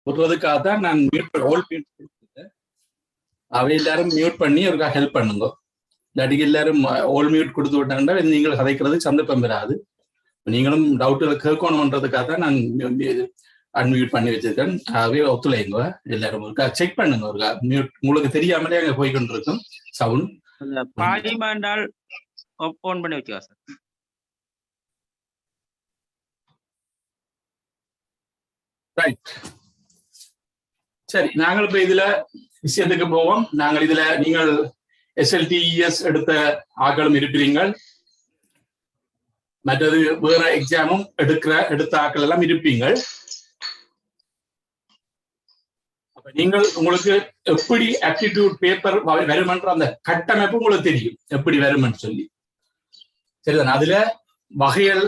விடுறதுக்காக தான் நான் ஓல் மியூட் கொடுத்துருக்கேன். அவை எல்லாரும் மியூட் பண்ணி ஒரு ஹெல்ப் பண்ணுங்க. இல்லாட்டி எல்லாரும் ஓல் மியூட் கொடுத்து விட்டாங்கன்னா நீங்கள் கதைக்கிறது சந்தர்ப்பம் பெறாது. நீங்களும் டவுட்டுகளை கேட்கணும்ன்றதுக்காக தான் நான் அன்மியூட் பண்ணி வச்சிருக்கேன். ஆகவே ஒத்துழைங்க எல்லாரும் ஒருக்கா செக் பண்ணுங்க. ஒரு மியூட் உங்களுக்கு தெரியாமலே அங்கே போய்கொண்டு இருக்கும் சவுண்ட். பாடிமாண்டால் ஓபன் பண்ணி வச்சுக்கா சார். ரைட், சரி, நாங்கள் இப்ப இதுல விஷயத்துக்கு போவோம். நாங்கள் இதுல நீங்கள் SLTES எடுத்த ஆக்களும் இருப்பீங்கள், மற்றது வேற எக்ஸாமும் எடுத்த ஆக்கள் எல்லாம் இருப்பீங்கள். அப்ப நீங்கள் உங்களுக்கு எப்படி ஆப்டிடியூட் பேப்பர் வருமென்ற அந்த கட்டமைப்பு உங்களுக்கு தெரியும், எப்படி வருமென்னு சொல்லி. சரிதான், அதுல வகைகள்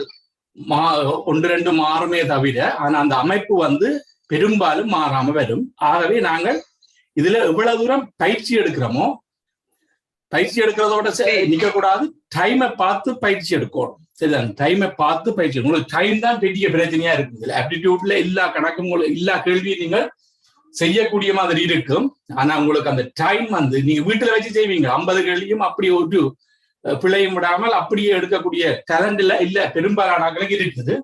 ஒன்று ரெண்டு மாறுமே தவிர ஆனா அந்த அமைப்பு வந்து பெரும்பாலும் மாறாம வரும். ஆகவே நாங்கள் இதுல எவ்வளவு தூரம் பயிற்சி எடுக்கிறோமோ, பயிற்சி எடுக்கிறதோட நிக்க கூடாது, டைமை பார்த்து பயிற்சி எடுக்கணும். சரிதான், டைமை பார்த்து பயிற்சி. உங்களுக்கு டைம் தான் பெரிய பிரச்சனையா இருக்கு. இதுல ஆப்டிடியூட்ல எல்லா கணக்கும் எல்லா கேள்வியும் நீங்கள் செய்யக்கூடிய மாதிரி இருக்கும். ஆனா உங்களுக்கு அந்த டைம் வந்து நீங்க வீட்டுல வச்சு செய்வீங்க, 50 கேள்வியும் அப்படி ஒரு பிழையும் விடாமல் அப்படியே எடுக்கக்கூடிய டேலண்ட் இல்ல பெரும்பாலான ஆட்களுக்கு இருக்குது.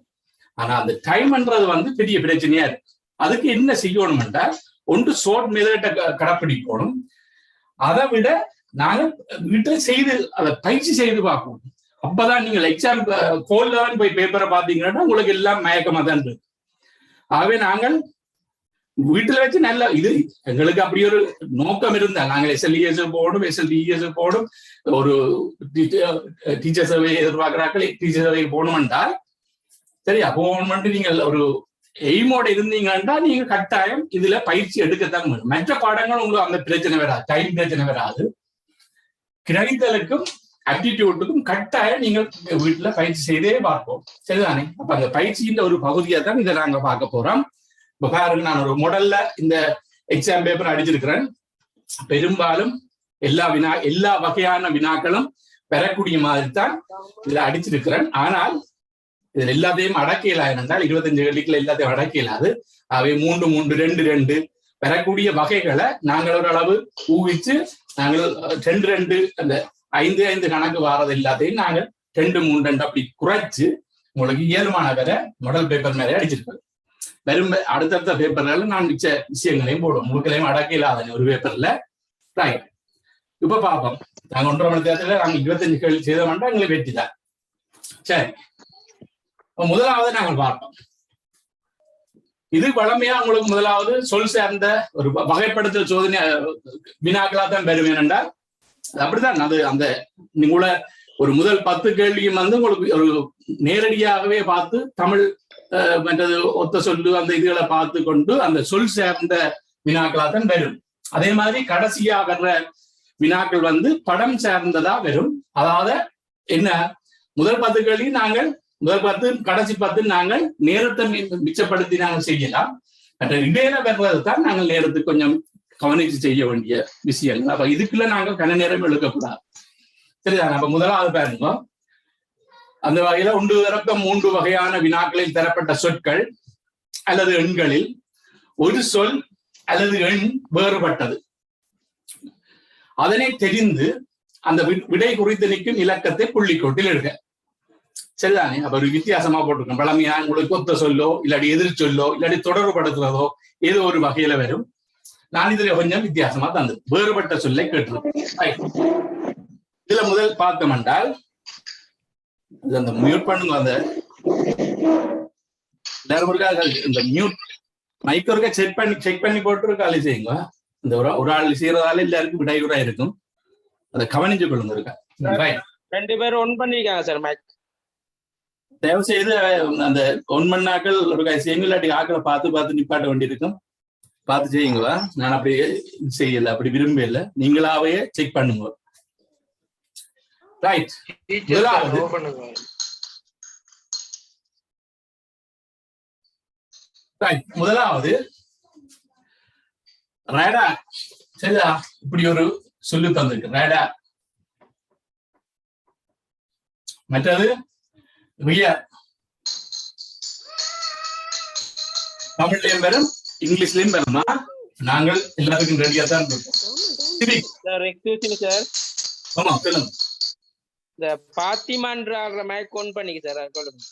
ஆனா அந்த டைம்ன்றது வந்து பெரிய பிரச்சனையா இருக்கு. அதுக்கு என்ன செய்யணும் என்றால், ஒன்று ஷார்ட் மெத்தட கடைப்பிடிக்கணும். அதை விட நாங்க வீட்டுல செய்து அதை பயிற்சி செய்து பார்க்கணும். அப்பதான் நீங்கள் எக்ஸாம் கோல்ல தான் போய் பேப்பரை பார்த்தீங்கன்னா உங்களுக்கு எல்லாம் மயக்கமா தான் இருக்கு. ஆகவே நாங்கள் வீட்டுல வச்சு நல்ல இது எங்களுக்கு அப்படி ஒரு நோக்கம் இருந்தா நாங்கள் SLES போடும், SLTES போடும், ஒரு டீச்சர் சர்வே எதிர்பார்க்கிறார்கள், டீச்சர் சர்வே போகணும் என்றால் சரியா போகணும். நீங்கள் ஒரு எய்மோட இருந்தீங்கன்னா நீங்க கட்டாயம் இதுல பயிற்சி எடுக்கத்தான் வேணும். மற்ற பாடங்கள் உங்களுக்கு அந்த பிரச்சனை வராது, டைம் பிரச்சனை வராது. கிரகித்தலுக்கும் ஆப்டிடியூட்டுக்கும் கட்டாயம் நீங்கள் வீட்டுல பயிற்சி செய்தே பார்ப்போம். சரிதானே? அப்ப அந்த பயிற்சியின் ஒரு பகுதியை தான் இதை நாங்க பார்க்க போறோம். இப்ப பாருங்க, நான் ஒரு மாடல்ல இந்த எக்ஸாம் பேப்பர் அடிச்சிருக்கிறேன். பெரும்பாலும் எல்லா வகையான வினாக்களும் பெறக்கூடிய மாதிரி தான் இதுல அடிச்சிருக்கிறேன். ஆனால் இதுல எல்லாத்தையும் அடக்கலா என்றால் 25 கேள்விகள் எல்லாத்தையும் அடக்கலாது. அவை 3 3 2 2 பெறக்கூடிய வகைகளை நாங்கள் ஓரளவு ஊகிச்சு நாங்கள் 2 2 அந்த 5 5 கணக்கு வாரது எல்லாத்தையும் நாங்கள் 2 3 2 அப்படி குறைச்சு உங்களுக்கு இயல்பான வேற மாடல் பேப்பர் மேலே அடிச்சிருக்கேன். வெறும் அடுத்தடுத்த பேப்பர்ல நான் மிச்ச விஷயங்களையும் போடுவோம். முழுக்களையும் அடக்கலாத ஒரு பேப்பர்ல. ரைட், இப்ப பார்ப்போம். நாங்க 1.5 மணி நேரத்துல நாங்க 25 கேள்வி செய்தோம்னா எங்களுக்கு வெற்றி தான். சரி, முதலாவது நாங்கள் பார்ப்போம். இது வளமையா உங்களுக்கு முதலாவது சொல் சார்ந்த ஒரு வகைப்படுத்தல் சோதனை வினாக்களா தான் பெறும். என்றால் அப்படித்தான் அது அந்த உங்களை ஒரு முதல் 10 கேள்வியும் வந்து உங்களுக்கு ஒரு நேரடியாகவே பார்த்து தமிழ் மற்றது ஒத்த சொல்லு அந்த இதுகளை பார்த்து கொண்டு அந்த சொல் சார்ந்த வினாக்களா தான் வரும். அதே மாதிரி கடைசியா வர்ற வினாக்கள் வந்து படம் சார்ந்ததா வரும். அதாவது என்ன, முதல் 10 கேள்வி நாங்கள் முதல் 10 கடைசி 10 நாங்கள் நேரத்தை மிச்சப்படுத்தி நாங்கள் செய்யலாம். மற்ற இடையில வர்றது தான் நாங்கள் நேரத்துக்கு கொஞ்சம் கவனிச்சு செய்ய வேண்டிய விஷயங்கள். அப்ப இதுக்குள்ள நாங்கள் கன நேரம் எடுக்கக்கூடாது. சரிதான். அப்ப முதலாவது பாருங்க, அந்த வகையில 1 தொடக்கம் 3 வகையான வினாக்களில் தரப்பட்ட சொற்கள் அல்லது எண்களில் ஒரு சொல் அல்லது எண் வேறுபட்டது. அதனை தெரிந்து அந்த விடை குறித்து நிற்கும் இலக்கத்தை புள்ளிக்கோட்டில் எடுக்க. சரிதானே? அப்ப ஒரு வித்தியாசமா போட்டிருக்கோம். பழமையா உங்களுக்கு ஒத்த சொல்லோ இல்லாட்டி எதிர் சொல்லோ இல்லாட்டி தொடர்புபடுத்துறதோ ஏதோ ஒரு வகையில வரும். நான் இதுல கொஞ்சம் வித்தியாசமா தந்து வேறுபட்ட சொல்லை கேட்டிருக்கேன். இதுல முதல் பார்த்தோம் என்றால் அந்த மியூட் பண்ணுங்க. அந்த இந்த மியூட் மைக் ஒருக்கா செக் பண்ணி போட்டு காலி செய்யுங்க. இந்த ஒரு ஆள் செய்யறதால எல்லாருக்கும் விடைகுறா இருக்கும். அதை கவனிச்சு கொள்ளுங்க. இருக்கா 2 பேரும் ஒன் பண்ணிருக்காங்க சார் மைக். தயவு செய்து அந்த ஒன் மண்ணாக்கள் ஒரு செய்யுங்க, இல்லாட்டி ஆக்களை பார்த்து நிப்பாட்ட வேண்டியிருக்கும். பார்த்து செய்யுங்களா. நான் அப்படி செய்யல, அப்படி விரும்பல. நீங்களாவே செக் பண்ணுங்க. ரைட், முதலாவது ரேடார். சரிதா? இப்படி ஒரு சொல்லு தந்திருக்கு, ரேடார். மற்றது ரியர், தமிழ்லையும் வரும் இங்கிலீஷ்லயும் பெறமா நாங்கள் எல்லாத்துக்கும் ரெடியா தான் இருக்கோம். சிவிக். Sir excuse sir. ஆமா சொல்லுங்க. இந்த பாத்திமான்ற மைக் ஆன் பண்ணிக்க சார் சொல்லுங்க.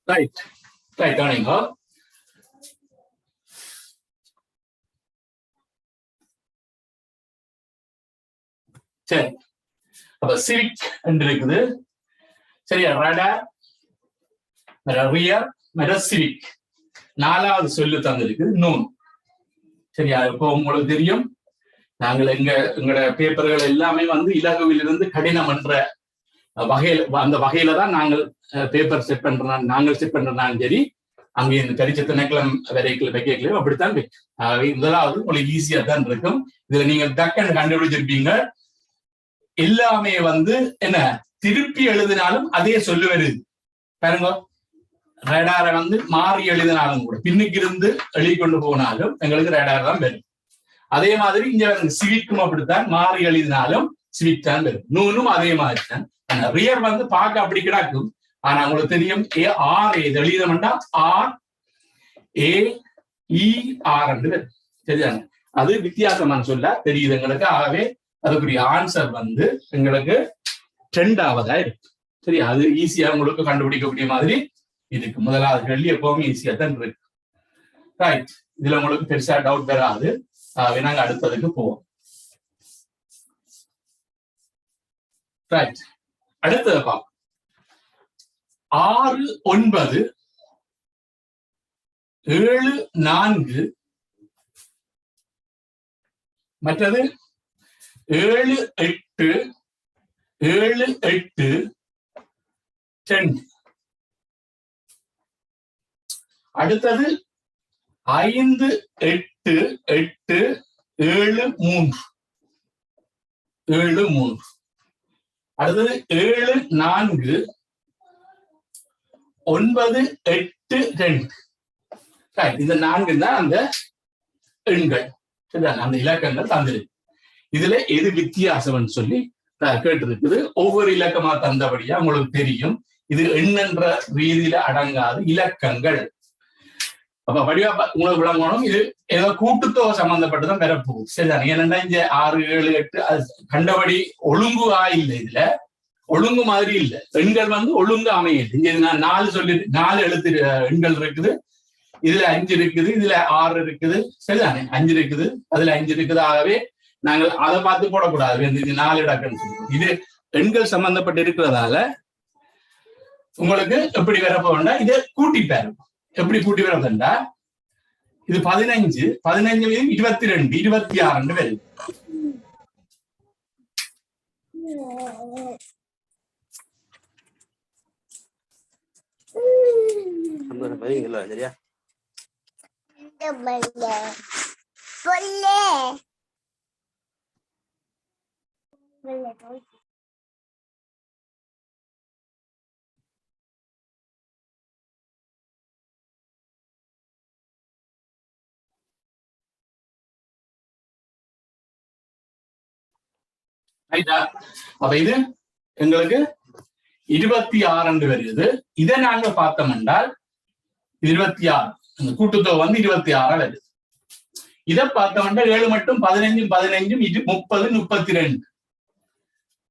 ரைட் ரைட் கவனிங்க. சரி, அப்ப சிவிக் என்று இருக்குது. சரியா, ரடார், ரியர், சிவிக். 4வது சொல்லு தந்திருக்கு நூன். சரியா, இப்போ உங்களுக்கு தெரியும் நாங்கள் எங்களோட பேப்பர்கள் எல்லாமே வந்து இலகுவிலிருந்து கடினம் என்ற வகையில, அந்த வகையில தான் நாங்கள் பேப்பர் செட் பண்றோம். நாங்கள் செட் பண்றோம்னாலும் சரி, அங்கே இந்த கரிச்ச திணைக்களம் வைக்கலையும் அப்படித்தான் வைக்கும். ஆகவே முதலாவது உங்களுக்கு ஈஸியா தான் இருக்கும். இதுல நீங்க டக்குன்னு கண்டுபிடிச்சிருப்பீங்க. எல்லாமே வந்து என்ன திருப்பி எழுதினாலும் அதே சொல்லு வருது பாருங்க. ரேடாரை வந்து மாறி எழுதினாலும் கூட பின்னுக்கு இருந்து எழுதி கொண்டு போனாலும் எங்களுக்கு ரேடார் தான் வரும். அதே மாதிரி இங்க சிவிக்கும் அப்படித்தான், மாறி எழுதினாலும் சிவிக் தான் வரும். நூனும் அதே மாதிரி தான். ரியர் வந்து பார்க்க அப்படி கிடக்கும். ஆனா உங்களுக்கு தெரியும் ஆர் எழுதினோம்னா RAER சரிதாங்க. அது வித்தியாசமான சொல்ல தெரியுது எங்களுக்கு. ஆகவே அதுக்குரிய ஆன்சர் வந்து எங்களுக்கு 2ஆவதா இருக்கு. சரி, அது ஈஸியா உங்களுக்கு கண்டுபிடிக்கக்கூடிய மாதிரி இதுக்கு முதலாவது கேள்வி எப்பவுமே ஈஸியா தான் இருக்கு. ரைட், இதுல உங்களுக்கு பெருசா டவுட் வராது. நாங்க அடுத்ததுக்கு போவோம். ரைட், அடுத்தது பார்ப்போம். 6, 9, 7, 4, மற்றது 7, 8, 7, 8, 10. அடுத்தது 5, 8, 8, 7, 3. 7, 3. அடுத்தது 7, 4, 9, 8, 2. இந்த 4 தான் அந்த எண்கள். சரிதான், அந்த இலக்கங்கள் தந்திருக்கு. இதுல எது வித்தியாசம்னு சொல்லி கேட்டிருக்குது. ஒவ்வொரு இலக்கமா தந்தபடியா உங்களுக்கு தெரியும் இது எண்ணென்ற ரீதியில அடங்காது இலக்கங்கள். அப்ப வடிவா உங்களுக்கு விளங்கணும். இது ஏதோ கூட்டுத்தொகை சம்பந்தப்பட்டுதான் பெறப்போகுது. சரிதான், ஏன்னா இங்க 6, 7, 8 அது கண்டபடி ஒழுங்குவா இல்லை. இதுல ஒழுங்கு மாதிரி இல்லை. எண்கள் வந்து ஒழுங்கு அமையுது. இங்க நான் 4 எழுத்து எண்கள் இருக்குது. இதுல 5 இருக்குது, இதுல 6 இருக்குது. சரிதானே, 5 இருக்குது, அதுல 5 இருக்குது. ஆகவே நாங்கள் அதை பார்த்து போடக்கூடாது. இது 4 இலக்கம். இது எண்கள் சம்பந்தப்பட்டு இருக்கிறதால உங்களுக்கு எப்படி வரப்போண்டா இதை கூட்டி பாருங்க. எப்படி கூட்டி வரதுண்டா இது 15, 15 22, 26 வருது. சரியா, அப்ப இது எங்களுக்கு 26 வருது. இதை நாங்க பார்த்தோம் என்றால் 26 அந்த கூட்டுத்தொகை வந்து 26 வருது. இதை பார்த்தோம் என்றால் 7 மட்டும் 15, 15, 30, 32.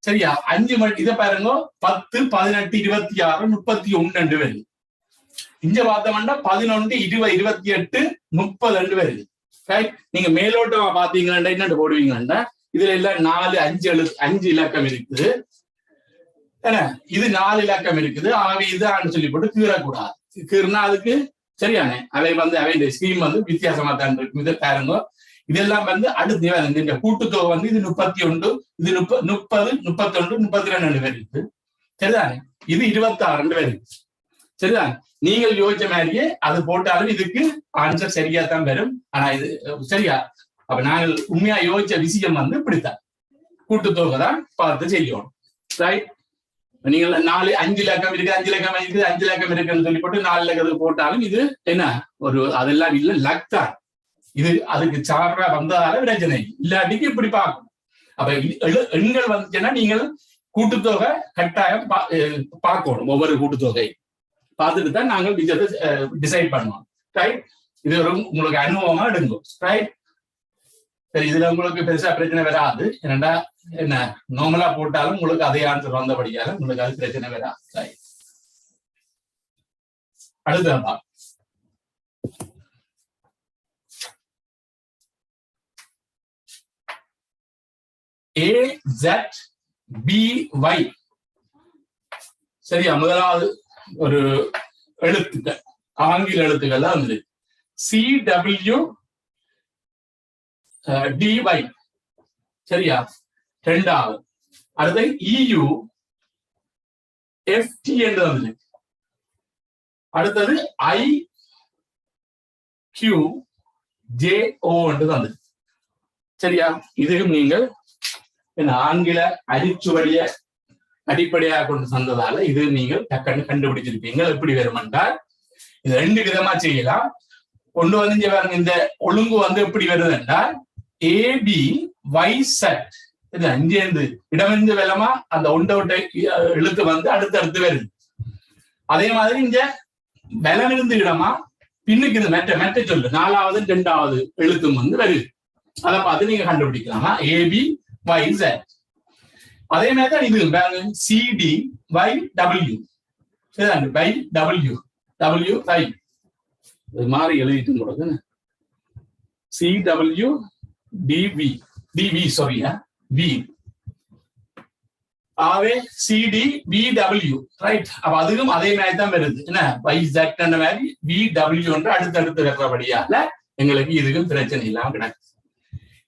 சரியா, 5 மட்டும் இதை பாருங்க 10, 18, 26, 31 வருது. இங்க பார்த்தோம்னா 11, 20, 28, 30 வருது. நீங்க மேலோட்டமா பாத்தீங்கன்னா என்ன போடுவீங்கன்னா இதுல எல்லாம் 4, 5 இலக்கம் இருக்குது. இது 4 இலக்கம் இருக்குது. ஆகவே இதான்னு சொல்லி போட்டு கீறக்கூடாது. கீறினா அதுக்கு சரியானே அவை வந்து அவை ஸ்கீம் வந்து வித்தியாசமா தான் இருக்கும். இதை பாருங்க, இதெல்லாம் வந்து அடுத்து இந்த கூட்டுத்தொகை வந்து இது 31, இது 30, 31, 32 வருது. சரிதானே? இது 26 வருது. சரிதான்? நீங்கள் யோசிச்ச மாதிரியே அது போட்டாலும் இதுக்கு ஆன்சர் சரியா தான் வரும். ஆனா இது சரியா? அப்ப நாங்கள் உண்மையா யோசிச்ச விஷயம் வந்து இப்படித்தான், கூட்டுத்தொகை தான் பார்த்து செய்யணும். ரைட்? நீங்கள் 5 இலக்கம் இருக்கு, 5 இலக்கம் இருக்கு, 5 இலக்கம் இருக்குன்னு சொல்லி போட்டு 4 இலக்கத்துக்கு போட்டாலும் இது என்ன ஒரு அதெல்லாம் இல்ல, லக் தான். இது அதுக்கு சார்பா வந்ததால பிரச்சனை இல்லாட்டிக்கு இப்படி பார்க்கணும். அப்ப எண்கள் வந்துச்சுன்னா நீங்கள் கூட்டுத்தொகை கட்டாயம் பார்க்கணும். ஒவ்வொரு கூட்டுத்தொகை பார்த்துட்டு தான் நாங்கள் டிசைட் பண்ணுவோம். ரைட்? இது ஒரு உங்களுக்கு அனுபவமா எடுக்கும். ரைட்? சரி, இதுல உங்களுக்கு பெருசா பிரச்சனை வராது. ஏன்னா என்ன நார்மலா போட்டாலும் உங்களுக்கு அதே ஆன்சர் வந்தபடியால உங்களுக்கு அது பிரச்சனை வராது. ரைட்? அடுத்ததா AZBY. சரியா? முதலாவது ஒரு எழுத்துக்கள், ஆங்கில எழுத்துக்கள் தான் வந்து CWDY. சரியா? ரெண்டாவது. அடுத்த EUFT என்று வந்து, அடுத்தது IQJO என்று வந்து. சரியா? இதுவும் நீங்கள் ஆங்கில அரிச்சுவடிய அடிப்படையாக கொண்டு தந்ததால இது நீங்கள் டக்குன்னு கண்டுபிடிச்சிருப்பீங்க. எப்படி வரும் என்றால் இது 2 விதமா செய்யலாம். கொண்டு வந்து பாருங்க, இந்த ஒழுங்கு வந்து எப்படி வருது என்றால் ABYZ. இருந்து இடமிருந்து வெள்ளமா அந்த ஒண்டை எழுத்து வந்து அடுத்தடுத்து வருது. அதே மாதிரி இங்க வெலமிருந்து இடமா பின்னுக்கு இது மெட்ட சொல்லு 4வது 2வது எழுத்தும் வந்து வருது. அதை பார்த்து நீங்க கண்டுபிடிக்கலாமா? ABYZ. அதே மாதிரி தான் இது CDYW. WY மாறி எழுதிட்டு கொடுங்க. CWDV சாரியா V. ஆவே CDVW. ரைட்? அப்ப அதுவும் அதே மாதிரி தான் வருது. என்ன YZ என்ற மாதிரி VW என்று அடுத்தடுத்து வர்றபடியால எங்களுக்கு இதுக்கும் பிரச்சனை இல்லாம கிடக்கு.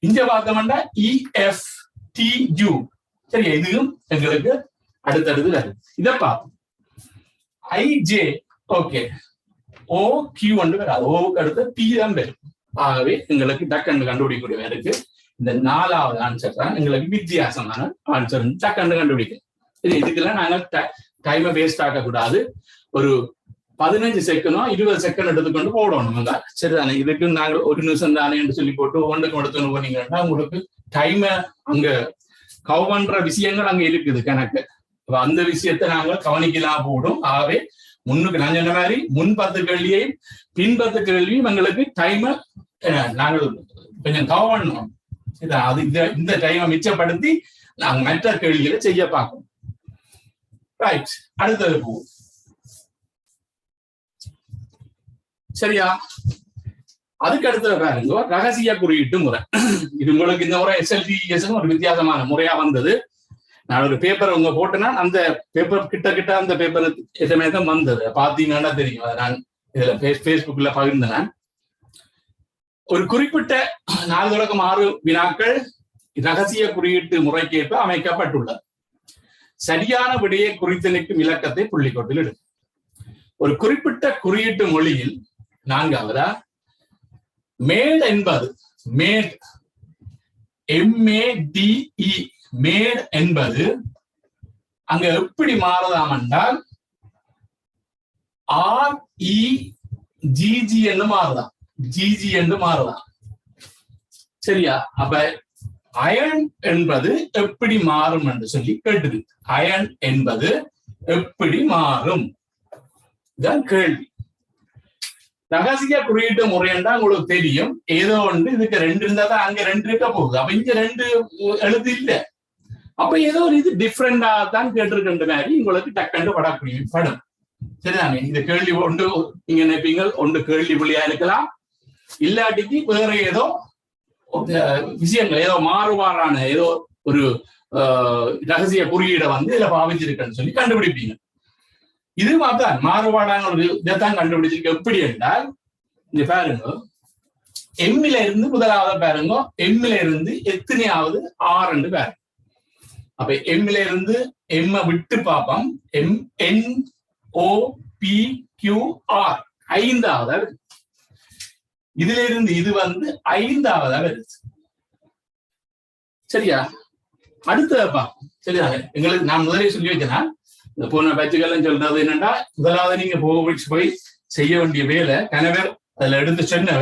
இங்க பார்த்தோம்னா EFTU. சரி, இதுவும் எங்களுக்கு அடுத்தடுத்து வருது. இதை பார்ப்போம். IJ. ஓகே, OQ ஒன்று வராது, ஓவுக்கு அடுத்து P தான் வரும். ஆகவே எங்களுக்கு டக்குன்னு கண்டுபிடிக்கக்கூடிய இருக்கு. இந்த 4வது ஆன்சர் தான் எங்களுக்கு வித்தியாசமான ஆன்சர் டக்குன்னு கண்டுபிடிக்க. இதுக்கெல்லாம் நாங்கள் டைமை வேஸ்ட் ஆக்க கூடாது. ஒரு 15 செகண்டோ 20 செகண்ட் எடுத்துக்கொண்டு போடணும். சரிதானே? இதுக்கு நாங்கள் 1 நிமிஷம் தானே என்று சொல்லி போட்டு ஒன்றுக்கு எடுத்துன்னு போனீங்கன்னா உங்களுக்கு டைமை அங்க கவர் பண்ற விஷயங்கள் அங்க இருக்குது கணக்கு. அந்த விஷயத்தை நாங்கள் கவனிக்கலாம் போடும். ஆகவே முன்னுக்கு நான் சொன்ன மாதிரி முன் 10 கேள்வியையும் பின் 10 கேள்வியும் எங்களுக்கு டைமை நாங்கள் கொஞ்சம் கவர் பண்ணணும். அது இந்த டைமை மிச்சப்படுத்தி நாங்கள் மற்ற கேள்விகளை செய்ய பார்க்கணும். ரைட்? அடுத்தது போவோம். சரியா? அதுக்கு அடுத்தது பாருங்க, ரகசிய குறியீட்டு முறை. இது உங்களுக்கு இந்த முறை SLTS ஒரு வித்தியாசமான முறையா வந்தது. நான் ஒரு பேப்பர் உங்க போட்டேன்னா அந்த பேப்பர் கிட்ட அந்த பேப்பர் எதுவுமே தான் வந்தது. பாத்தீங்கன்னா தெரியும். அதை நான் இதுல பேஸ்புக்ல பகிர்ந்தேன். ஒரு குறிப்பிட்ட 4 தொடக்கம் 6 வினாக்கள் ரகசிய குறியீட்டு முறைக்கேற்ப அமைக்கப்பட்டுள்ளது. சரியான விடையை குறித்து நிற்கும் இலக்கத்தை புள்ளிக்கோட்டில் இடு. ஒரு குறிப்பிட்ட குறியீட்டு மொழியில் 4வதா மேட் என்பது மேட் MADE மேட் என்பது அங்க எப்படி மாறுதாம் என்றால் REGG என்று மாறுதான். GG என்று மாறுதான். சரியா? அப்ப அயன் என்பது எப்படி மாறும் என்று சொல்லி கேட்டது. அயன் என்பது எப்படி மாறும்? இதான் கேள்வி. ரகசிய குறியீட்டு முறை என்றா உங்களுக்கு தெரியும். ஏதோ ஒன்று இதுக்கு 2 இருந்தா தான் அங்க 2 இருக்க போகுது. அப்ப இங்க 2 எழுத்து இல்ல. அப்ப ஏதோ ஒரு இது டிஃப்ரெண்டா தான் கேட்டிருக்கின்ற மாதிரி உங்களுக்கு டக்குண்டு படம். சரிதானே? இந்த கேள்வி ஒன்று நீங்க நினைப்பீங்க, ஒன்று கேள்வி புள்ளியா இருக்கலாம், இல்லாட்டிக்கு வேற ஏதோ விஷயங்கள் ஏதோ மாறுபாடான ஏதோ ஒரு ரகசிய குறியீடை வந்து இதுல பாவிச்சிருக்கேன்னு சொல்லி கண்டுபிடிப்பீங்க. இது தான் மாறுபாடான ஒரு இதைத்தான் கண்டுபிடிச்சிருக்க. எப்படி என்றால் இங்க பாருங்க, எம்மில இருந்து முதலாவது பாருங்க, எம்மில இருந்து எத்தனையாவது ஆறு பாருங்க. அப்ப எம்மில இருந்து எம்ம விட்டு பார்ப்போம். MNOPQR ஐந்தாவது. இதுல இருந்து இது வந்து ஐந்தாவது வருது. சரியா? அடுத்தப்பா சரியா? எங்களுக்கு நான் முதலே சொல்லி வைக்கிறேன், இந்த போன பேச்சுக்கெல்லாம் சொல்றது என்னன்னா, முதலாவது நீங்க போய் செய்ய வேண்டிய வேலை கணவர் அதுல எடுத்து சொன்னவ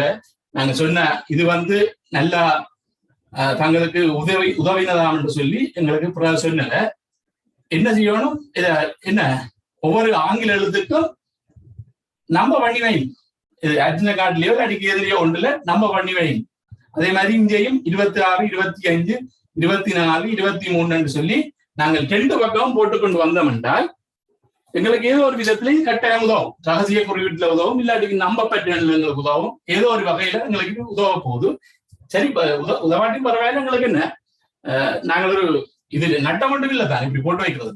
நாங்க சொன்ன இது வந்து நல்லா தங்களுக்கு உதவினதாம் என்று சொல்லி எங்களுக்கு சொன்னல என்ன செய்யணும், இத என்ன ஒவ்வொரு ஆங்கில எழுத்துக்கும் நம்ம பண்ணி வைங்க. இது அர்ஜுன காட்டிலேயோ அடிக்க எதிரியோ ஒன்றுல நம்ம பண்ணி வைங்க. அதே மாதிரி இங்கேயும் 26, 25, 24, 23 சொல்லி நாங்கள் 2 பக்கமும் போட்டுக்கொண்டு வந்தோம் என்றால் எங்களுக்கு ஏதோ ஒரு விதத்திலையும் கட்டாயம் உதவும். ரகசிய குறியீட்டுல உதவும், இல்லாட்டிக்கு நம்ப பற்றியல எங்களுக்கு உதவும், ஏதோ ஒரு வகையில எங்களுக்கு உதவ போகுது. சரி, உதவாட்டி பரவாயில்ல. எங்களுக்கு என்ன, நாங்கள் ஒரு இது நட்டம் மட்டும் இல்லை தான் இப்படி போட்டு வைக்கிறது.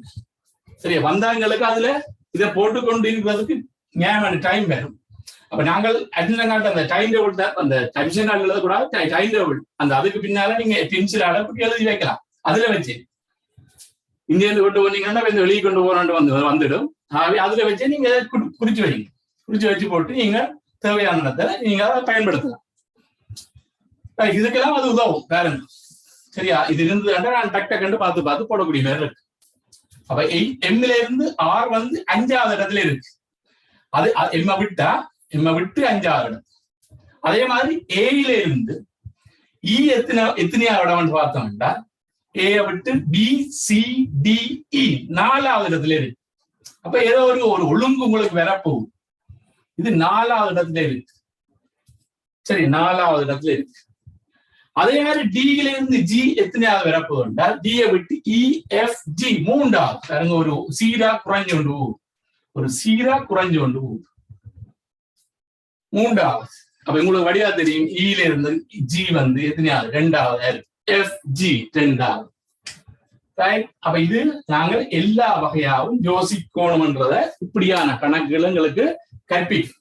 சரியா? வந்தாங்களுக்கு அதுல இதை போட்டுக்கொண்டு இருக்கிறதுக்கு நியாயமான டைம் வேணும். அப்ப நாங்கள் அட்மிஷன் அந்த டைம் டேபிள் தான், அந்த அட்மிஷன் எழுத கூடாது, டைம் டேபிள் அந்த அதுக்கு பின்னால நீங்க பென்சில் அளவுக்கு எழுதி வைக்கலாம். அதுல வச்சு இங்க இருந்து கொண்டு போனீங்கன்னா வெளியே கொண்டு போறாண்டு வந்துடும். அதுல வச்சு நீங்க குறிச்சு வைங்க. குறிச்சு வச்சு போட்டு நீங்க தேவையான இடத்துல நீங்க அதை பயன்படுத்தலாம். இதுக்கெல்லாம் அது உதவும் பேரண்ட். சரியா? இது இருந்ததுன்னா நான் டக் டக்குன்னு பார்த்து போடக்கூடிய மாதிரி இருக்கு. அப்ப எம்ல இருந்து ஆர் வந்து 5வது இடத்துல இருக்கு. அது எம்ம விட்டு 5வது இடம். அதே மாதிரி ஏல இருந்து இ எத்தனையாவது இடம்னு பார்த்தோம்னா ஏ விட்டு BCDE 4வது இடத்துல இருக்கு. அப்ப ஏதோ ஒரு ஒழுங்கு உங்களுக்கு வரப்போகுது. இது 4வது இடத்துல இருக்கு. சரி, 4வது இடத்துல இருக்கு. அதே மாதிரி டில இருந்து ஜி எத்தனையாவது வரப்போகுதுண்டா டியை விட்டு EFG 3வது பாருங்க, ஒரு சீரா குறைஞ்சு கொண்டு போகுது. ஒரு சீரா குறைஞ்சு கொண்டு போகுது 3வது. அப்ப உங்களுக்கு வடிவா தெரியும், ஈல இருந்து ஜி வந்து எத்தனையாவது 2வது, FG 2வது. அப்ப இது நாங்கள் எல்லா வகையாவும் யோசிக்கணும்ன்றத இப்படியான கணக்குகள் எங்களுக்கு கற்பிக்கும்.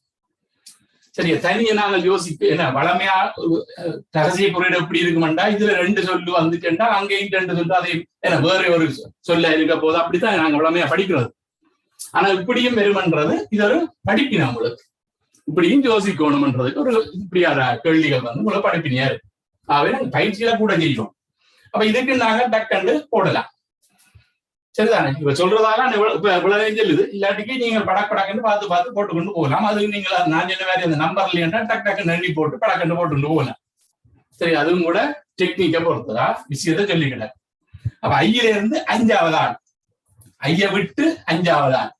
சரியா? தனியை நாங்கள் யோசிக்க என்ன வளமையா ரகசிய குறியீடு எப்படி இருக்குமெண்டா இதுல 2 சொல்லு வந்துட்டா அங்கேயும் 2 சொல்லு, அதை என்ன வேற ஒரு சொல்ல இருக்க போது அப்படித்தான் நாங்க வளமையா படிக்கிறது. ஆனா இப்படியும் வெறுமன்றது இது ஒரு படிப்பின உங்களுக்கு. இப்படியும் யோசிக்கணும்ன்றதுக்கு ஒரு இப்படியான கேள்விகள் வந்து உங்களை படிப்பினியா இருக்கு. ஆகவே நாங்கள் பயிற்சியில கூட செய்யணும். அப்ப இதுக்கு நாங்க டக்கண்டு போடலாம். சரிதானே? இப்ப சொல்றதால இவ்வளவு சொல்லுது, இல்லாட்டிக்கு நீங்க படக்கன்னு பார்த்து போட்டுக்கொண்டு போகலாம். அது நீங்க நான் சொன்ன மாதிரி அந்த நம்பர் இல்லையா டக்கு நெண்ணி போட்டு படக்கண்டு போட்டுட்டு போகலாம். சரி, அதுவும் கூட டெக்னிக்கை பொறுத்ததா விஷயத்த சொல்லிக்கிட்டேன். அப்ப ஐயில இருந்து 5வது ஆள், ஐய விட்டு 5வது ஆள்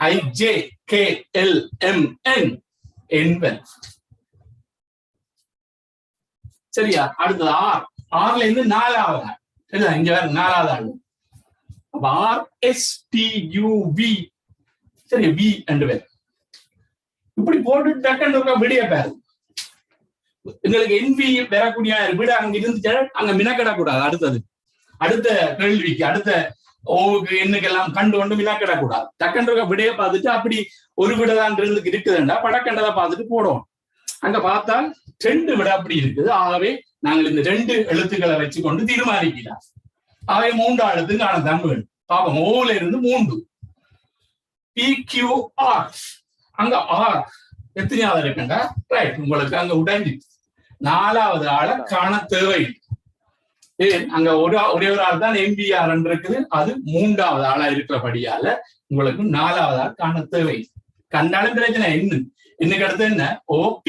IJKLMN என்பன். சரியா? அடுத்தது ஆர்ல இருந்து 4வது ஆள். சரிதா? இங்க வேற 4வது ஆள். அப்ப RSTUV. சரி, V ரெண்டு பேர் இப்படி போட்டு டக்குன்னு விடிய பேரு எங்களுக்கு NV வரக்கூடிய விட அங்க இருந்துச்சு, அங்க மினக்கிடக்கூடாது. அடுத்த கேள்விக்கு அடுத்த ஓவுக்கு எண்ணுக்கெல்லாம் கண்டு மினக்கிடக்கூடாது. டக்குன்ற விடைய பார்த்துட்டு அப்படி ஒரு விடதான் இருக்குதுண்டா படக்கண்டதை பார்த்துட்டு போடுவோம். அங்க பார்த்தால் 2 விட அப்படி இருக்குது. ஆகவே நாங்கள் இந்த 2 எழுத்துக்களை வச்சு கொண்டு தீர்மானிக்கலாம். ஆகவே 3 எழுத்து காணத்தான் வேணும். பாப்போம். ஓல இருந்து 3 PQR. அங்க ஆர் எத்தனையாவது இருக்குண்டா ரைட், உங்களுக்கு அங்க உடைஞ்சு 4வது ஆளை காண தேவை. அங்க ஒரே ஒரு ஆள் தான் MBR இருக்குது. அது 3வது ஆளா இருக்கிறபடியால உங்களுக்கு 4வது ஆள் காண தேவை. கண்டாலும் பிரச்சனை இன்னுக்கு அடுத்து என்ன OP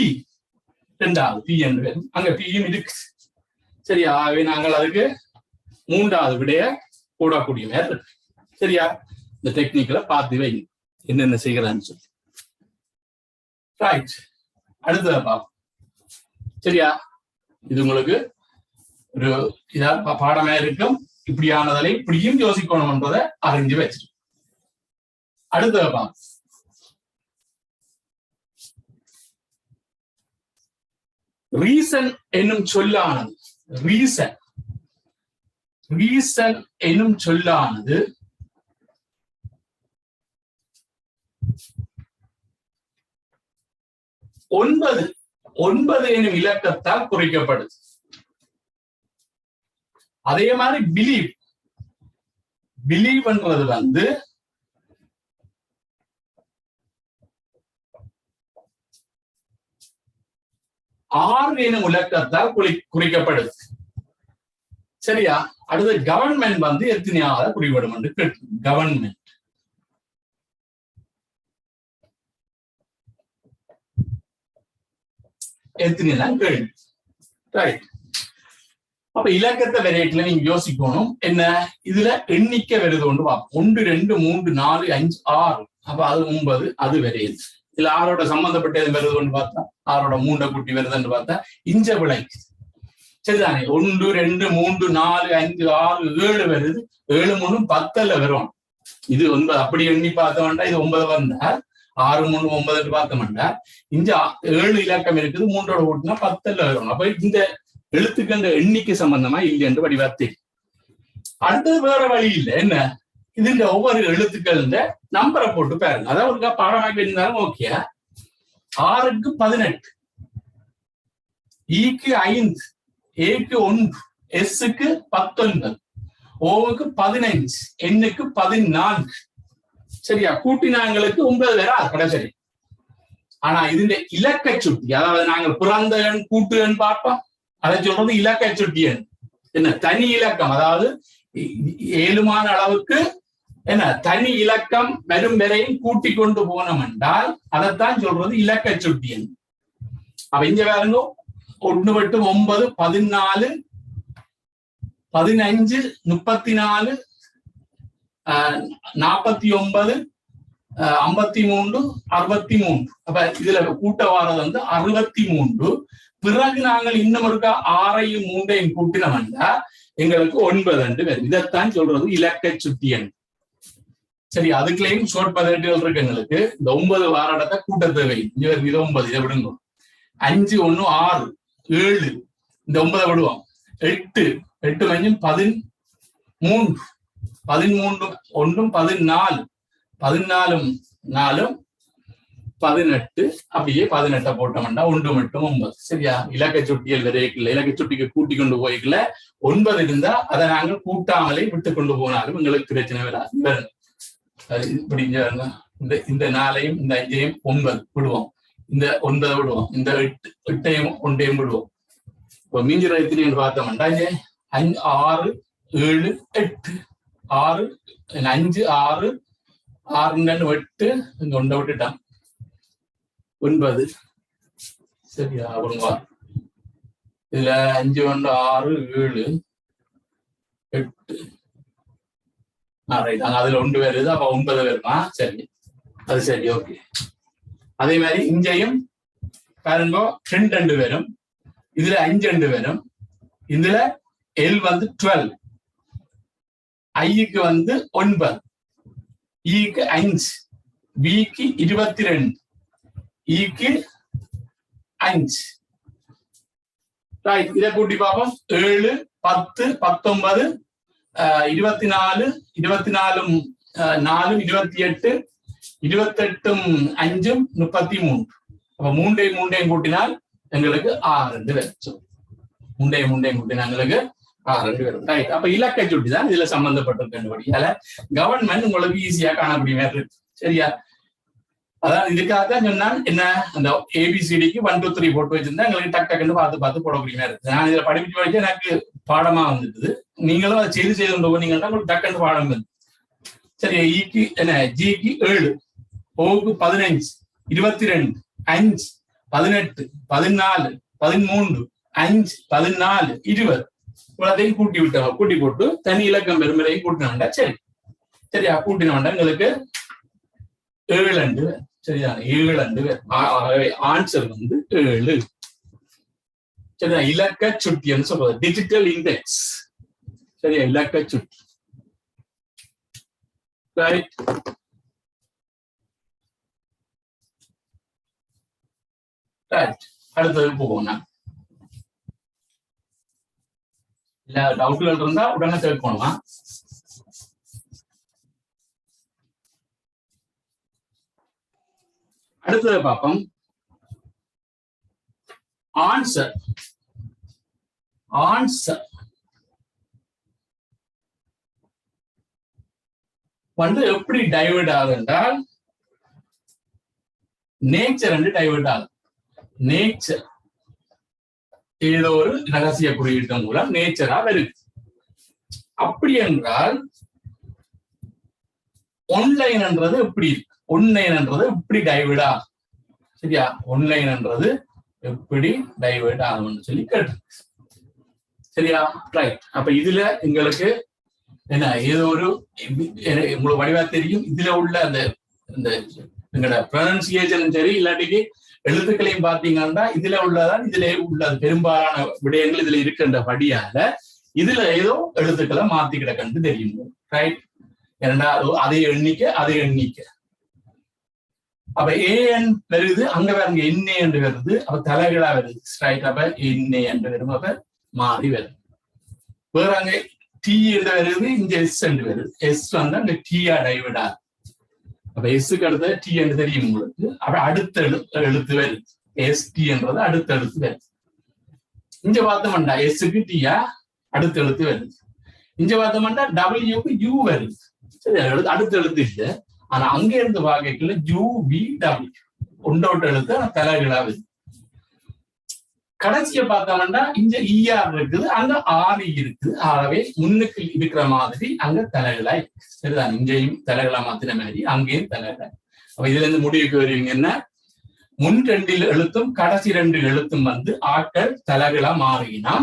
2வது P என்று அங்க பியும் இருக்கு. சரியா? ஆகவே நாங்கள் அதுக்கு 3வது விடைய போடக்கூடிய மாதிரி இருக்கு. சரியா? இந்த டெக்னிக்கலை பார்த்து வை என்னென்ன செய்கிறான்னு சொல்லி. ரைட், அடுத்தத பார்ப்போம். சரியா? இது உங்களுக்கு ஒரு இதா பாடமா இருக்கும். இப்படியானதை இப்படியும் யோசிக்கணும்ன்றதை அறிஞ்சு வச்சிரு. அடுத்தத பார்ப்போம். ரீசன் என்னும் சொல்லானது ரீசன் என்னும் சொல்லானது 9 எனும் இலக்கத்தால் குறிக்கப்படுது. அதே மாதிரி பிலீவ்ன்றது வந்து 6 எனும் இலக்கத்தால் குறிக்கப்படுது. சரியா? அடுத்து கவர்மெண்ட் வந்து எத்தனையாவது குறிப்பிடும் என்று கேட்டு, கவர்மெண்ட் எத்தனைதான் கேள்வி. ரைட். அப்ப இலக்கத்தை வெரைட்டில நீங்க யோசிக்கணும். என்ன இதுல எண்ணிக்கை வருது ஒன்று பார்ப்போம். 1 2 3 4 5 6. அப்ப அது 9, அது வரையுது. இதுல 6ஓட சம்பந்தப்பட்ட வருது ஒன்று பார்த்தா 6ஓட 3 குட்டி வருதுன்னு பார்த்தா இஞ்ச விளை. சரிதானே? 1 2 3 4 5 6 7 வருது. 7 3 10ல வரும். இது 9 அப்படி எண்ணி பார்த்த வேண்டாம். இது 9 வந்தா 6 3 9 பார்த்த வேண்டாம். இங்க 7 இலக்கம் இருக்குது. 3ஓட கூட்டினா 10ல வரும். அப்ப இந்த எழுத்துக்கு அந்த எண்ணிக்கை சம்பந்தமா இல்லை என்று வடிவார்த்தை. அடுத்தது வேற வழி இல்லை. என்ன இதுங்க ஒவ்வொரு எழுத்துக்கள் நம்பரை போட்டு பாருங்க. அதாவது ஒரு பாடமாக இருந்தாலும் ஓகே. 6க்கு 18, ஈக்கு 5, ஏக்கு 1, எஸ்க்கு 19, ஓவுக்கு 15, எண்ணுக்கு 14. சரியா? கூட்டினாங்களுக்கு 9 வேற கடைசரி. ஆனா இதுல இலக்க சுட்டி, அதாவது நாங்கள் பிறந்த எண் கூட்டு எண் பார்ப்போம். அதை சொல்றது இலக்க சுட்டி எண். என்ன தனி இலக்கம், அதாவது ஏழுமான அளவுக்கு என்ன தனி இலக்கம் வரும் வரையும் கூட்டி கொண்டு போனோம் என்றால் அதைத்தான் சொல்றது இலக்க சுட்டி எண். அப்ப இங்க பாருங்க 1 8 9 14 15 34 49 53 63. அப்ப இதுல கூட்ட வாரது வந்து 63. பிறகு நாங்கள் இன்னும் இருக்க 6ஐயும் 3ஐயும் கூட்டினோம்னா எங்களுக்கு 9 என்று வரும். இதைத்தான் சொல்றது இலக்க சுட்டி எண். சரி, அதுக்குள்ளேயும் ஷோர்ட் பதவிகள் இருக்கு. எங்களுக்கு இந்த 9 வாரடத்தை கூட்ட தேவை. இது 9, இதை விடுங்க. 5 1 6 7, இந்த 9 விடுவோம். 8 8 5 13 13 1 14 14 4 18. அப்படியே 18 போட்டோம்னா 1 மட்டும் 9. சரியா? இலக்க சுட்டியல் வரைக்கல, இலக்க சுட்டிக்கு கூட்டி கொண்டு போய்க்கல 9 இருந்தா அதை நாங்கள் கூட்டாமலே விட்டு கொண்டு போனாலும் எங்களுக்கு பிரச்சனை வராது. இப்படி இந்த 4ஐயும் இந்த 5ஐயும் 9 விடுவோம். இந்த 9 விடுவோம். இந்த 8ஐயும் 1ஐயும் விடுவோம். இப்போ மீஞ்சிற எத்தனைன்னு பார்த்தோம்னா 5 6 7 8 6 5 6 6 8 இங்க 1 விட்டுட்டான் 9. சரியா? அப்புறமா இதுல 5 1 6 7 8. அதுல 1 வருது. அப்ப 9 வருமா? சரி, அது சரி, ஓகே. அதே மாதிரி இங்கேயும் பாருங்க 2 வரும். இதுல 5 வரும். இதுல L வந்து 12, ஐக்கு வந்து 9, ஈக்கு 5, பிக்கு 22, ஈக்கு 5. இதை கூட்டி பார்ப்போம். 7 10 19 24 24 4 28 28 5 33. அப்ப 3ஐயும் கூட்டினால் எங்களுக்கு 6 வரும். 3ஐயும் கூட்டினா எங்களுக்கு 6 வரும். ரைட். அப்ப இலக்க சுட்டி தான் இதுல சம்பந்தப்பட்டிருக்கபடியால கவர்மெண்ட் உங்களுக்கு ஈஸியா காணக்கூடிய மாதிரி இருக்கு. சரியா? அதான் இதுக்காகத்தான் சொன்னால் என்ன, அந்த ABCDக்கு 1 2 3 போட்டு வச்சிருந்தா எங்களுக்கு டக்குன்னு பார்த்து போடக்கூடிய மாதிரி இருக்கு. நான் இதுல படிப்பிச்சு படிச்சு எனக்கு பாடமா வந்துட்டுது. நீங்களும் அதை செய்து கொண்டு போனீங்கன்னா உங்களுக்கு டக்குன்னு பாடம் வந்து. சரியா? ஈக்கு என்ன, ஜிக்கு 7, ஓக்கு 15 22 5 18 14 13 5 14 20 இவ்வளத்தையும் கூட்டி போட்டு தனி இலக்கம் பெருமறையும் கூட்டினா சரி. சரியா? கூட்டினோம்னா எங்களுக்கு 7. சரியா? 7. ஆன்சர் வந்து 7. சரியா? இலக்க சுட்டின்னு சொல்றது டிஜிட்டல் இண்டெக்ஸ். சரியா? இலக்க சுட்டி. ரைட். ரைட். அடுத்தது போவோம். இல்ல டவுட்கள் இருந்தா உடனே கேட்கணுமா? அடுத்தது பார்ப்போம். ஆன்சர் வந்து எப்படி டைவர்ட் ஆகுது என்றால் நேச்சர் என்று டைவர்ட் ஆகுது. நேச்சர் ஏதோ ஒரு ரகசிய குறியீட்டு மூலம் நேச்சரா வருது. அப்படி என்றால் ஒன்லைன் என்றது எப்படி இருக்கு, ஒன்லைன் என்றது எப்படி டைவர்ட் ஆகும், சரியா? ஒன்லைன் என்றது எப்படி டைவர்ட் ஆகும்னு சொல்லி கேட்டு, சரியா? ரைட். அப்ப இதுல எங்களுக்கு என்ன ஏதோ ஒரு உங்களுக்கு வடிவா தெரியும். இதுல உள்ள அந்த எங்களோட ப்ரொனன்சியேஷனும் சரி, இல்லாட்டிக்கு எழுத்துக்களையும் பார்த்தீங்கன்னா இதுல உள்ளதான், இதுல உள்ள பெரும்பாலான விடயங்கள் இதுல இருக்கின்றபடியால இதுல ஏதோ எழுத்துக்களை மாத்தி கிடக்கன்னு தெரியும். ரைட். இரண்டாவது அதே எண்ணிக்கை. அப்ப ஏன் வருது, அங்க பாருங்க என்ன என்று வருது, அப்ப தலைகளா வருது. ரைட். அப்ப என்ன என்று வரும், அப்ப மாறி வருது. வேற அங்க டி என்று வருது, இங்க எஸ் என்று வருது. எஸ் வந்து அங்க டீயா டைவர்ட் ஆகுது. அப்ப எஸ்ஸுக்கு அடுத்த டி என்று தெரியும் உங்களுக்கு. அப்ப அடுத்த எழுத்து வருது, எஸ் டி என்றது அடுத்த எழுத்து வருது. இங்க பார்த்தோம்டா எஸ்ஸுக்கு டீயா அடுத்த எழுத்து வருது. இங்க பார்த்தோம்னா டபிள்யூக்கு யூ வருது. சரி, அடுத்த எழுத்து இல்லை. ஆனா அங்க இருந்து வாக்கைக்குள்ள யூ வி டபிள்யூ ஒன்றோட்ட எழுத்து தலைகளா வருது. கடைசியை பார்த்தோம்னா இங்க இஆர் இருக்குது, அங்க ஆர் இருக்குது. ஆகவே முன்னுக்கு இருக்கிற மாதிரி அங்க தலைகளா இருக்கு. சரிதான், இங்கேயும் தலைகளா மாத்தின மாதிரி அங்கேயும் தலைகளா. அப்ப இதுல இருந்து முடிவுக்கு வருவீங்கன்னா முன் 2 எழுத்தும் கடைசி 2 எழுத்தும் வந்து ஆட்கள் தலைகளா மாறினா,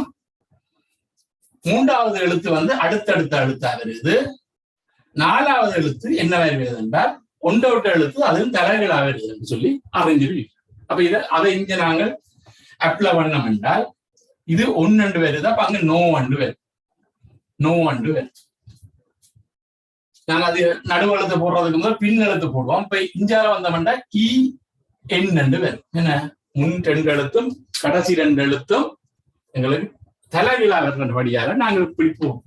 3வது எழுத்து வந்து அடுத்தடுத்த எழுத்தா வருது. 4வது எழுத்து என்ன வருது என்றால் ஒன்றோட்ட எழுத்து அதுவும் தலைகளா வருது என்று சொல்லி அறிஞ்சிருவீங்க. அப்ப அதை இங்க நாங்கள் அப்ளை பண்ணோம் என்றால் இது 1 வருது. அப்ப அங்க நோ வருது. நாங்க அது நடுவெழுத்து போடுறதுக்கு முதல் பின் எழுத்து போடுவோம். இப்ப இஞ்சால வந்தோம்னா இ என் வரும். என்ன, முன் 2 எழுத்தும் கடைசி 2 எழுத்தும் எங்களுக்கு தலைகளா வருகின்றபடியாக நாங்கள் பிடிப்போம்.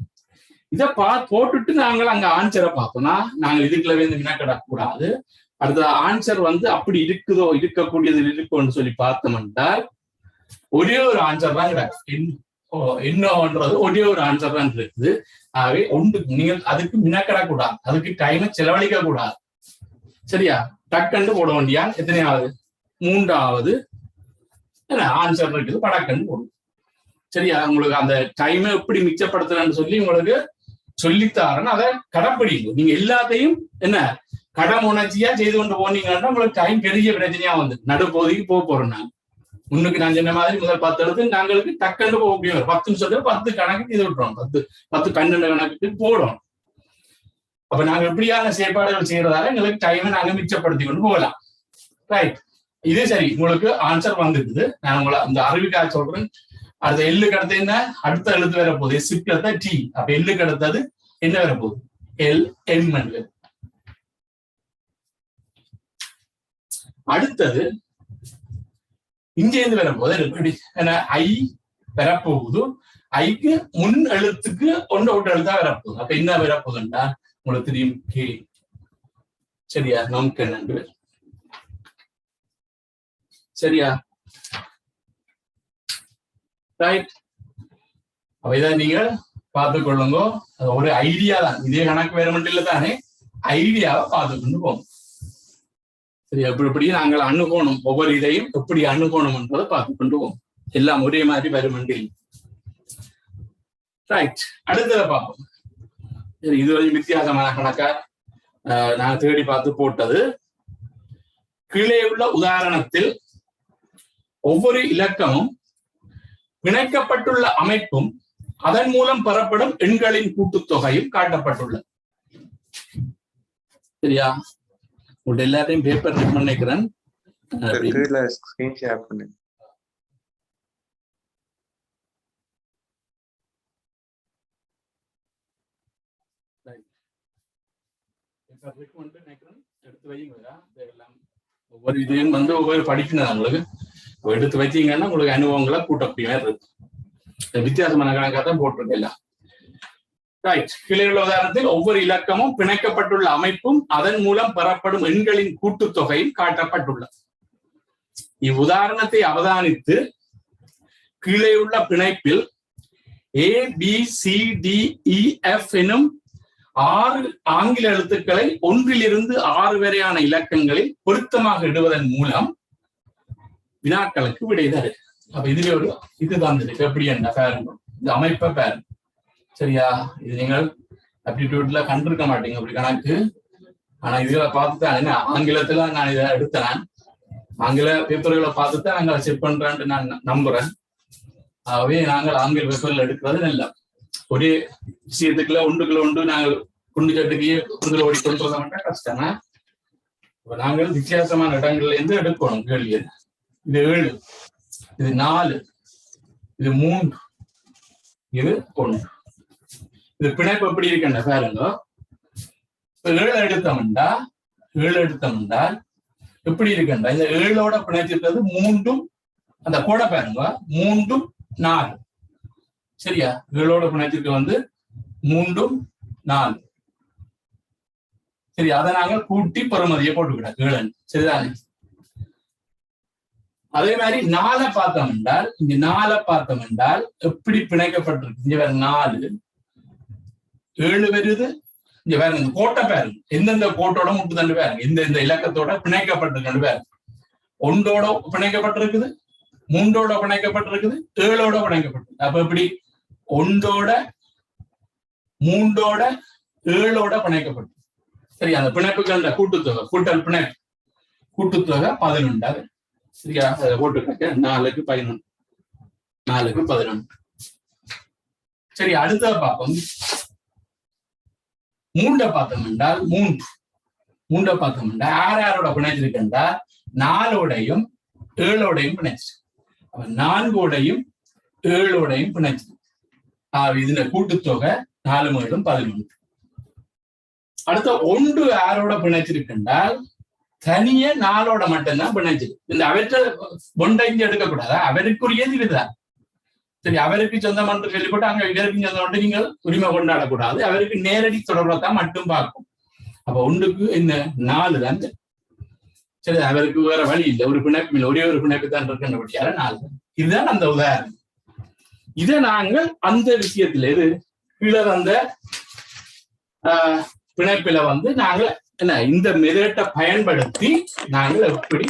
இதை போட்டுட்டு நாங்கள் அங்க ஆன்சரை பார்த்தோம்னா நாங்கள் இதுக்குள்ள வந்து வினாக்கிடக்கூடாது. அடுத்த ஆன்சர் வந்து அப்படி இருக்குதோ இருக்கக்கூடியது இருக்கும்னு சொல்லி பார்த்தோம் என்றால் ஒரே ஒரு ஆன்சர் தான் கிடையாது. என்னன்றது ஒரே ஒரு ஆன்சர் தான் இருக்குது. ஆகவே நீங்கள் அதுக்கு வினாக்கிடக்கூடாது, அதுக்கு டைமை செலவழிக்க கூடாது. சரியா? டக்குன்னு போட வேண்டியா எத்தனையாவது 3வது ஆன்சர் இருக்குது, படக்குன்னு போடும். சரியா? உங்களுக்கு அந்த டைமை எப்படி மிச்சப்படுத்துறேன்னு சொல்லி உங்களுக்கு சொல்லித்தாரன்னு அதை கடைப்பிடிக்கும். நீங்க எல்லாத்தையும் என்ன கடமுணர்ச்சியா செய்து கொண்டு போனீங்கன்னா உங்களுக்கு டைம் பெரிய பிரச்சனையா வந்து நடுப்பகுதிக்கு போறோம். நான் முன்னுக்கு நான் சொன்ன மாதிரி முதல் 10 எழுத்து நாங்களுக்கு டக்குன்னு போக முடியும். 10 நிமிஷத்துல 10 கணக்கு இது விட்டுறோம், 10 12 கணக்குக்கு போடும். அப்ப நாங்க எப்படியான செயற்பாடுகள் செய்யறதால எங்களுக்கு டைமை நாங்க மிச்சப்படுத்தி கொண்டு போகலாம். ரைட். இதே சரி, உங்களுக்கு ஆன்சர் வந்துருக்குது. நான் உங்களை அந்த அறிவிக்காக சொல்றேன். அடுத்த எல்லுக்கு அடுத்து என்ன, அடுத்த எழுத்து வர போகுது. எஸ்ஸுக்கு அடுத்த டி. அப்ப எல்லுக்கு அடுத்தது என்ன வர போகுது, எல் எம். அடுத்தது இங்க இருந்து வரப்போகுது எப்படி, ஏன்னா ஐ வரப்போகுது. ஐக்கு முன் எழுத்துக்கு ஒன்று எழுத்தா வரப்போகுது. அப்ப என்ன வரப்போகுதுன்னா உங்களுக்கு தெரியும் கே. சரியா? நமக்கு என்ன, சரியா? ரைட். அப்ப இதை நீங்கள் பார்த்துக் கொள்ளுங்க. ஒரு ஐடியா தான், இதே கணக்கு வேற மட்டும் இல்லை தானே, ஐடியாவை பார்த்து கொண்டு போகும். சரி, எப்படி நாங்கள் அணுகணும், ஒவ்வொரு இதையும் எப்படி அணுகணும் என்பதை பார்த்து கொண்டு போவோம். எல்லாம் ஒரே மாதிரி வருமண்டில். ரைட். அடுத்ததை பார்ப்போம். சரி, இது ஒரு வித்தியாசமான கணக்கா நான் தேடி பார்த்து போட்டது. கீழே உள்ள உதாரணத்தில் ஒவ்வொரு இலக்கமும் பிணைக்கப்பட்டுள்ள அமைப்பும் அதன் மூலம் பெறப்படும் எண்களின் கூட்டுத்தொகையும் காட்டப்பட்டுள்ளது. சரியா? உங்க எல்லாத்தையும் பேப்பர் நினைக்கிறேன். எடுத்து வைங்களா, ஒவ்வொரு இதையும் வந்து ஒவ்வொரு படிக்கணும். உங்களுக்கு எடுத்து வச்சீங்கன்னா உங்களுக்கு அனுபவங்களை கூட்டக்கூடிய மாதிரி இருக்கு. வித்தியாசமான கணக்காக தான் போட்டிருக்கேன். ரைட். கீழே உள்ள உதாரணத்தில் ஒவ்வொரு இலக்கமும் பிணைக்கப்பட்டுள்ள அமைப்பும் அதன் மூலம் பெறப்படும் எண்களின் கூட்டுத்தொகையும் காட்டப்பட்டுள்ளது. இவ்வுதாரணத்தை அவதானித்து கீழே உள்ள பிணைப்பில் ABCDEF எனும் 6 ஆங்கில எழுத்துக்களை 1 to 6 வரையான இலக்கங்களில் பொருத்தமாக இடுவதன் மூலம் வினாக்களுக்கு விடை தரு. அப்ப இதுல ஒரு இதுதான் இருக்கு. எப்படி என்ன பாருங்க, இந்த அமைப்பை பாருங்க. சரியா? இது நீங்கள் ஆப்டிடியூட்ல கண்டிருக்க மாட்டீங்க அப்படி கணக்கு. ஆனா இதுல பார்த்துதான் என்ன ஆங்கிலத்துல நான் இதை எடுத்தேன். ஆங்கில பேப்பர்களை பார்த்துதான் நாங்கள் செக் பண்றேன்னு நான் நம்புறேன். ஆகவே நாங்கள் ஆங்கில பேப்பர்ல எடுக்கிறது நல்ல ஒரே விஷயத்துக்குள்ள ஒன்று நாங்கள் குண்டு சட்டுக்கையே குண்டுல ஓடி கொண்டு வர மாட்டா கஷ்டமா. நாங்கள் வித்தியாசமான இடங்கள்ல இருந்து எடுக்கணும் கேள்வி. இது 7, இது 4, இது 3, இது 1. இது பிணைப்பு எப்படி இருக்குன்னு பாருங்க. 7 எடுத்தோம்னா எப்படி இருக்குண்டா இந்த 7ஓட பிணைச்சிருக்கிறது 3ம் அந்த கோடை பாருங்க 3ம் 4. சரியா? 7ஓட பிணைச்சிருக்க 3ம் 4. சரி, அதை நாங்கள் கூட்டி பெறுமதியை போட்டுக்கிட்டோம் 7. சரிதானே? அதே மாதிரி 4 பார்த்தோம் என்றால் இங்க 4 பார்த்தோம் என்றால் எப்படி பிணைக்கப்பட்டிருக்கு. இங்க வேற 4, 7 வருது. இங்க வேற இந்த கோட்டை பாருங்க, எந்தெந்த கோட்டோட முட்டுதண்டு பாருங்க, இந்த இலக்கத்தோட பிணைக்கப்பட்டிருக்கு பாருங்க. 1ஓட பிணைக்கப்பட்டிருக்குது, 3ஓட பிணைக்கப்பட்டிருக்குது, 7ஓட பிணைக்கப்பட்டிருக்கு. அப்ப எப்படி 1ஓட 3ஓட 7ஓட பிணைக்கப்பட்டிருக்கு. சரி, அந்த பிணைப்புகள் கூட்டுத்தொகை கூட்டல் பிணைப்பு கூட்டுத்தொகை 11. சரியா? அதை போட்டுக்க 4க்கு 11, 4க்கு 11. சரி, அடுத்த பார்ப்போம். 3 பார்த்தோம் என்றால் 3 பார்த்தோம் என்றால் யாரோட பிணைச்சிருக்கா 4ஓடையும் 7ஓடையும் பிணைச்சு. 4ஓடையும் 7ஓடையும் பிணைச்சு. இதுல கூட்டுத்தொகை 4 மேலும் 11. அடுத்த 1 யாரோட பிணைச்சிருக்கின்றால் தனியே 4ஓட மட்டும்தான் பிணைச்சிருக்கு. இந்த அவற்றை ஒன்றைஞ்சு எடுக்கக்கூடாது, அவருக்குரியது இதுதான். சரி, அவருக்கு சொந்தம் என்று கேள்விப்பட்டு அங்க இவருக்கு சொந்தம் என்று நீங்கள் உரிமை கொண்டாடக்கூடாது. அவருக்கு நேரடி தொடர்பை தான் மட்டும் பார்க்கும். அப்ப 1க்கு இந்த 4 தான். சரி, அவருக்கு வேற வழி இல்லை, ஒரு பிணைப்பு இல்லை, ஒரே ஒரு பிணைப்பு தான் இருக்கின்றபடியால 4 தான். இதுதான் அந்த உதாரணம். இதை நாங்கள் அந்த விஷயத்துல இது கீழே அந்த பிணைப்பில நாங்கள் என்ன இந்த மெதேட்டை பயன்படுத்தி நாங்கள் எப்படி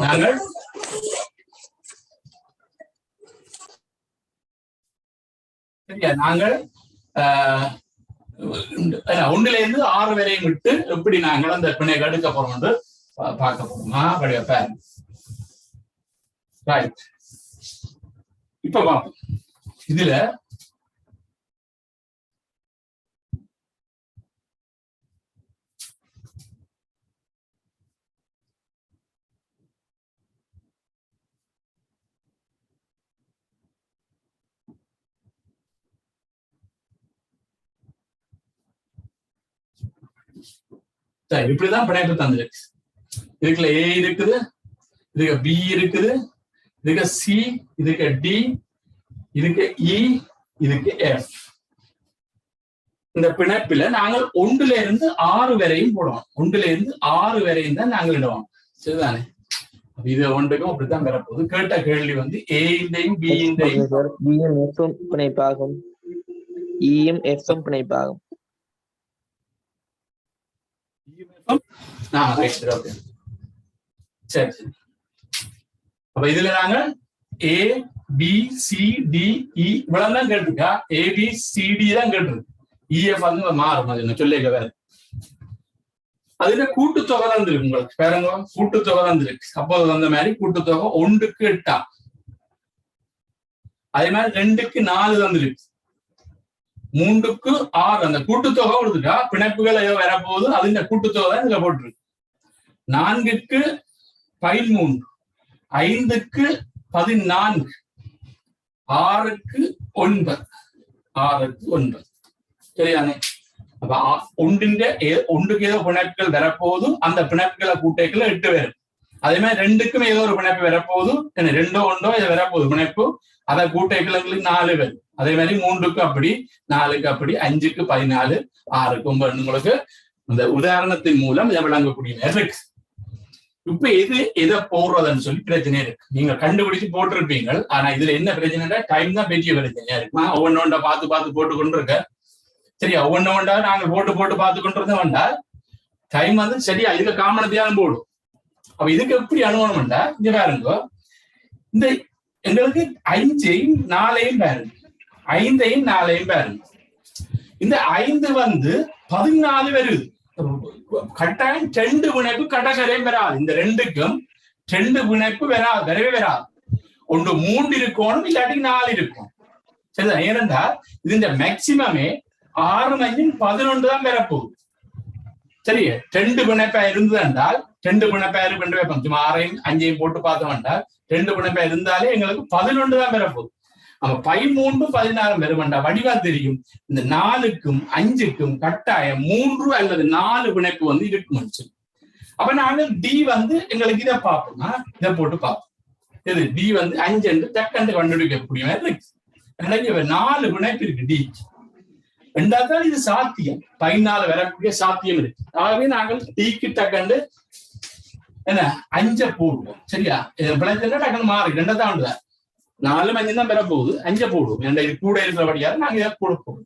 நாங்கள் சரியா நாங்கள் 1 to 6 வரையும் விட்டு எப்படி நாங்கள் அந்த பிணை எடுக்க போறோம் என்று பார்க்க போறோமா? ரைட், இப்ப பார்ப்போம். இதுல இப்படிதான் பிணைப்பு தந்திருக்கு. இதுக்குள்ள A இருக்குது, இதுக்கு B இருக்குது, இதுக்கு C, இதுக்கு D, இதுக்கு E, இதுக்கு F. இந்த பிணைப்பில நாங்கள் 1 to 6 வரையும் போடுவோம். 1 to 6 வரையும் தான் நாங்கள் இடுவோம். சரிதானே? இது 1க்கும் அப்படித்தான் வரப்போகுது. கேட்ட கேள்வி A இன்டையும் B இன்டையும் பிணைப்பாகும், Eயும் Fம் பிணைப்பாகும். சரி, அப்ப இதுல நாங்கள் ABCDE இவ்வளவுதான் கேட்டிருக்கா. ABCD தான் கேட்டிருக்கு. EF மாறும், அது என்ன சொல்லிக்க வேற. அதுல கூட்டுத்தொகை தான் இருக்கு. உங்களுக்கு பாருங்க, கூட்டுத்தொகை தான் இருக்கு. அப்போது வந்த மாதிரி கூட்டுத்தொகை 1க்கு 8. அதே மாதிரி 2க்கு 4 தான் இருக்கு. 3க்கு 6 அந்த கூட்டுத்தொகை கொடுத்துட்டா பிணைப்புகள் ஏதோ வரப்போகுது. அது இந்த கூட்டுத்தொகை தான் இதுல போட்டிருக்கு. 4க்கு 13, 5க்கு 14, 6க்கு 9, 6க்கு 9. சரியானே? அப்ப 1க்கு ஏதோ பிணைப்புகள் வரப்போகுது. அந்த பிணைப்புகளை கூட்டைக்குள்ள 8 வரும். அதே மாதிரி 2க்கும் ஏதோ ஒரு பிணைப்பு வரப்போகுது. 2 1 இதை வரப்போகுது பிணைப்பு. அதை கூட்டைக்குள்ள 4 வரும். அதே மாதிரி 3க்கு அப்படி, 4க்கு அப்படி, 5க்கு 14, 6க்கு 9. உங்களுக்கு இந்த உதாரணத்தின் மூலம் இதை விளங்கக்கூடிய இருக்கு. இப்ப எதை போடுறதுன்னு சொல்லி பிரச்சனை இருக்கு. நீங்க கண்டுபிடிச்சு போட்டிருப்பீங்க. ஆனா இதுல என்ன பிரச்சனைனா டைம் தான் பெரிய பிரச்சனையா இருக்குமா. ஒவ்வொன்னொண்டா பார்த்து போட்டு கொண்டு இருக்க. சரியா, ஒவ்வொன்றா நாங்க போட்டு பார்த்து கொண்டு இருந்த வேண்டாம். டைம் வந்து சரியா இதுல காமனத்தையாலும் போடும். அப்ப இதுக்கு எப்படி அனுமானம்டா, இங்க பாருங்க, இந்த எங்களுக்கு 5ஐயும் 4ஐயும் பாருங்க, 5ஐயும் 4ஐயும் பாருங்க. இந்த 5 வந்து 14 வருது. கட்டாயம் 2 பிணைப்பு கடற்கரையும் வராது. இந்த 2க்கும் 2 பிணைப்பு வரவே வராது. ஒன்று 3 இருக்கணும், இல்லாட்டி 4 இருக்கும். சரிதான். ஏனென்றால் இதுல மேக்சிமமே 6 5 11 தான் வரப்போகுது. சரி, 2 பிணைப்பா இருந்தது என்றால் 2 பிணைப்பா இருக்கு, 6ஐயும் 5ஐயும் போட்டு பார்த்தோம் என்றால் 2 பிணைப்பா இருந்தாலே எங்களுக்கு 11 தான் வரப்போகுது. அப்ப 13 16 வருமெண்டா வடிவா தெரியும். இந்த 4க்கும் 5க்கும் கட்டாயம் 3 அல்லது 4 பிணைப்பு வந்து இருக்கும். அப்ப நாங்க டி வந்து எங்களுக்கு இதை பார்ப்போம்னா இதை போட்டு பார்ப்போம். இது டி வந்து 5 என்று டக்குன்னு கண்டுபிடிக்கக்கூடிய மாதிரி இருக்கு. 4 பிணைப்பு இருக்கு டி. ரெண்டாவது இது சாத்தியம், 14 வரக்கூடிய சாத்தியம் இருக்கு. ஆகவே நாங்கள் டிக்கு டக்குன்னு என்ன 5 போடுவோம். சரியா, பிழைச்சா டக்குன்னு மாறி 2 தான் 4 5 தான் பெற போகுது, 5 போடுவோம். இது கூட இருக்கிறபடியால நாங்க இதை கொடுப்போம்.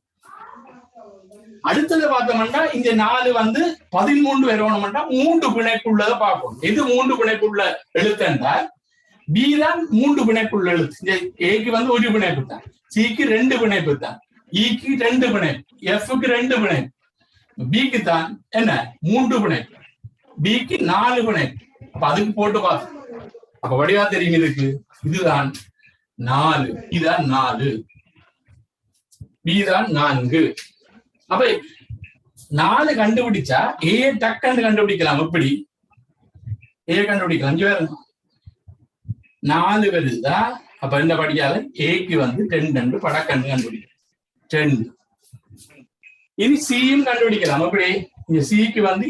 அடுத்தது பார்த்தோம்னா இந்த 4 வந்து 13 வரணும்னா 3 பிணைப்புள்ளதை பார்க்கணும். எது 3 பிணைப்புள்ள எழுத்து என்றால் பி தான் 3 பிணைப்புள்ள எழுத்து. ஏக்கு வந்து 1 பிணைப்பு தான், சிக்கு 2 பிணைப்பு தான், இக்கு 2 பிணைப்பு, எஃப்க்கு 2 பிணைப்பு, பிக்கு தான் என்ன 3 பிணைப்பு, பிக்கு 4 பிணைப்பு. அப்ப அதுக்கு போட்டு பார்த்தோம். அப்ப வடிவா தெரியும் இதுக்கு. இதுதான் 4, இதுதான் 4, பி தான் 4. அப்ப 4 கண்டுபிடிச்சா ஏ டக்குன்னு கண்டுபிடிக்கலாம். எப்படி ஏ கண்டுபிடிக்கலாம்? 4 வருதா? அப்ப இந்த படியால ஏக்கு வந்து 2 படக்கண்டு கண்டுபிடிக்கலாம். 2. இனி சியும் கண்டுபிடிக்கலாம். அப்படி இந்த சிக்கு வந்து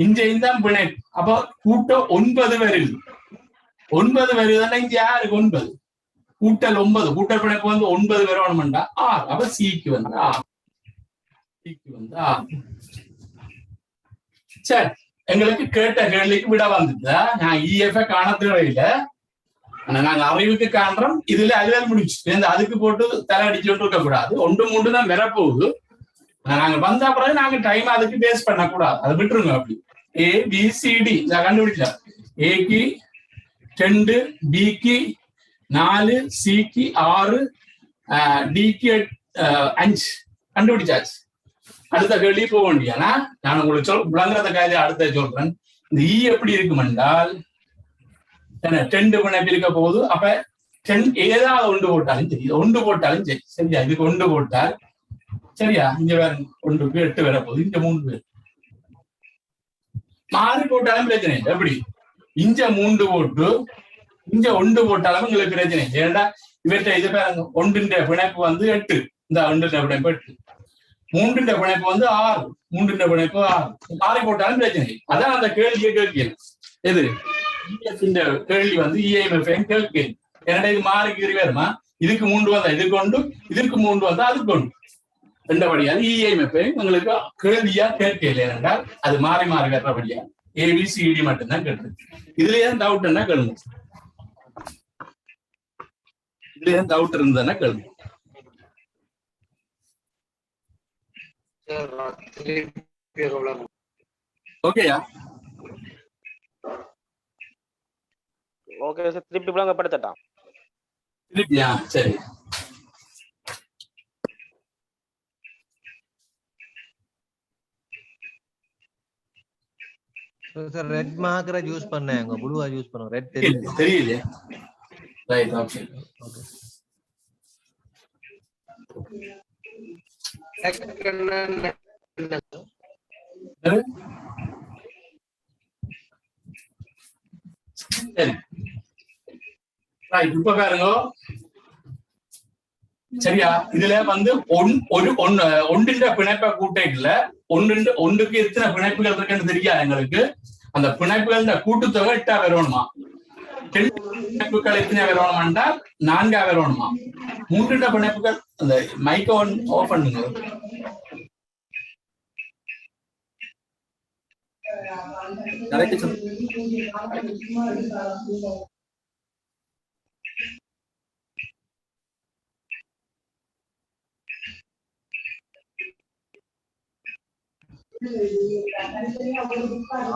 இங்கேயும் தான் பிணைப்பு. அப்ப கூட்டம் 9 வருது. 9 வருதுன்னா இங்க யாருக்கு 9? கூட்டல் 9, கூட்டல் பிணைப்பு வந்து 9 வரணும்டா 6. அப்ப சிக்கு வந்து 6. சரி, எங்களுக்கு கேட்ட கேள்விக்கு விட வந்துட்டா. நான் இஎஃப் காண தேவையில்லை, ஆனா நாங்க அறிவுக்கு காண்றோம். இதுல அதுவே முடிச்சு அதுக்கு போட்டு தலை அடிச்சுட்டு இருக்க கூடாது. 1 3 தான் வரப்போகுது. நாங்க வந்த பிறகு நாங்க டைம் அதுக்கு பேஸ் பண்ண கூடாது, அதை விட்டுருங்க. அப்படி ABCD கண்டுபிடிச்சா ஏக்கு 2, பிக்கு 4, சிக்கு 6, டிக்கு 5 கண்டுபிடிச்சாச்சு. அடுத்த கேள்வி போக வேண்டியானா நான் உங்களுக்கு விளங்குறத காய்ச்சி அடுத்த சொல்றேன். இந்த இ எப்படி இருக்கும் என்றால் 2 பிணைப்பு இருக்க போகுது. அப்ப ஏதாவது 1 போட்டாலும் சரி, 1 போட்டாலும் சரி. சரியா, இதுக்கு 1 போட்டால் சரியா, இங்க வேற 1க்கு 8 வர போகுது, இங்க 3 பேர் மாறி போட்டாலும் பிரச்சனை இல்லை. எப்படி இங்க 3 போட்டு இங்க 1 போட்டாலும் உங்களுக்கு பிரச்சனை இல்லை. ஏன்னா இவற்றை இது பாருங்க, 1 பிணைப்பு வந்து 8, இந்த 1 பிணைப்பு 8, 3 பிணைப்பு வந்து 6, 3 பிணைப்பு 6, மாறி போட்டாலும் பிரச்சனை இல்லை. அதான் அந்த கேள்வியை கேட்கல. எது இந்த கேள்வி வந்து இஎம்எஃப் கேள்வி. என்னடா இது மாறிக்கு வருமா, இதுக்கு 3 வந்தா இதுக்கு கொண்டு, இதுக்கு 3 வந்தா அதுக்கு கொண்டு, ரெண்டபடியால் இஎம்எஃப் உங்களுக்கு கேள்வியா கேட்கல. என்றால் அது மாறி வர்றபடியா ஏபிசிடி மட்டும்தான் கேட்டு. இதுல ஏன் டவுட் என்ன கேளுங்க, இதுல ஏன் டவுட் இருந்ததுன்னா கேளுங்க. ஓகேயா? ஓகே சார், திருப்பி படுத்தட்டான். திருப்பியா? சரி. சார் ரெட் மார்க்கரை யூஸ் பண்ணேங்க, ப்ளூவா யூஸ் பண்ணுங்க. ரெட் தெரியல. Right, okay. சரி, ரைட். இப்ப பாருங்க, சரியா, இதுல வந்து ஒன்றின் பிணைப்பை கூட்டல, ஒன்றுக்கு எத்தனை பிணைப்புகள் இருக்குன்னு தெரியாது எங்களுக்கு. அந்த பிணைப்புகள் கூட்டுத்தொகை 8 வரணுமா, 2 பிணைப்புகள் எத்தனை வரணுமாண்டா 4 வரணுமா, 3 பிணைப்புகள். அந்த மைக்க ஆஃப் பண்ணுங்க.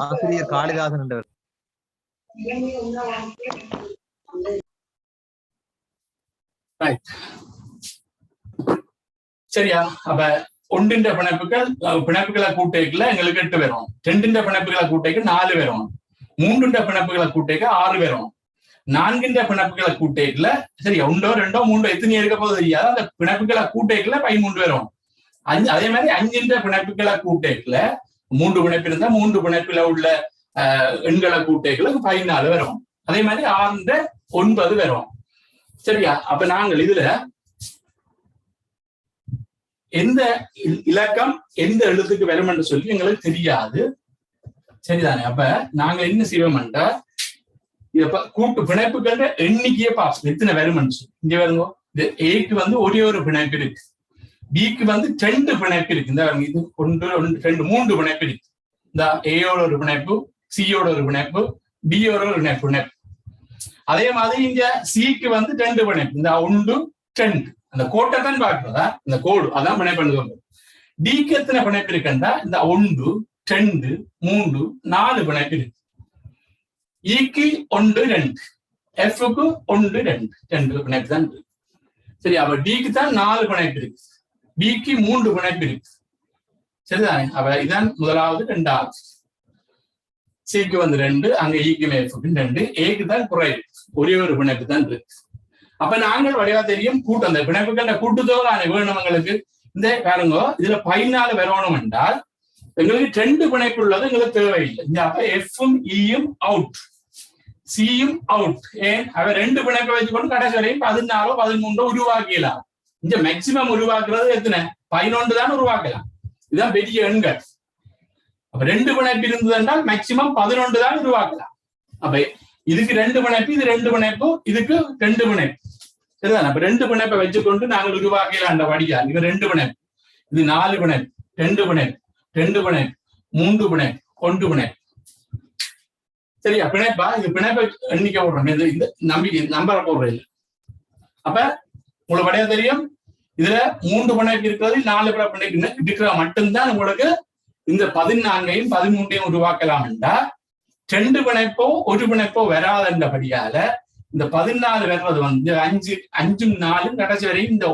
ஆசிரியர் காளிதாசன் என்றவர். சரியா? அப்ப ஒன்றின் பிணைப்புகளை கூட்டைக்குள்ள எங்களுக்கு 8 வரும். 2 பிணைப்புகளை கூட்டைக்கு 4 வரும். 3 பிணைப்புகளை கூட்டைக்கு 6 வரும். 4 பிணைப்புகளை கூட்டைக்குள்ள சரியா 1 2 3 எத்தனை இருக்க போது தெரியாது. அந்த பிணைப்புகளை கூட்டைக்குள்ள 13 வரும். அதே மாதிரி 5 பிணைப்புகளை கூட்டைக்குள்ள 3 பிணைப்பு இருந்தா 3 பிணைப்புல உள்ள எண்களை கூட்டைக்குள்ள 14 வரும். அதே மாதிரி 6 9 வரும். சரியா? அப்ப நாங்கள் இதுல எந்த இலக்கம் எந்த எழுத்துக்கு வரும் என்று சொல்லி எங்களுக்கு தெரியாது. சரிதானே? அப்ப நாங்க என்ன செய்வோம்டா இத கூட்டு பிணைப்புகள் எண்ணிக்கையே பார்ப்போம் எத்தனை வரும்னு சொல்லி. இங்க வருங்க, இந்த ஏக்கு வந்து ஒரே ஒரு பிணைப்பு இருக்கு, பிக்கு வந்து 2 பிணைப்பு இருக்கு. இந்த இது 1 2 3 பிணைப்பு இருக்கு. இந்த ஏயோட ஒரு பிணைப்பு, சியோட ஒரு பிணைப்பு, டியோட ஒரு பிணைப்பு. அதே மாதிரி இங்க சிக்கு வந்து 2 பிணைப்பு, இந்த 1 2 அந்த கோட்டை தான் பார்க்கிறதா, இந்த கோடு அதான் பிணைப்பு. டிக்கு எத்தனை பிணைப்பு இருக்குன்னா இந்த 1 2 3 4 பிணைப்பு இருக்கு. இக்கு 1 2, எஃப்க்கு 1 2 பிணைப்பு தான் இருக்கு. சரி, அப்ப டிக்கு தான் 4 பிணைப்பு இருக்கு, பிக்கு 3 பிணைப்பு இருக்கு. சரிதானே? அப்ப இதான் முதலாவது. 2வது சிக்கு வந்து 2, அங்க ஈக்கும் எஃப்க்கு 2, ஏக்கு தான் குறைவு, ஒரே ஒரு பிணைப்பு தான் இருக்கு. அப்ப நாங்கள் வடிவா தெரியும் கூட்டு அந்த பிணைப்புகள் கூட்டுத்தொகை வேணும் எங்களுக்கு. இந்த பாருங்க, இதுல 14 வரணும் என்றால் எங்களுக்கு 2 பிணைப்பு உள்ளது எங்களுக்கு தேவையில்லை. இந்த அப்ப எஃப்பும் ஈயும் அவுட், சியும் அவுட். ஏன்? அவ 2 பிணைப்பை வச்சுக்கொண்டு கடைசி வரையும் 14 13 உருவாக்கலாம். இங்க மேக்சிமம் உருவாக்குறது எத்தனை? 11 தான் உருவாக்கலாம். இதுதான் பெரிய எண்கள். அப்ப 2 பிணைப்பு இருந்தது என்றால் மேக்சிமம் 11 தான் உருவாக்கலாம். அப்ப இதுக்கு 2 பிணைப்பு, இது 2 பிணைப்பு, இதுக்கு 2 பிணைப்பு. சரிதான்? அப்ப 2 பிணைப்பை வச்சுக்கொண்டு நாங்கள் உருவாக்கலாம். அந்த வடியா இது 2 பிணைப்பு, இது 4 பிணைப்பு, 2 பிணைப்பு, 2 பிணைப்பு, 3 பிணைப்பு, 1 பிணைப்பு. சரியா? பிணைப்பா இது பிணைப்பை எண்ணிக்கை போடுறோம், இந்த நம்பரை போடுறது. அப்ப உங்களுக்கு வடிவா தெரியும், இதுல 3 பிணைப்பு இருக்கிறது, 4 பிணைப்பு இருக்கிற மட்டும்தான் உங்களுக்கு இந்த 14ஐயும் 13ஐயும் உருவாக்கலாம் என்றா 2 பிணைப்போ 1 பிணைப்போ வராதபடியால இந்த 14 வர்றது வந்து 5 5 4 கடைசி வரையும் இந்த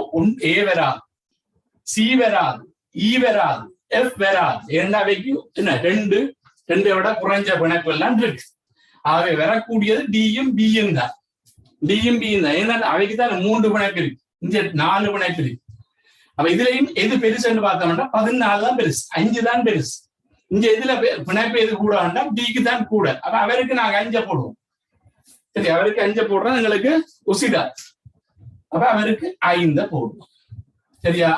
ஏ வராது, சி வராது, இ வராது, எஃப் வராது. இரண்டாவைக்கு என்ன 2 விட குறைஞ்ச பிணைப்பு எல்லாம் இருக்கு. ஆகவே வரக்கூடியது டியும் பியும் தான், டியும் பியும் தான். ஏன்னா அவைக்கு தான் 3 பிணைப்பு இருக்கு, இங்க 4 பிணைப்பு இருக்கு. அப்ப இதுலயும் எது பெருசுன்னு பார்த்தோம்னா 14 தான் பெருசு, 5 தான் பெருசு. இங்க இதுல பிணைப்பு எது கூட வேண்டாம், டிக்கு தான் கூட. அப்ப அவருக்கு நாங்க 5 போடுவோம். சரி, அவருக்கு 5 போடுறோம், எங்களுக்கு உசிதா. அப்ப அவருக்கு 5 போடுவோம். சரியா?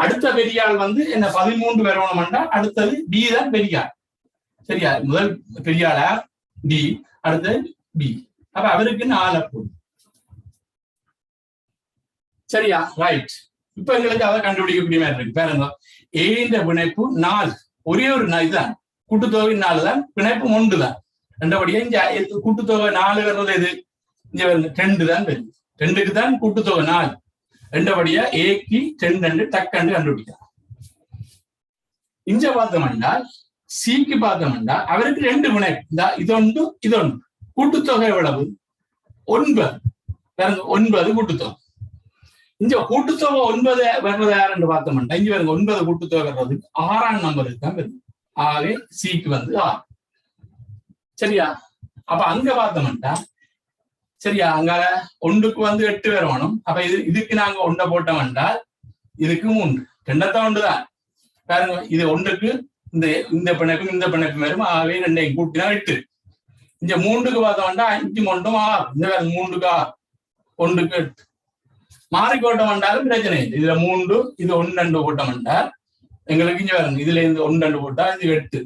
அடுத்த பெரியாள் வந்து என்ன 13 வரணும்னா அடுத்தது பி தான் பெரியாள். சரியா? முதல் பெரியாளா டி, அடுத்தது பி. அப்ப அவருக்கு 4 போடும். சரியா? ரைட். இப்ப எங்களுக்கு அதை கண்டுபிடிக்கக்கூடிய மாதிரி இருக்கு. பாருங்க, ஏன்ற பிணைப்பு 4, ஒரே ஒரு இதுதான், கூட்டுத்தொகை 4 தான், பிணைப்பு 1 தான். ரெண்டபடியா இங்க கூட்டுத்தொகை 4 வர்றது எது? இங்க 2 தான் வருது, 2க்கு தான் கூட்டுத்தொகை 4. ரெண்டபடியா ஏக்கு 2 டக்கண்டு கண்டுபிடிக்கலாம். இங்க பார்த்தோம்னா சிக்கு பார்த்தோம்னா அவருக்கு 2 பிணைப்பு, இதொன்று இதொன்று. கூட்டுத்தொகை எவ்வளவு? 9. 9 கூட்டுத்தொகை. இங்க கூட்டுத்தொகை 9 வர்றது யாருன்னு பார்த்தோம்னா இங்க வருங்க 9 கூட்டுத்தொகை வர்றது 6ஆம் நம்பருக்கு தான் வருது. ஆகவே சிக்கு வந்து 6. சரியா? அப்ப அங்க பார்த்தோம்னா சரியா, அங்க 1க்கு வந்து 8 வரணும். அப்ப இதுக்கு நாங்க 1 போட்டோம் என்றால் இதுக்கு 3, 2 1 தான். பாருங்க, இது 1க்கு இந்த பிணைப்பும் இந்த பிணைப்பு வரும். ஆகவே 2ஐயும் கூட்டினா 8. இங்க 3க்கு பார்த்தோம்னா 5 1 6, இந்த 3க்கு 6, 1க்கு 8. மாறிக்கோட்டம் என்றாலும் பிரச்சனை இல்லை. இதுல 3, இது 1 2 போட்டம் என்றால் எங்களுக்கு இங்க வரணும். இதுல இருந்து 1 2 போட்டா இது 8,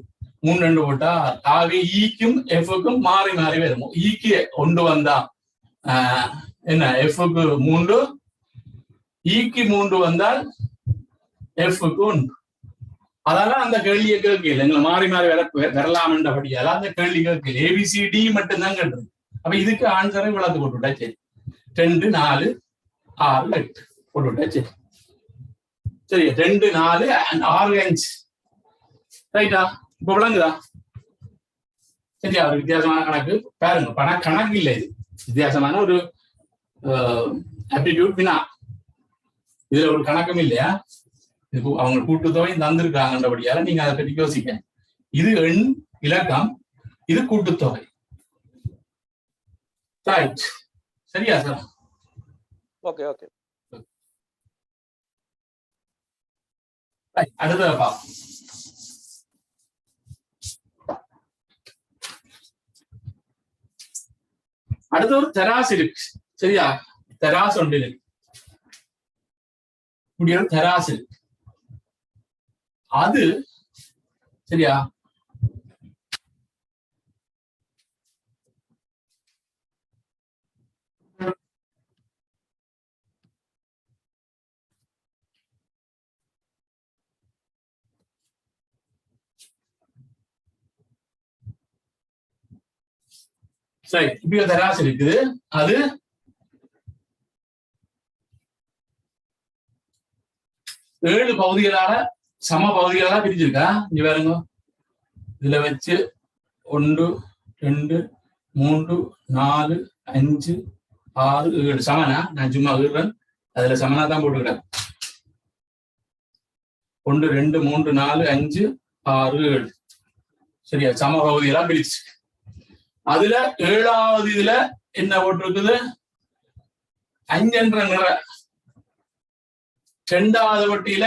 3 2 போட்டா 6. ஆகவே ஈக்கும் எஃப்க்கும் மாறி மாறி வரும். ஈக்கு 1 வந்தா என்ன எஃப்க்கு 3, ஈக்கு 3 வந்தால் எஃப்க்கு 1. அதெல்லாம் அந்த கேள்வியை கேட்கல, எங்களை மாறி மாறி வரலாம் என்றபடியால அந்த கேள்வி கேட்கல. ஏபிசிடி மட்டும்தான் கேட்டது. அப்ப இதுக்கு ஆன்சரை விளக்கு போட்டுவிட்டா சரி. 2 4 6 8 போட்டுவிட்டா சரி. சரி 2 4 6 5 ரைட்டா? இப்ப விளங்குதா? சரியா? ஒரு வித்தியாசமான கணக்கு பாருங்க. கணக்கு இல்லை, இது வித்தியாசமான ஒரு ஆப்டிடியூட் வினா. இதுல ஒரு கணக்கும் இல்லையா? இது அவங்க கூட்டுத்தொகை தந்திருக்காங்கன்றபடியால நீங்க அதை பற்றி யோசிக்க. இது எண் இலக்கம், இது கூட்டுத்தொகை. ரைட், சரியா சார்? Okay okay. அடுத்தப்பா அடுத்த ஒரு தராசு இருக்கு. சரியா? தராசு ஒன்று இருக்கு. இப்படி ஒரு தராசு இருக்கு. அது சரியா? சரி, இப்படி ஒரு தராசு இருக்குது. அது ஏழு பகுதிகளால சம பகுதிகளால பிரிச்சிருக்கா. இங்க பாருங்க, இதுல வச்சு 1 2 3 4 5 6 7 சமனா. நான் சும்மா விடுறேன், அதுல சமனா தான் போட்டுக்கிறேன். 1 2 3 4 5 6 7 சரியா? சம பகுதிகளா பிரிச்சு. அதுல 7வது இதுல என்ன போட்டிருக்குது? 5 என்ற நிற. 2வது வட்டியில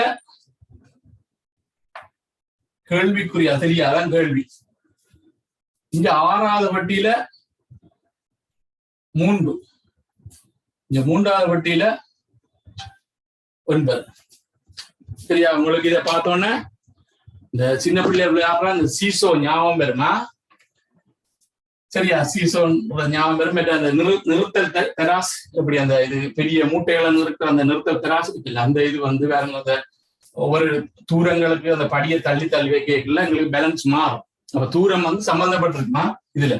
கேள்விக்குறியா? தெரியாதான் கேள்வி. இங்க 6வது வட்டியில 3, இங்க 3வது வட்டியில 9. சரியா? உங்களுக்கு இதை பார்த்தோன்னே இந்த சின்ன பிள்ளைகள் விளையாடுற இந்த சீசோ ஞாபகம் வருமா? சரியா? சீசோ ஞாபகம் வரும். அந்த நிறுத்தல் தராசு, எப்படி அந்த இது பெரிய மூட்டைகளை நிறுத்த அந்த நிறுத்தல் தராசு இருக்குல்ல, அந்த இது வந்து வேற அந்த ஒவ்வொரு தூரங்களுக்கு அந்த படியை தள்ளி தள்ளி வைக்கல எங்களுக்கு பேலன்ஸ் மாறும். அப்ப தூரம் வந்து சம்பந்தப்பட்டிருக்குமா இதுல?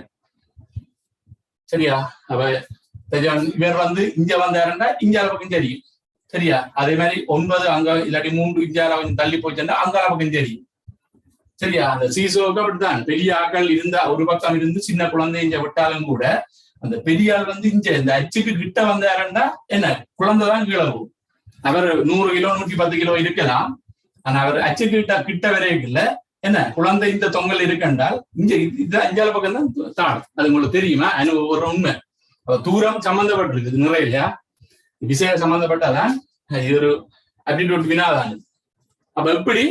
சரியா? அப்ப இவர் வந்து இங்க வந்தாருன்னா இஞ்சால பக்கம் தெரியும். சரியா? அதே மாதிரி 9 அங்க இல்லாட்டி 3 இஞ்சால கொஞ்சம் தள்ளி போச்சுன்னா அங்கால பக்கம் தெரியும். சரியா? அந்த சீசோவுக்கு அப்படித்தான். பெரிய ஆக்கள் இருந்தா ஒரு பக்கம் இருந்து சின்ன குழந்தை இங்க விட்டாலும் கூட அந்த பெரிய ஆள் வந்து இங்க இந்த அச்சுக்கு கிட்ட வந்தாருன்னா என்ன குழந்தைதான் கீழே போகும். அவர் 100 கிலோ 110 கிலோ இருக்கலாம். ஆனா அவர் அச்சுக்கு கிட்ட வரைக்கும் இல்ல. என்ன குழந்தை இந்த தொங்கல் இருக்கண்டால் இங்க இது அஞ்சால பக்கம் தான் தாடும். அது உங்களுக்கு தெரியுமா? ஒரு உண்மை. தூரம் சம்பந்தப்பட்டிருக்கு நிறைய இல்லையா? விஷயம் சம்பந்தப்பட்டாதான் இது ஒரு ஆப்டிடியூட் வினாதான். அப்ப எப்படி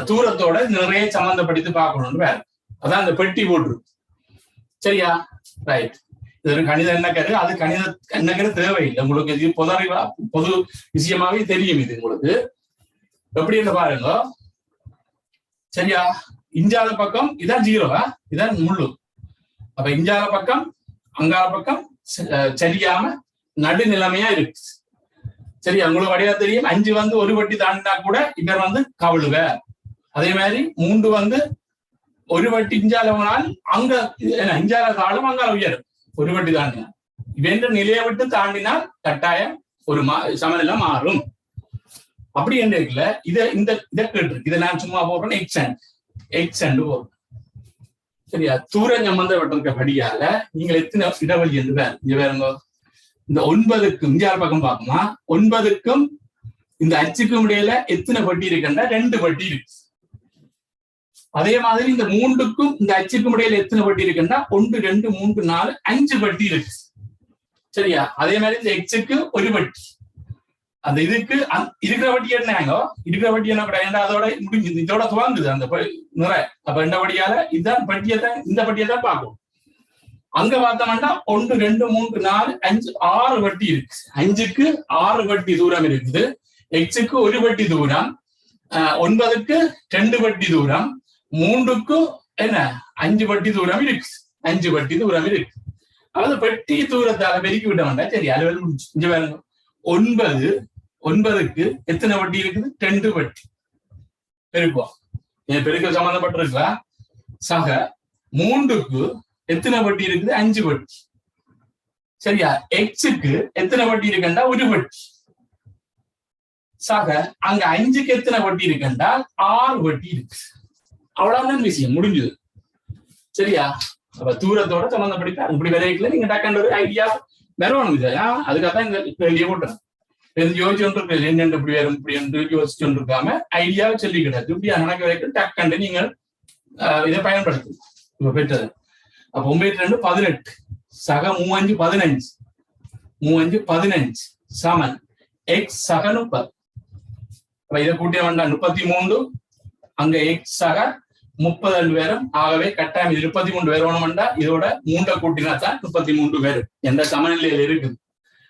தூரத்தோட நிறைய சம்பந்தப்படுத்தி பார்க்கணும்னு வேற. அதான் அந்த பெட்டி போட்டுருக்கு. சரியா? ரைட். இது ஒரு கணித எண்ணக்கரு. அது கணித எண்ணக்கரு தேவையில்லை உங்களுக்கு. இது பொது விஷயமாவே தெரியும் இது உங்களுக்கு. எப்படி என்ன பாருங்க. சரியா? இஞ்சால பக்கம் இதான் 0, இதான் முள்ளு. அப்ப இஞ்சால பக்கம் அங்கால பக்கம் சரியாம நடுநிலைமையா இருக்கு. சரியா? உங்களுக்கு வடிவா தெரியும். 5 வந்து ஒரு வட்டி தாண்டினா கூட இவர் வந்து கவழுவ. அதே மாதிரி 3 வந்து ஒரு வட்டி இஞ்சால போனால் அங்க இஞ்சால தாழும் அங்கால உயரும். ஒரு வட்டி தாண்டினா இவன்ற நிலையை விட்டு தாண்டினால் கட்டாயம் ஒரு சமநிலை மாறும். அப்படி என்ன இருக்குல்ல. இதை கேட்டிருக்கு. இதை நான் சும்மா போடுறேன் எக்ஸண்ட் போடுறேன். சரியா? தூரம் சம்பந்தப்பட்டிருக்கபடியால நீங்கள் எத்தனை இடவழி என்று இங்க வேறுங்க. இந்த 9க்கும் இஞ்சால பக்கம் பார்க்கணுமா? 9க்கும் இந்த அச்சுக்கும் இடையில எத்தனை வட்டி இருக்குன்னா 2 வட்டி இருக்கு. அதே மாதிரி இந்த 3க்கும் இந்த அச்சுக்கும் இடையில எத்தனை வட்டி இருக்குன்னா 1 2 3 4 5 வட்டி இருக்கு. சரியா? அதே மாதிரி இந்த எக்ஸுக்கு ஒரு வட்டி. அந்த இதுக்கு இருக்கிற வட்டி என்னங்க? இருக்கிற வட்டி என்ன கூட அதோட முடிஞ்சு இதோட துவாங்குது அந்த நிறை. அப்ப இந்த வட்டியால இதுதான் வட்டியை தான், இந்த வட்டியை தான் பார்க்கும். அங்க பார்த்தோம்னா 1 2 3 4 5 6 வட்டி இருக்கு. 5க்கு 6 வட்டி தூரம் இருக்குது. எக்ஸுக்கு ஒரு வட்டி தூரம், 9க்கு 2 வட்டி தூரம், 3க்கு என்ன 5 வட்டி தூரம் இருக்கு. 5 வட்டி தூரம் இருக்கு. அதாவது வட்டி தூரத்தால பெருக்கி விட வேண்டாம். சரி, அலுவல் முடிச்சு. இங்க பாருங்க, 9க்கு எத்தனை வட்டி இருக்குது? 2 வட்டி பெருக்குவோம். பெருக்கல் சம்பந்தப்பட்டிருக்கா சக 3க்கு எத்தனை வட்டி இருக்குது? 5 வட்டி. சரியா? எக்ஸுக்கு எத்தனை வட்டி இருக்குண்டா 1 வட்டி. சக அங்க 5க்கு எத்தனை வட்டி இருக்குண்டா 6 வட்டி இருக்கு. அவ்வளவுதான் விஷயம், முடிஞ்சது. சரியா? அப்ப தூரத்தோட சம்பந்தப்பட்ட இப்படி வரைக்கல நீங்க டக்குன்னு ஒரு ஐடியா வரணும் இல்லையா? அதுக்காகதான் இந்த கேள்வியை போட்டேன். யோசிச்சுட்டு என்ன இப்படி வரும் இப்படி என்று யோசிச்சுட்டு இருக்காம ஐடியாவை சொல்லி கிடையாது. இப்படியா நடக்க வரைக்கும் டக்குண்டு நீங்கள் இதை பயன்படுத்தும். இப்ப பெற்றது அப்ப 9 18 சக 3 5 15 15 சமன் எக்ஸ் சக 30. அப்ப இதை கூட்டிய வேண்டாம் 33. அங்க எக்ஸ் சக 30 பேரும். ஆகவே கட்டாயம் இது 33 பேர் வேணும்டா இதோட 3 கூட்டினா தான் 33 பேர் எந்த சமநிலையில் இருக்குது.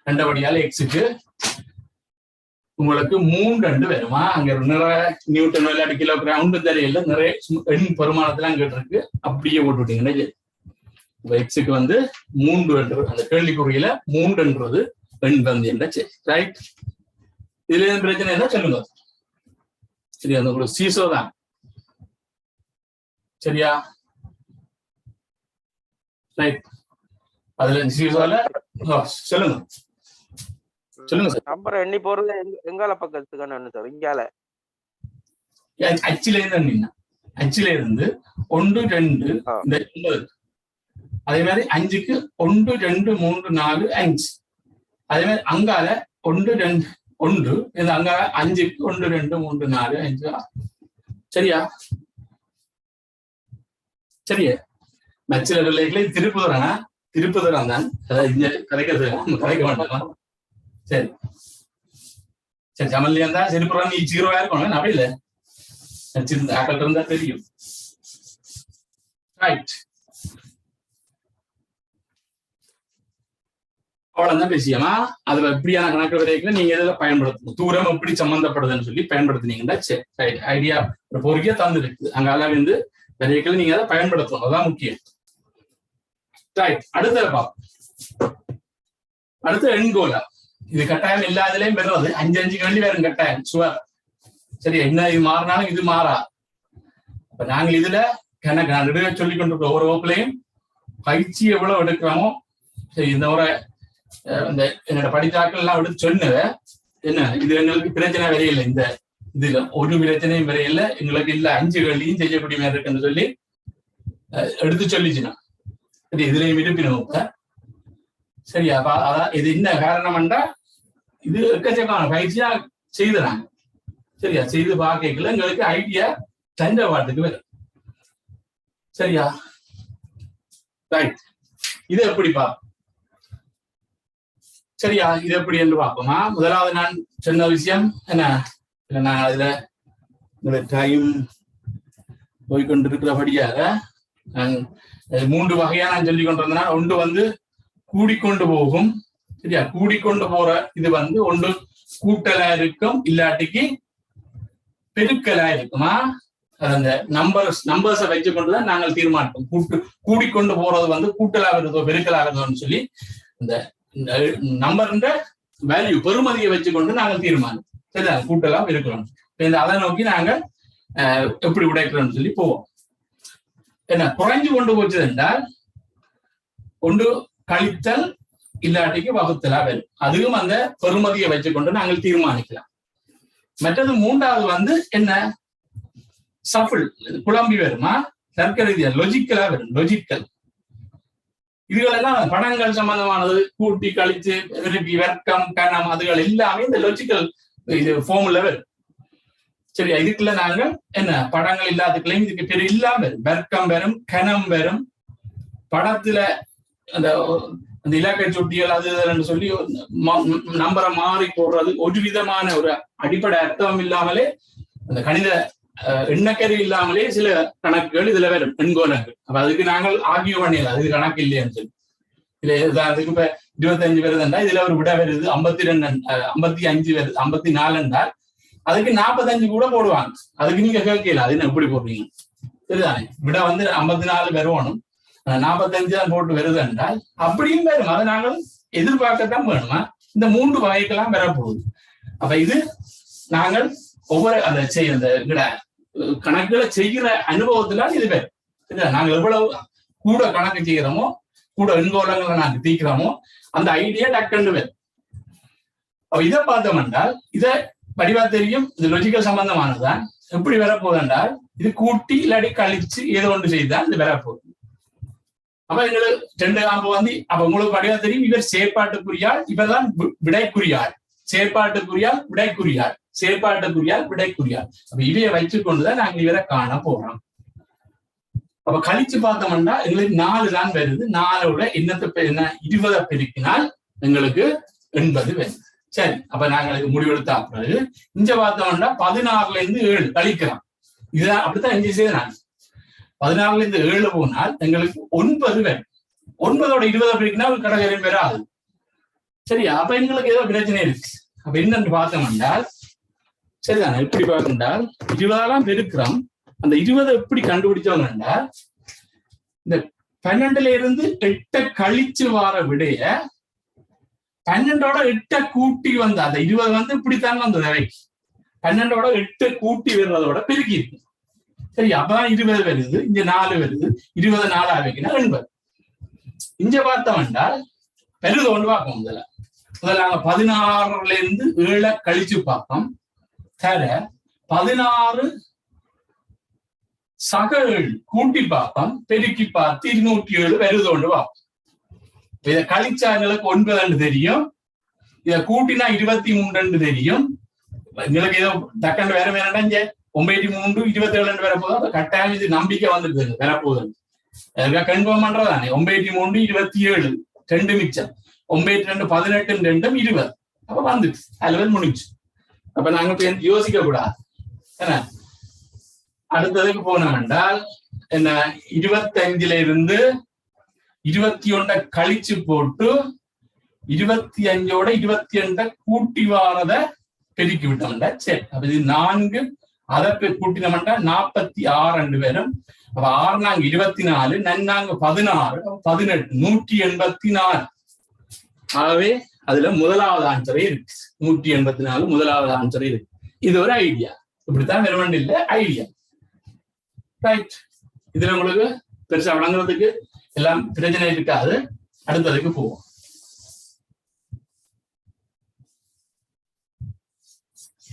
ரெண்டபடியால எக்ஸுக்கு உங்களுக்கு 3 வருமா? அங்க நிறைய நியூட்டன் விளையாட்டு கிலோகிராம் தெரியல, நிறைய எண் பெருமானத்துல அங்க இருக்கு. அப்படியே போட்டு விட்டீங்கன்னா எக்ஸுக்கு 3 அந்த கேள்விக்குறியில 3 எண் வந்து என்ன ரைட். இதுல எதுவும் பிரச்சனை என்ன சொல்லுங்க. சரியா? அந்த உங்களுக்கு சீசோ தான். சரியா? ரைட். அதுல சீசோல சொல்லுங்க சொல்லுங்க சார். நம்பர் எண்ணி போறது எங்கால பக்கத்துக்கான சார்? இங்கால அச்சில இருந்து அச்சில இருந்து 1 2 இந்த 9. அதே மாதிரி 5க்கு 1 2 3 4 5. அதே மாதிரி அங்கால 1 2 1 இந்த அங்கால 5க்கு 1 2 3 4 5 6. சரியா? சரியா? மச்சில பிள்ளைகளை திருப்புதரான் தான் கதைக்க மாட்டோம். சரி சரி ஜமல்லியா இருந்தா திருப்புறான் நீ 0 இருக்கணும். அப்படி இல்லை, ஆக்கள் இருந்தா தெரியும். ரைட். அவ்வளவுதான் விஷயமா. அதுல எப்படியான கணக்கு வரைக்கும் நீங்க எதுல பயன்படுத்தணும், தூரம் எப்படி சம்பந்தப்படுதுன்னு சொல்லி பயன்படுத்தினீங்கன்னா சரி ஐடியா பொறுக்கியா தந்துருக்கு. அங்க அளவு வரைக்கும் நீங்க அதை பயன்படுத்தணும், அதுதான் முக்கியம். ரைட். அடுத்த பார்ப்போம். அடுத்த எண்கோலா. இது கட்டாயம் இல்லாதலையும் பெறுவது 5 கேள்வி வேறும் கட்டாயம் சுவர். சரி, என்ன இது மாறினாலும் இது மாறா. அப்ப நாங்கள் இதுல கணக்கு நான் நடுவே சொல்லிக் கொண்டிருக்க ஒவ்வொரு வகுப்புலையும் பயிற்சி எவ்வளவு எடுக்கிறோமோ. சரி, இந்த முறை இந்த என்னோட படித்தாக்கள் எல்லாம் எடுத்து சொன்னத என்ன இது எங்களுக்கு பிரச்சனை வரையில்லை. இந்த இதுல ஒரு பிரச்சனையும் வரையில்லை எங்களுக்கு. இல்ல 5 கேள்வியும் செய்யக்கூடிய மாதிரி இருக்குன்னு சொல்லி எடுத்து சொல்லிச்சுனா சரி, இதுலயும் விரும்பினோம். சரியா? அதான் இது என்ன காரணம்டா இது எக்கச்சக்கமான பயிற்சியா செய்துறாங்க. சரியா? செய்து பார்க்கல எங்களுக்கு ஐடியா தண்ட பாட்டுக்கு வரும். சரியா? ரைட். இது எப்படி பார்ப்போம். சரியா? இது எப்படி என்று பார்ப்போமா? முதலாவது நான் சொன்ன விஷயம் என்ன, நான் அதுல டைம் போய்கொண்டிருக்கிறபடியாக 3 வகையா நான் சொல்லிக் கொண்டிருந்தேன்னா, ஒன்று கூடிக்கொண்டு போகும். சரியா? கூடிக்கொண்டு போற இது ஒன்று கூட்டலா இருக்கும், இல்லாட்டிக்கு பெருக்கலா இருக்குமா? அந்த நம்பர்ஸை வச்சு கொண்டுதான் நாங்கள் தீர்மானிப்போம். கூடிக்கொண்டு போறது கூட்டலா வருதோ பெருக்கலா வருதோன்னு சொல்லி இந்த நம்பர்ன்ற வேல்யூ பெருமதியை வச்சுக்கொண்டு நாங்கள் தீர்மானிப்போம். சரியா? கூட்டலாம் பெருக்கலாம். அதை நோக்கி நாங்கள் எப்படி உடைக்கிறோம்னு சொல்லி போவோம். என்ன குறைஞ்சு கொண்டு போச்சு என்றால் ஒன்று கழித்தல் இல்லாட்டிக்கு வகுத்தலா வரும். அதுவும் அந்த பெருமதியை வச்சுக்கொண்டு நாங்கள் தீர்மானிக்கலாம். மற்றது 3வது என்ன சஃபிள் குழம்பி வருமா? தர்க்க ரீதியா லொஜிக்கலா வரும். லொஜிக்கல் இதுகளெல்லாம் படங்கள் சம்பந்தமானது, கூட்டி கழிச்சு விருப்பி வர்க்கம் கணம் அதுகள் எல்லாமே இந்த லொஜிக்கல் இது ஃபார்முலா வரும். சரியா? இதுக்குள்ள நாங்கள் என்ன படங்கள் இல்லாததுக்குள்ளேயும் இதுக்கு பேர் இல்லாம வரும். வர்க்கம் வரும், கணம் வரும். படத்துல அந்த இலக்கை சுட்டிகள் அது சொல்லி நம்பரை மாறி போடுறது ஒரு விதமான ஒரு அடிப்படை அர்த்தம் இல்லாமலே, அந்த கணித எண்ணக்கருவி இல்லாமலே சில கணக்குகள் இதுல வரும், எண்கோலங்கள். அப்ப அதுக்கு நாங்கள் ஆகிய பண்ணிடலாம், அதுக்கு கணக்கு இல்லையான்னு சொல்லி. இதுல அதுக்கு இப்ப 25 வருதுண்டா, இதுல ஒரு விட வருது 52 55 வருது 54 என்றால் அதுக்கு 45 கூட போடுவாங்க. அதுக்கு நீங்க கேட்கல, அது என்ன எப்படி போடுறீங்க? சரிதானே? விட 54 வருவணும், 45 தான் போட்டு வருது என்றால் அப்படியும் வரும். அதை நாங்கள் எதிர்பார்க்கத்தான் வேணுமா? இந்த 3 வகைக்கெல்லாம் பெறப்போகுது. அப்ப இது நாங்கள் ஒவ்வொரு அந்த கணக்குகளை செய்கிற அனுபவத்துல இது பேர். நாங்க எவ்வளவு கூட கணக்கு செய்கிறோமோ, கூட எண்கோலங்களை நாங்க தீக்கிறோமோ, அந்த ஐடியா டக்குன்னு பேர். அப்ப இதை பார்த்தோம் என்றால் இதை வடிவா தெரியும், இது லொஜிக்கல் சம்பந்தமானதுதான். எப்படி வரப்போகுது என்றால் இது கூட்டி இல்லாட்டி கழிச்சு ஏதோ ஒன்று செய்துதான் இது வரப்போகுது. அப்ப எங்களுக்கு 2 காம்பு வந்து அப்ப உங்களுக்கு வடிவா தெரியும், இவர் செயற்பாட்டுக்குரியால், இவர்தான் விடைக்குரியாள். செயற்பாட்டுக்குரியால் விடைக்குரியாள், செயற்பாட்டுக்குரியால் விடைக்குரியாள். அப்ப இவையை வச்சுக்கொண்டுதான் நாங்க இவரை காண போறோம். அப்ப கழிச்சு பார்த்தோம்னா எங்களுக்கு 4 தான் வருது. 4ஓட என்ன 20 பெருக்கினால் எங்களுக்கு 80 வருது. சரி, அப்ப நாங்க முடிவெடுத்தா பிறகு இங்க பார்த்தோம்னா 16ல இருந்து 7 கழிக்கிறோம். இதுதான் அப்படித்தான் இங்க செய்யறாங்க. 16ல இருந்து 7 போனால் எங்களுக்கு 9 வரும். 9ஓட 20 பெருக்கினா கடற்கரை வராது. சரியா? அப்ப எங்களுக்கு ஏதோ பிரச்சனை இருக்கு. அப்ப என்னன்னு பார்த்தோம் என்றால், சரிதானே, எப்படி பார்க்கின்றால் 20 பெருக்கிறோம். அந்த 20 எப்படி கண்டுபிடிச்சோம் என்றால், இந்த 12ல இருந்து 8 கழிச்சு வார விடைய 12ஓட 8 கூட்டி வந்த அந்த 20 வந்து இப்படித்தான் வந்தது. அவைக்கு 12ஓட 8 கூட்டி வர்றதோட பெருக்கி இருக்கு. சரி, அப்பதான் 20 வருது. இங்க 4 வருது. 20 4 வைக்கணும் 80. இங்க பார்த்தோம் என்றால் பெருது ஒன்று பார்ப்போம். முதல்ல நாங்க 16ல இருந்து 7 கழிச்சு பார்ப்போம். தர 16 சக 7 கூட்டி பார்ப்போம். பெருக்கி பார்த்து 207 வருது ஒன்று பார்ப்போம். இதை கழிச்சா எங்களுக்கு 9 தெரியும். இதை கூட்டினா 23 தெரியும். எங்களுக்கு ஏதோ டக்குன்னு வேற வேறா இங்க 93 27 வரப்போதும். கட்டாயம் இது நம்பிக்கை வந்துட்டு வரப்போகுது. கன்ஃபார்ம் பண்றதானே. 93 27 2 மிச்சம். 92 18 2 20. அப்ப வந்துச்சு, அதுல முடிஞ்சு. அப்ப நாங்க யோசிக்க கூடாது. என்ன அடுத்ததுக்கு போனோம் என்றால் என்ன, 25ல இருந்து 21 கழிச்சு போட்டு 25ஓட 22 கூட்டி வாரத பெருக்கி விட்டோம்டா. சரி, அப்ப இது 4 அதை கூட்டினோம்டா 46 பேரும். அப்ப 6 நாங்க 24, நன்னாங்க 16, 18, 184. ஆகவே அதுல முதலாவது ஆன்சரே இருக்கு. 184 முதலாவது ஆன்சரே இருக்கு. இது ஒரு ஐடியா. இப்படித்தான் வேற ஒன்றும் இல்லை, ஐடியா. ரைட், இதுல உங்களுக்கு பெருசா வழங்குறதுக்கு எல்லாம் பிரச்சனை இருக்காது. அடுத்ததுக்கு போவோம்.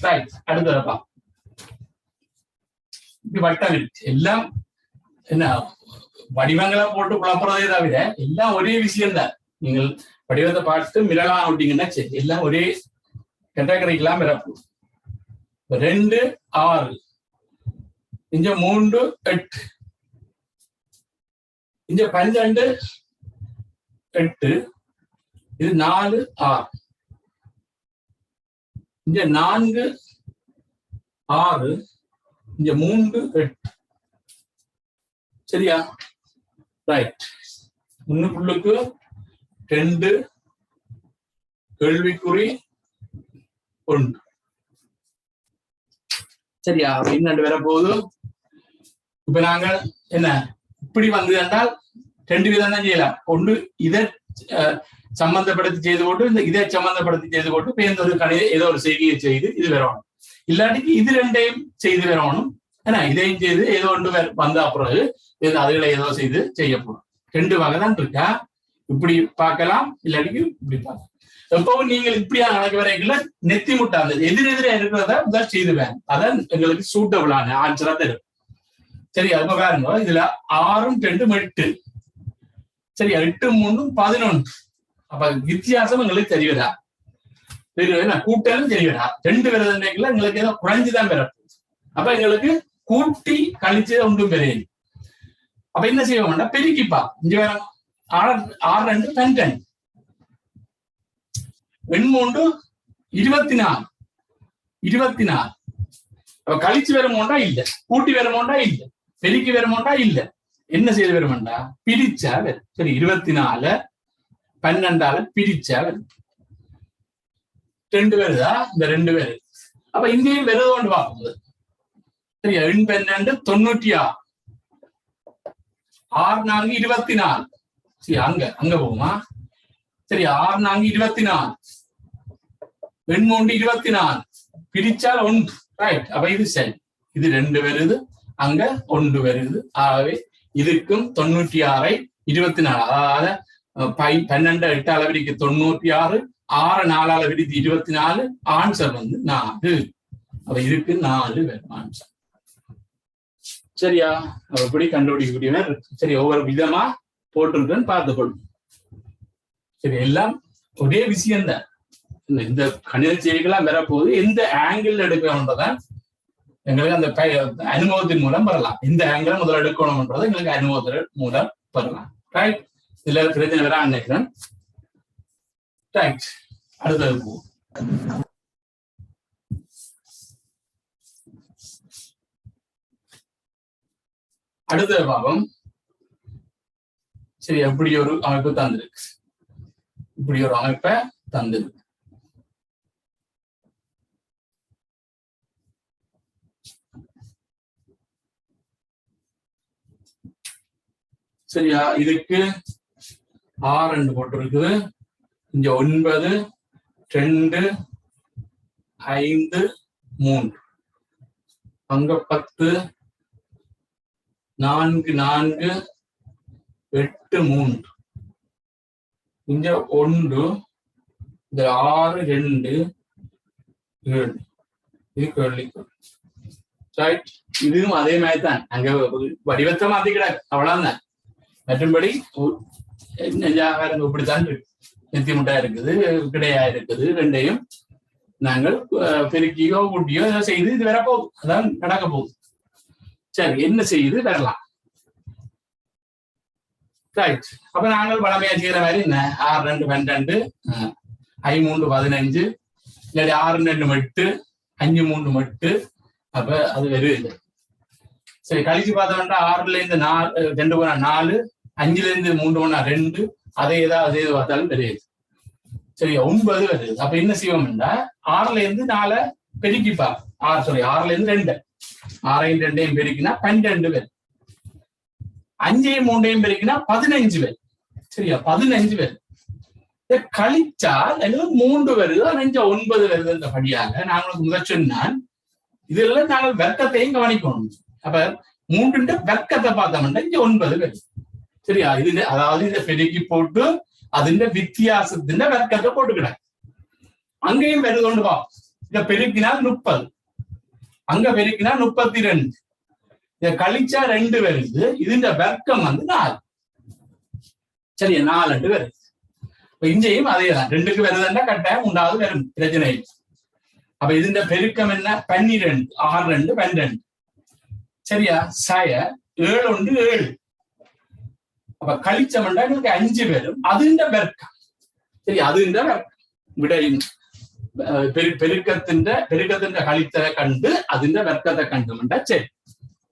ரைட், அடுத்ததுப்பா இப்படி வட்டம் இருக்கு. எல்லாம் என்ன வடிவங்களா போட்டு குழப்பறதே தவிர எல்லாம் ஒரே விஷயம் தான். நீங்கள் வடிவத்தை பார்த்து மிரலாம் விட்டீங்கன்னா சரி, எல்லாம் ஒரே கேட்டகரிக்கெல்லாம் மிரப்போம். 2 6, இங்க 3 8, இங்க 12 8, இது 4 6, இங்க 4 6, இங்க 3 8. சரியா? ரைட், முன்னுக்குள்ளுக்கு 2 கேள்விக்குறி 1. சரியா? அப்படின்னு வர போகுது. இப்ப நாங்க என்ன இப்படி வந்து என்றால் 2 விதம் தான் செய்யலாம். ஒன்று இதை சம்பந்தப்படுத்தி செய்து போட்டு, இந்த இதை சம்பந்தப்படுத்தி செய்து போட்டு இப்ப ஒரு கணித ஏதோ ஒரு செய்தியை செய்து இது வரணும். இல்லாட்டிக்கு இது 2ஐயும் செய்து வரணும். ஏன்னா இதையும் செய்து ஏதோ ஒன்று வந்த பிறகு அதுகளை ஏதோ செய்து செய்ய போறோம். 2 வகை தான் இருக்கா. இப்படி பார்க்கலாம், இல்லாட்டிக்கு இப்படி பார்க்கலாம். எப்பவும் நீங்கள் இப்படியா நடக்க வரைக்குள்ள நெத்தி முட்டாது எதிரெதிரே இருக்கிறத செய்துவேன். அதான் எங்களுக்கு சூட்டபிளான ஆன்சரா தரும். சரி, அப்ப பாருங்க, இதுல 6 2 8. சரி, 8 3 11. அப்ப வித்தியாசம் எங்களுக்கு தெரியவரா, கூட்டலும் தெரியவரா. 2 விரதங்களை எங்களுக்கு ஏதோ குறைஞ்சுதான் பெறப்போம். அப்ப எங்களுக்கு கூட்டி கழிச்சு ஒன்றும் பெரிய. அப்ப என்ன செய்ய வேண்டாம், பெருக்கிப்பா. இங்க வேற 6 2 12, 3 24 24. அப்ப கழிச்சு வருமோண்டா இல்ல, கூட்டி வருமோண்டா இல்ல, பெருக்கி வருமோண்டா இல்ல. என்ன செய்து வருமண்டா, பிரிச்சா வரும். சரி, 24 12ஆல பிரிச்சா வரும். 2 வருதா? இந்த 2 வருது. அப்ப இங்கேயும் வருதோண்டு பார்க்கும்போது சரியா, 12 96, 6 4 24. சரி, அங்க போகுமா? சரி, 6 4 24, 3 24, பிரிச்சால் 1. ரைட், அப்ப இது சரி. இது 2 வருது, அங்க 1 வருது. ஆகவே இதுக்கும் 96 24, அதாவது 12 8 அளவிற்கு 96, 6 4 அளவிற்கு 24. ஆன்சர் வந்து 4. அப்ப இதுக்கு 4 வரும் ஆன்சர். சரியா? அப்படி கண்டுபிடிக்கக்கூடியவர். சரி, ஒவ்வொரு விதமா போட்டிருக்கேன்னு பார்த்துக்கொள்ளும். சரி, எல்லாம் ஒரே விஷயம்தான். இந்த கணித செய்திகளாம் வரப்போது எந்த ஆங்கிள் எடுக்கணும்ன்றதான் எங்களுக்கு அந்த அனுபவத்தின் மூலம் வரலாம். இந்த ஆங்கிள் முதல்ல எடுக்கணும்ன்றது எங்களுக்கு அனுபவத்தின் மூலம் வரலாம். ரைட்? இதுல பிரச்சனை வர நினைக்கிறேன். ரைட், அடுத்தது போவோம். அடுத்த பாவம். சரி, எப்படி ஒரு அமைப்பு தந்திருக்கு, இப்படி ஒரு அமைப்பை தந்திருக்கு. சரியா? இதுக்கு 6 போட்டிருக்குது. இங்க 9 2 5 3, அங்க 10 4 4 8 3, இங்க 1, இந்த 6 2 7. இது கேள்வி. ரைட்? இதுவும் அதே மாதிரி தான். அங்க வடிவத்தை மாத்திக்கிறார், அவ்வளவுதான். மற்றும்படி இப்படித்தான் இருக்கு. நெத்தி முட்டா இருக்குது, கிடையா இருக்குது. 2ஐயும் நாங்கள் பெருக்கியோ கூட்டியோ செய்து இது வரப்போகுது. அதான் நடக்க போகுது. சரி, என்ன செய்து வரலாம். ரைட். அப்ப நாங்கள் பழமையா செய்யற மாதிரி என்ன, 6 2 12, 5 3 15, இல்லாட்டி 6 2 8, 5 3 8. அப்ப அது வெறும் இல்லை. சரி, கழிச்சு பார்த்தோம்னா 6ல இருந்து 2 போனா 4, 5ல இருந்து 3 போனா 2. அதே பார்த்தாலும் தெரியுது. சரியா? 9 வருது. அப்ப என்ன செய்வோம்னா 6ல இருந்து 4 பெருக்கிப்பா. 6ல இருந்து 2, 6ஐயும் 2ஐயும் பெருக்கினா 12 வரும். 5ஐயும் 3ஐயும் பெருக்கினா 15 வரும். சரியா? 15 வரும். கழிச்சால் எங்களுக்கு 3 வருது, 9 வருதுன்ற படியாக நாங்களுக்கு முதல் சொன்னால் இதெல்லாம் நாங்கள் வர்க்கத்தையும் கவனிக்கணும். அப்ப 3 வர்க்கத்தை பார்த்தோம்னா இங்க 9 வருது. சரியா? இது அதாவது இதை பெருக்கி போட்டு അതിന്റെ വ്യത്യാസത്തിന്റെ വരക്കത്തെ പോട്ടുകിടാൻ. അങ്കയും വരുന്നുണ്ട് പോ. ഇத பெருக்கினால் 30, அங்க பெருக்கினால் 32. இத கழிச்சா 2 வருது. ഇതിന്റെ வர்க்கம் வந்து 4. சரியா? 4 வருது. இங்கேயும் அதேதான். 2க்கு வருதுன்னா கட்டாயம் உண்டாவது வரும், பிரச்சனை இல்லை. அப்ப ഇതിന്റെ பெருக்கம் என்ன? 12, 6 2 12. சரியா? 7 1 7. அப்ப கழிச்சமண்டா எங்களுக்கு 5 வரும். അതിന്റെ വர்க்கம். ശരി, അതിന്റെ വர்க்கம் ഇവിടെ പെരുക്കത്തിന്റെ കളിത്തരെ കണ്ട് അതിന്റെ വർക്കത്തെ കണ്ടുമുണ്ടാ ശരി.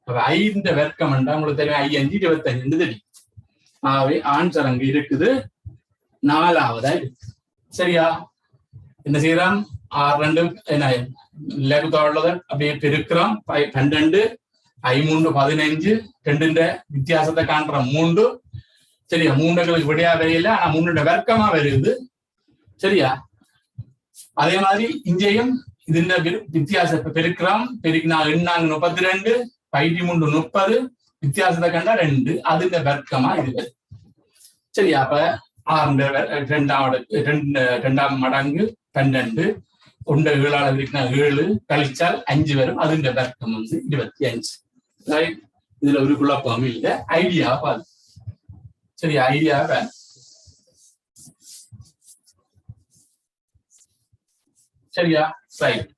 அப்ப 5 வர்க்கம் உங்களுக்கு தெரியும். 5 25 தெரியும். ஆகவே ஆன்சர் அங்க இருக்குது, 4ஆவதா இருக்கு. சரியா? என்ன செய்யறோம்? 6 2 என்ன லகுத்தோடுള്ളത് அப்படியே பெருக்கிறோம். 12 5 3 15. 2ന്റെ வித்தியாசத்தை காண்றோம் 3. சரியா? 3களுக்கு விடையா வரையில, ஆனா 3ന്റെ வர்க்கமா வருது. சரியா? அதே மாதிரி இங்கேயும் ഇതിന്റെ வித்தியாசத்தை பெருக்கிறோம். பெருக்கினா 8 32, 5 3 30. வித்தியாசத்தை கண்டா 2. അതിന്റെ வர்க்கமா இது வரும். சரியா? அப்ப 2ஆம் மடங்கு 12. 1 7ஆல இருக்குன்னா 7 கழிச்சால் 5 வரும். അതിന്റെ வர்க்கம் வந்து 25. இதுல ஒரு குழப்பமும் இல்லை. ஐடியா பாரு. சரி, ஐடியா வேற. சரியா? ரைட்.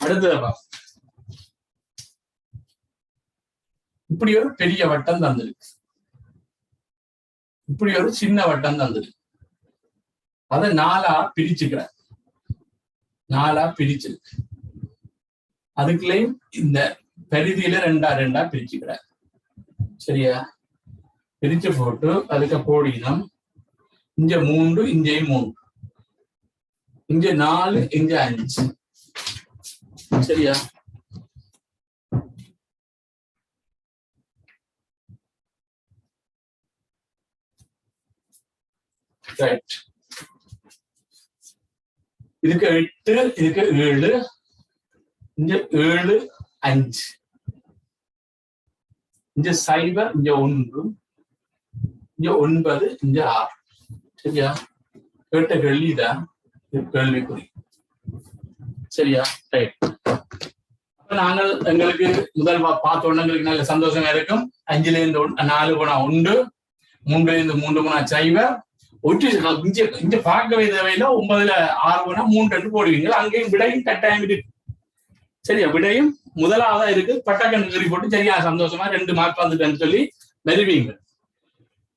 அடுத்தது இப்படி ஒரு பெரிய வட்டம் தந்திருக்கு, இப்படி ஒரு சின்ன வட்டம் தந்திருக்கு. அதை 4ஆ பிரிச்சுக்கிற, 4ஆ பிரிச்சிருக்கு. அதுக்குள்ளேயும் இந்த பரிதியில 2ஆ 2ஆ பிரிச்சுக்கிற. சரியா? பிரிச்சு போட்டு அதுக்கு போடினோம். இங்க 3, இங்கேயும் 3, இங்க 4, இங்க 5. சரியா? ரைட். இதுக்கு 8, இதுக்கு 7, இங்க 7 5 இங்க 0 இங்க 1 இங்க 9 இங்க 6. சரியா? கேட்ட கேள்விதான் கேள்விக்குறி. சரியா? ரைட். நாங்கள் எங்களுக்கு முதல் பார்த்த உடனே எங்களுக்கு நல்ல சந்தோஷமா இருக்கும். 5ல இருந்து 4 போனா 1, 3ல இருந்து 3 போனா 0, ஒற்று இங்க பார்க்கவே தேவையில்லை. 9ல 6 போனா 3 போடுவீங்க. அங்கேயும் விடையும் கட்டாயம் இருக்கு. சரியா? விடையும் முதலாவதா இருக்கு. பட்டக்கண் கறி போட்டு சரியா சந்தோஷமா 2 மார்க் வந்துட்டேன்னு சொல்லி வருவீங்க.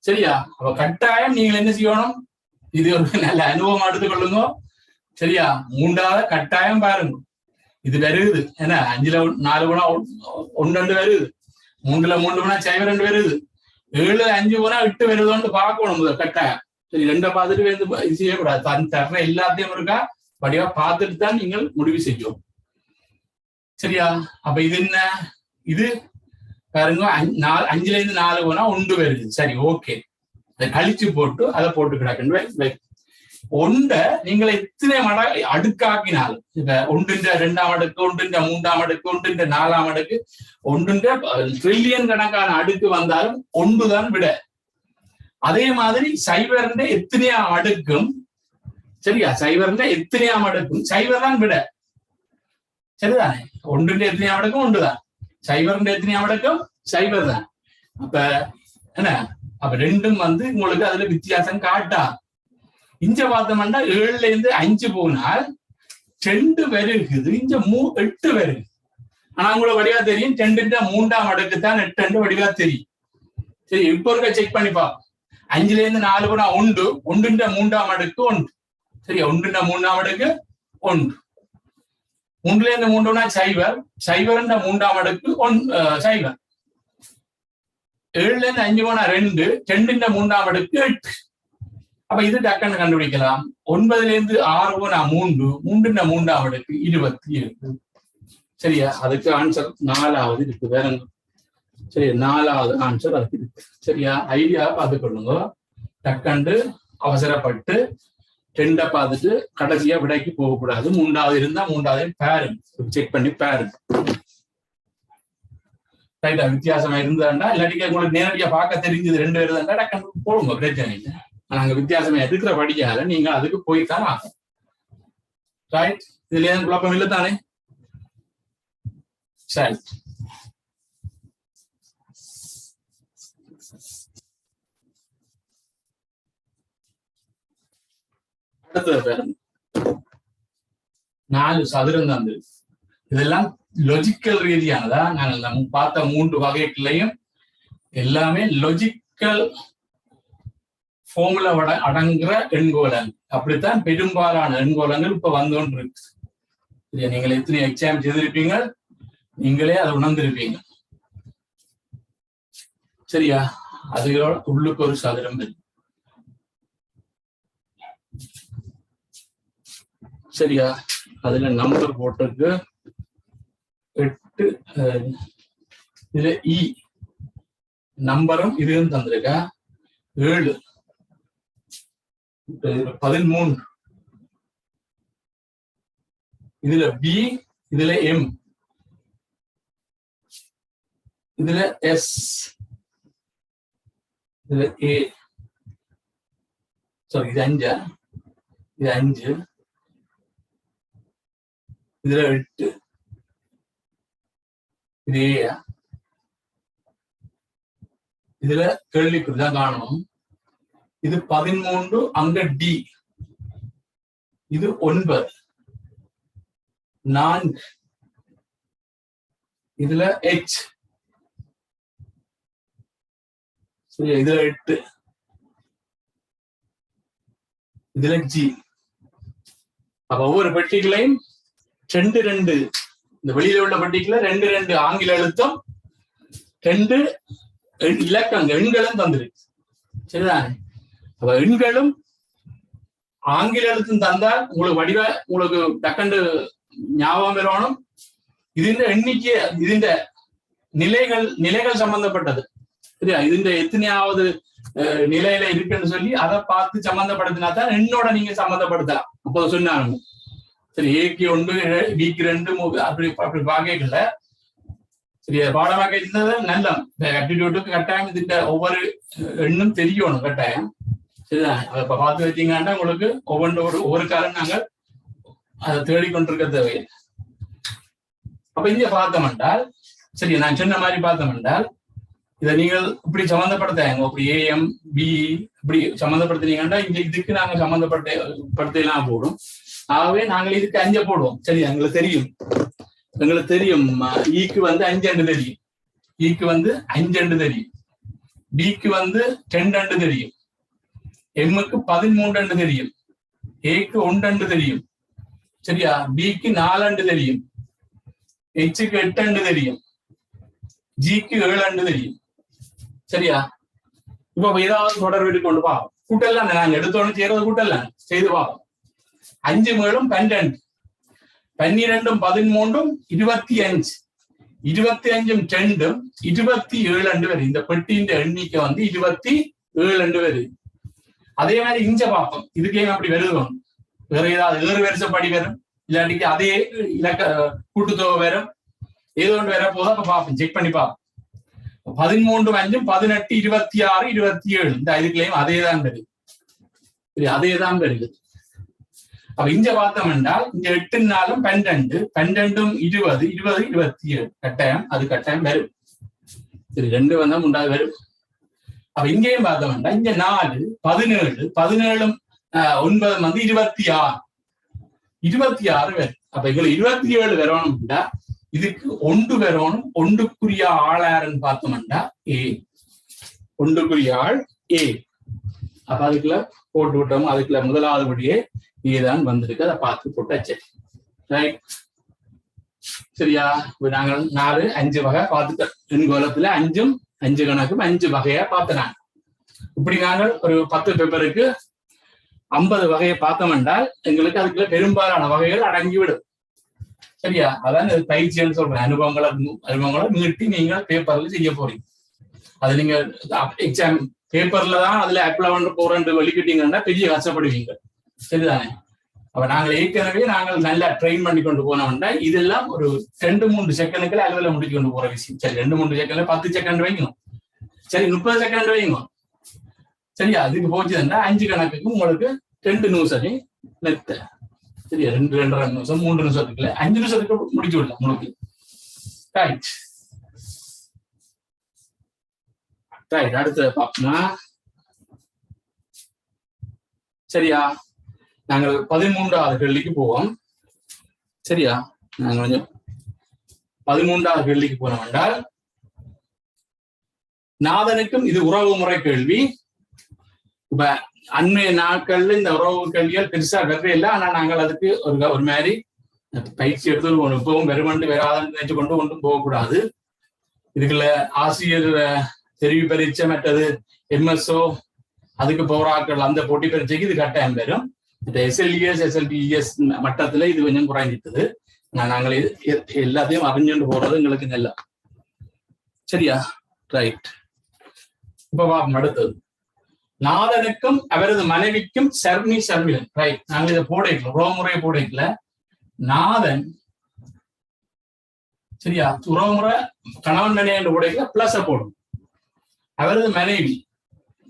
சரியா? அப்ப கட்டாயம் நீங்கள் என்ன செய்யணும்? இது ஒரு நல்ல அனுபவம் எடுத்துக்கொள்ளுங்க. சரியா? 3வது கட்டாயம் பாருங்க. இது வருது. ஏன்னா 5ல 4 போனா 1 வருது, 3ல 3 போனா 0 வருது, 7 5 போனா 8 வருதுன்னு பார்க்கணும் முதல் கட்டாயம். சரி, 2 பார்த்துட்டு இது செய்யக்கூடாது. தர்ற எல்லாத்தையும் இருக்கா படிவா பார்த்துட்டு தான் நீங்கள் முடிவு செய்யும். சரியா? அப்ப இது என்ன? இது பாருங்க, 5ல இருந்து 4 போனா 1 வருது. சரி, ஓகே. அதை கழிச்சு போட்டு அதை போட்டு கிடக்கு. 1 நீங்கள் எத்தனை அடுக்காக்கினாலும், இப்ப 1ன்ற 2ஆம் அடுக்கு, 1ன்ற 3ஆம் அடுக்கு, 1ன்ற 4ஆம் அடுக்கு, 1ன்ற ட்ரில்லியன் கணக்கான அடுக்கு வந்தாலும் 1 தான் விட. அதே மாதிரி 0ன்ற எத்தனையாம் அடுக்கும், சரியா? 0ன்ற எத்தனையாம் அடுக்கும் 0 தான் விட. சரிதானே? 1ன்ற எத்தனையாம் அடுக்கும் 1 தான், 0ன்ற எத்தனையாம் அடுக்கும் 0 தான். அப்ப என்ன? அப்ப 2ம் உங்களுக்கு அதுல வித்தியாசம் காட்டா. இங்க பார்த்தோம்னா 7ல இருந்து 5 போனால் 2 வருகுது, இங்க 8 வருது. ஆனா உங்களை வடிவா தெரியும் 2ன்ற 3ஆம் அடுக்கு தான் 8 வடிவா தெரியும். சரி, இப்ப இருக்க செக் பண்ணி பார்ப்போம். 5ல இருந்து 4 போனா 1, 1ன்ற 3ஆம் அடுக்கு 1. சரியா? 1ன்ற 3ஆம் அடுக்கு 1. 3ல இருந்து 3 போனா 0, 0ன்ற 3ஆம் அடுக்கு 0. 7ல இருந்து 5 போனா 2, 2ன்ற 3ஆம் அடுக்கு 8. அப்ப இது டக்குன்னு கண்டுபிடிக்கலாம். 9ல இருந்து 6 போனா 3, 3ன்ற 3ஆம் அடுக்கு 27. சரியா? அதுக்கு ஆன்சர் 4வது இருக்கு. வேற சரி, 4வது ஆன்சர் அதுக்கு இருக்கு. சரியா? ஐடியா பார்த்துக்கொள்ளுங்க. டக்கண்டு அவசரப்பட்டு 2 பார்த்துட்டு கடைசியா விடைக்கு போகக்கூடாது. 3வது இருந்தா 3வது பாருங்க, செக் பண்ணி பாருங்க. ரைட்டா? வித்தியாசமா இருந்தாண்டா, இல்லாட்டிக்கு உங்களுக்கு நேரடியா பார்க்க தெரிஞ்சது 2 இருந்தாண்டா டக்கண்டு போடுங்க, பிரச்சனை இல்லை. நாங்க வித்தியாசமா எடுக்கிற படிக்காத நீங்க அதுக்கு போய்தான் ஆகும். ரைட்? இதுல ஏன் குழப்பம் இல்லை தானே? சரி, அடுத்தது 4 சதுரம் தான். இதெல்லாம் லாஜிக்கல் ரீதியானதா. நாங்கள் பார்த்த 3 வகைகளையும் எல்லாமே லாஜிக்கல் ஃபார்முலா அடங்குற எண்கோலங்கள். அப்படித்தான் பெரும்பாலான எண்கோலங்கள் இப்ப வந்துகொண்டு இருக்கு. நீங்கள் எத்தனை எக்ஸாம் செய்திருப்பீங்க, நீங்களே அதை உணர்ந்திருப்பீங்க. சரியா? அதுகளோட உள்ளுக்கு ஒரு சதுரம் இருக்கு. சரியா? அதுல நம்பர் போட்டிருக்கு 8. இதுல நம்பரும் இதுவும் தந்திருக்கா 7, 13. இதுல பி, இதுல எம், இதுல எஸ், இதுல ஏ. சாரி, இது 5, இது 5, இதுல 8, இது ஏ. இதுல கேள்விக்குறிதான் காணணும். இது 13, அங்க டி, இது 9, 4, இதுல H, சரியா? இதுல 8, இதுல G. அப்ப ஒவ்வொரு பெட்டிகளையும் 2 இந்த வெளியில உள்ள பெட்டிக்குள்ள 2 ஆங்கில எழுத்தும் 2 இலக்கங்கள் எண்களும் தந்திருக்கு. சரிதானே? அப்ப எண்களும் ஆங்கில எழுத்தும் தந்தால் உங்களுக்கு டக்கண்டு ஞாபகம் வரணும். இதுன்ற எண்ணிக்கை, இதுன்ற நிலைகள் சம்பந்தப்பட்டது. சரியா? இதுன்ற எத்தனையாவது நிலையில இருக்குன்னு சொல்லி அதை பார்த்து சம்பந்தப்படுத்தினா தான் எண்ணோட நீங்க சம்பந்தப்படுத்தலாம். அப்போ சொன்னாங்க, சரி, ஏக்கு 1, பிக்கு 2, அப்படி பார்க்கல சரியா பாடமாக இருந்தது நல்ல ஆப்டிடியூட்டுக்கு கட்டாயம் இதுல ஒவ்வொரு எண்ணும் தெரியணும் கட்டாயம். சரிதான், அதை இப்ப பார்த்து வச்சீங்கன்னா உங்களுக்கு ஒவ்வொரு காலம் நாங்கள் அதை தேடிக்கொண்டிருக்க தேவையில்லை. அப்ப இங்க பார்த்தோம் என்றால் சரி, நான் சொன்ன மாதிரி பார்த்தோம் என்றால் இதை நீங்கள் இப்படி சம்மந்தப்படுத்தாங்க, இப்படி ஏஎம் பி இப்படி சம்மந்தப்படுத்தினீங்கன்னா இங்க இதுக்கு நாங்க சம்மந்தப்படுத்தலாம் போடும். ஆகவே நாங்கள் இதுக்கு 5 போடுவோம். சரி, எங்களுக்கு தெரியும் ஈக்கு 5 தெரியும், ஈக்கு 5 தெரியும், பிக்கு 2 தெரியும், எம்முக்கு 13 தெரியும், ஏக்கு 1 தெரியும். சரியா, பிக்கு 4 தெரியும், எச்சுக்கு 8 தெரியும், ஜிக்கு 7 தெரியும். சரியா, இப்ப ஏதாவது தொடர்பு கொண்டு பார்ப்போம். கூட்டெல்லாம் நாங்க எடுத்தோன்னு செய்யறது கூட்டெல்லாம் செய்து பார்ப்போம். 5 மேலும் 12, 12 13 25, 25 2 27 வரும். இந்த பெட்டியின் எண்ணிக்கை 27 வரும். அதே மாதிரி இங்க பார்ப்போம், இதுக்கே அப்படி வருது. வேற ஏதாவது ஏறு வரிசைப்படி வரும், இல்லாட்டிக்கு அதே இலக்க கூட்டுத்தொகை வரும், ஏதோ ஒன்று வர போதும். அப்ப பார்ப்போம், செக் பண்ணி பார்ப்போம். 13 5 18 26 27 இந்த இதுக்குள்ளேயும் அதே தான் வருது. அதே தான் வருது. அப்ப இங்க பார்த்தோம் என்றால் இங்க 8 நாளும் 12, 12 20 20 27 கட்டாயம், அது கட்டாயம் வரும். சரி, 2 3 வரும். அப்ப இங்கேயும் பார்த்தோம் என்றால் இங்க 4 17 17 9 26 26 வரும். அப்ப இதுல 27 வரணும்டா இதுக்கு 1 வரணும். 1க்குரிய ஆள் யாருன்னு பார்த்தோம்டா ஏ, 1க்குரிய ஆள் ஏ. அப்ப அதுக்குள்ள போட்டு விட்டோம். அதுக்குள்ள முதலாவது படியே ஏதான் வந்திருக்கு, அதை பார்த்து போட்டாச்சு. ரைட், சரியா? நாங்கள் 4 5 வகை பார்த்துட்டோம். எண்கோலத்துல 5 கணக்கும் 5 வகையா பார்த்துனாங்க. இப்படி நாங்கள் ஒரு 10 பேப்பருக்கு 50 வகையை பார்த்தோம் என்றால் எங்களுக்கு அதுக்குள்ள பெரும்பாலான வகைகள் அடங்கிவிடும். சரியா, அதான் பயிற்சின்னு சொல்றேன். அனுபவங்களை மீட்டி நீங்க பேப்பர்ல செய்ய போறீங்க. அது நீங்க எக்ஸாம் பேப்பர்ல தான் அதுல அப்ளை போறேன் வெளிக்கிட்டீங்கன்னா பெரிய கஷ்டப்படுவீங்க. சரிதானே? அப்ப நாங்கள் ஏற்கனவே நல்லா ட்ரெயின் பண்ணி கொண்டு போனோம்னா இதெல்லாம் ஒரு 2-3 செகண்டுக்குள்ள அலுவலை முடிச்சு கொண்டு போற விஷயம். சரி, 2-3 செகண்ட்ல 10 செகண்ட் வைக்கணும். சரி, 30 செகண்ட் வைக்கணும். சரியா, அதுக்கு போச்சுன்னா 5 கணக்குக்கு உங்களுக்கு 2 நிமிஷம் மெத்த. சரியா, 2-2.5 நிமிஷம் 3 நிமிஷத்துக்குள்ள 5 நிமிஷத்துக்கு முடிச்சு விடலாம் உங்களுக்கு. ரைட் ரைட், அடுத்தது பார்ப்போம்னா சரியா, நாங்கள் 13வது கேள்விக்கு போவோம். சரியா, நாங்கள் கொஞ்சம் 13வது கேள்விக்கு போனோம் என்றால் நாதனுக்கும் இது உறவு முறை கேள்வி. இப்ப அண்மைய நாட்கள்ல இந்த உறவு கேள்விகள் பெருசா வரவே இல்லை. ஆனா நாங்கள் அதுக்கு ஒரு மாதிரி பயிற்சி எடுத்து இப்பவும் வெறுமண்டு வராதுன்னு நினைச்சு கொண்டு ஒன்றும் போகக்கூடாது. இதுக்குள்ள ஆசிரியர் தெரிவு பரீட்சை மற்றது எம்எஸ்ஓ அதுக்கு போராக்கள் அந்த போட்டி பரீட்சைக்கு இது கட்டாயம் பெறும். எஸ்எல்இஎஸ் எஸ்எல்டிஎஸ் மட்டத்துல இது கொஞ்சம் குறைஞ்சிட்டது. நாங்கள் எல்லாத்தையும் அறிஞ்சுட்டு போறது எங்களுக்கு நல்ல. சரியா, ரைட். இப்ப அடுத்தது நாதனுக்கும் அவரது மனைவிக்கும் சர்மி சர்மிலன். ரைட், நாங்கள் இதை போடைக்கல, உறவுமுறை போடைக்கல. நாதன் சரியா, உறவுமுறை கணவன் மனைவி என்று போடைக்கல, பிளஸ் போடும். அவரது மனைவி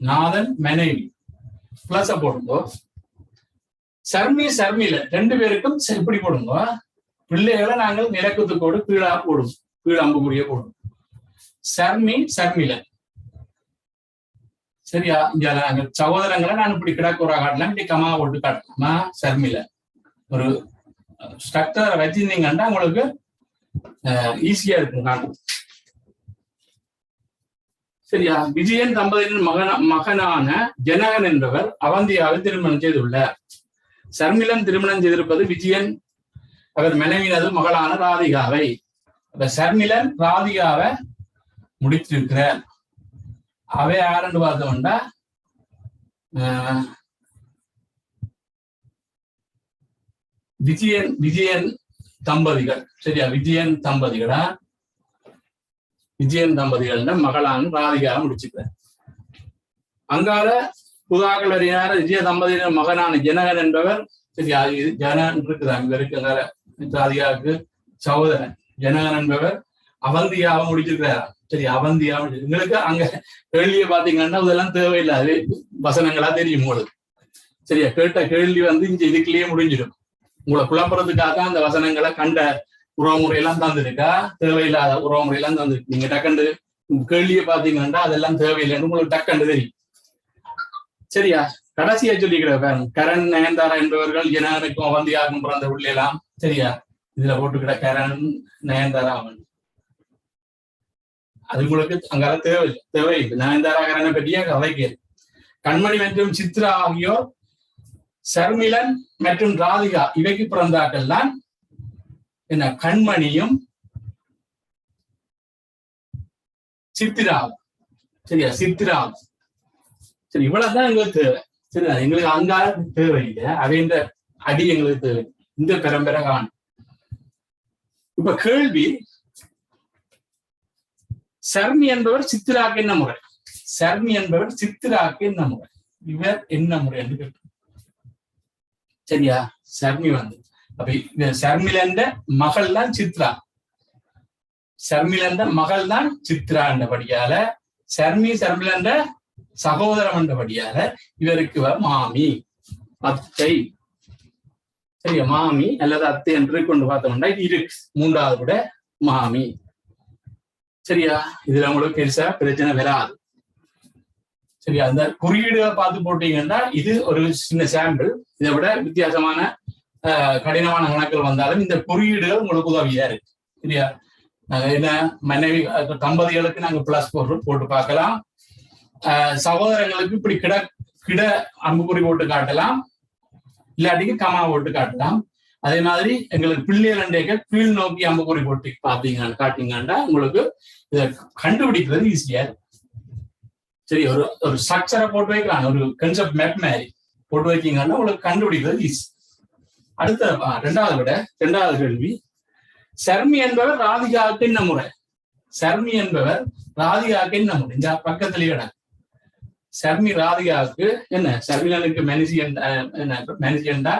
நாதன் மனைவி பிளஸ் போடுங்கோ. சர்மி சர்மிலன் 2 பேருக்கும் இப்படி போடுங்க. பிள்ளைகளை நாங்கள் நிலக்கத்துக்கோடு கீழா போடும், கீழ் அம்புக்குரிய போடும். சர்மி சர்மிலன். சரியா, இங்க நாங்கள் சகோதரங்களை நான் இப்படி கிடக்குறா காட்டலாம், இப்படி கமா போட்டு காட்டலாமா சர்மிலன். ஒரு ஸ்ட்ரக்சரை வச்சிருந்தீங்கன்னா உங்களுக்கு ஈஸியா இருக்கும் காட்டும். சரியா, விஜயன் தம்பதியின் மகனான ஜனகன் என்பவர் அவந்தியாவை திருமணம் செய்துள்ளார். சர்மிலன் திருமணம் செய்திருப்பது விஜயன் அவர் மனைவினது மகளான ராதிகாவை. சர்மிலன் ராதிகாவை முடித்திருக்கிறார். அவை யாருன்னு பார்த்தோம்னா விஜயன் தம்பதிகள். சரியா, விஜயன் தம்பதிகளா, விஜயன் தம்பதிகள் மகளான ராதிகாவை முடிச்சுக்கிறார். அங்கால புதாக்கள் அறியார விஜய தம்பதியின் மகனான ஜனகன் என்பவர். சரியா, ஜனகன் இருக்குதான் இங்க இருக்கு. ராதிகாவுக்கு சகோதரன் ஜனகன் என்பவர் அவந்தியாக முடிச்சிருக்கிறாரா. சரி, அவந்தியாக உங்களுக்கு அங்க கேள்வியை பாத்தீங்கன்னா இதெல்லாம் தேவையில்லாது வசனங்களா தெரியும் உங்களுக்கு. சரியா, கேட்ட கேள்வி வந்து இங்க இதுக்குள்ளேயே முடிஞ்சிடும். உங்களை குழப்பறதுக்காக அந்த வசனங்களை கண்ட உறவுமுறையெல்லாம் தந்துருக்கா, தேவையில்லாத உறவுமுறையெல்லாம் தந்துருக்கு. நீங்க டக்கண்டு கேள்வியை பாத்தீங்கன்னா அதெல்லாம் தேவையில்லைன்னு உங்களுக்கு டக்கண்டு தெரியும். சரியா, கடைசியா சொல்லிக்கிற பாருங்க, கரண் நயன்தாரா என்பவர்கள் ஜனகனுக்கும் அவந்தியாகும் பிறந்த உள்ளேலாம். சரியா, இதுல போட்டுக்கிற கரண் நயன்தாரா அவன் அது உங்களுக்கு அங்கால தேவையில்லை. நயன்தாரா கரனை பற்றிய கதைக்கு கண்மணி மற்றும் சித்ரா ஆகியோர் சர்மிலன் மற்றும் ராதிகா இவைக்கு பிறந்தார்கள் தான் என்ன, கண்மணியும் சித்திராவும். சரியா, சித்திராவும். சரி, இவ்வளவுதான் எங்களுக்கு தேவை. சரியா, எங்களுக்கு அங்கால தேவையில்லை, அவைன்ற அடி எங்களுக்கு தேவை. இந்த பரம்பரை காணும். இப்ப கேள்வி, சர்மி என்பவர் சித்திராக்கு என்ன முறை? சர்மி என்பவர் சித்திராக்கு என்ன முறை? இவர் என்ன முறை என்று கேட்டு. சரியா, சர்மி வந்து அப்ப சர்மிலண்ட மகள் தான் சித்ரா. சர்மிலண்ட மகள் தான் சித்ரா என்றபடியால சர்மிலண்ட சகோதரம் என்றபடியால இவருக்கு மாமி, அத்தை. சரியா, மாமி அல்லது அத்தை என்று கொண்டு பார்த்தோம்னா இது இருக்கு. மூன்றாவது கூட மாமி. சரியா, இதுல உங்களுக்கு பெருசா பிரச்சனை வராது. சரியா, அந்த குறியீடுகளை பார்த்து போட்டீங்கன்னா இது ஒரு சின்ன சாம்பிள். இதை விட வித்தியாசமான கடினமான கணக்குகள் வந்தாலும் இந்த குறியீடுகள் உங்களுக்கு உதவியா இருக்கு. சரியா, என்ன மனைவி தம்பதிகளுக்கு நாங்க பிளஸ் போட்டு பார்க்கலாம். சகோதரங்களுக்கு இப்படி கிட அம்புக்குறி போட்டு காட்டலாம், இல்லாட்டிக்கு கமா போட்டு காட்டலாம். அதே மாதிரி எங்களுக்கு பிள்ளைகள் கீழ் நோக்கி அம்புக்குறி போட்டு காட்டிங்கன்னா உங்களுக்கு இதை கண்டுபிடிக்கிறது ஈஸியா இருக்கு. சரி, ஒரு ஸ்ட்ரக்சரை போட்டு வைக்கலாம், ஒரு கன்செப்ட் மேப் மாதிரி போட்டு வைக்கீங்கன்னா உங்களுக்கு கண்டுபிடிக்கிறது ஈஸி. அடுத்த ரெண்டாவது கேள்வி, சர்மி என்பவர் ராதிகாவுக்கு என்ன முறை? சர்மி என்பவர் ராதிகாவுக்கு என்ன முறை? இந்த பக்கத்திலேயே சர்மி ராதிகாவுக்கு என்ன? சர்மிலனுக்கு மெனிசியண்டா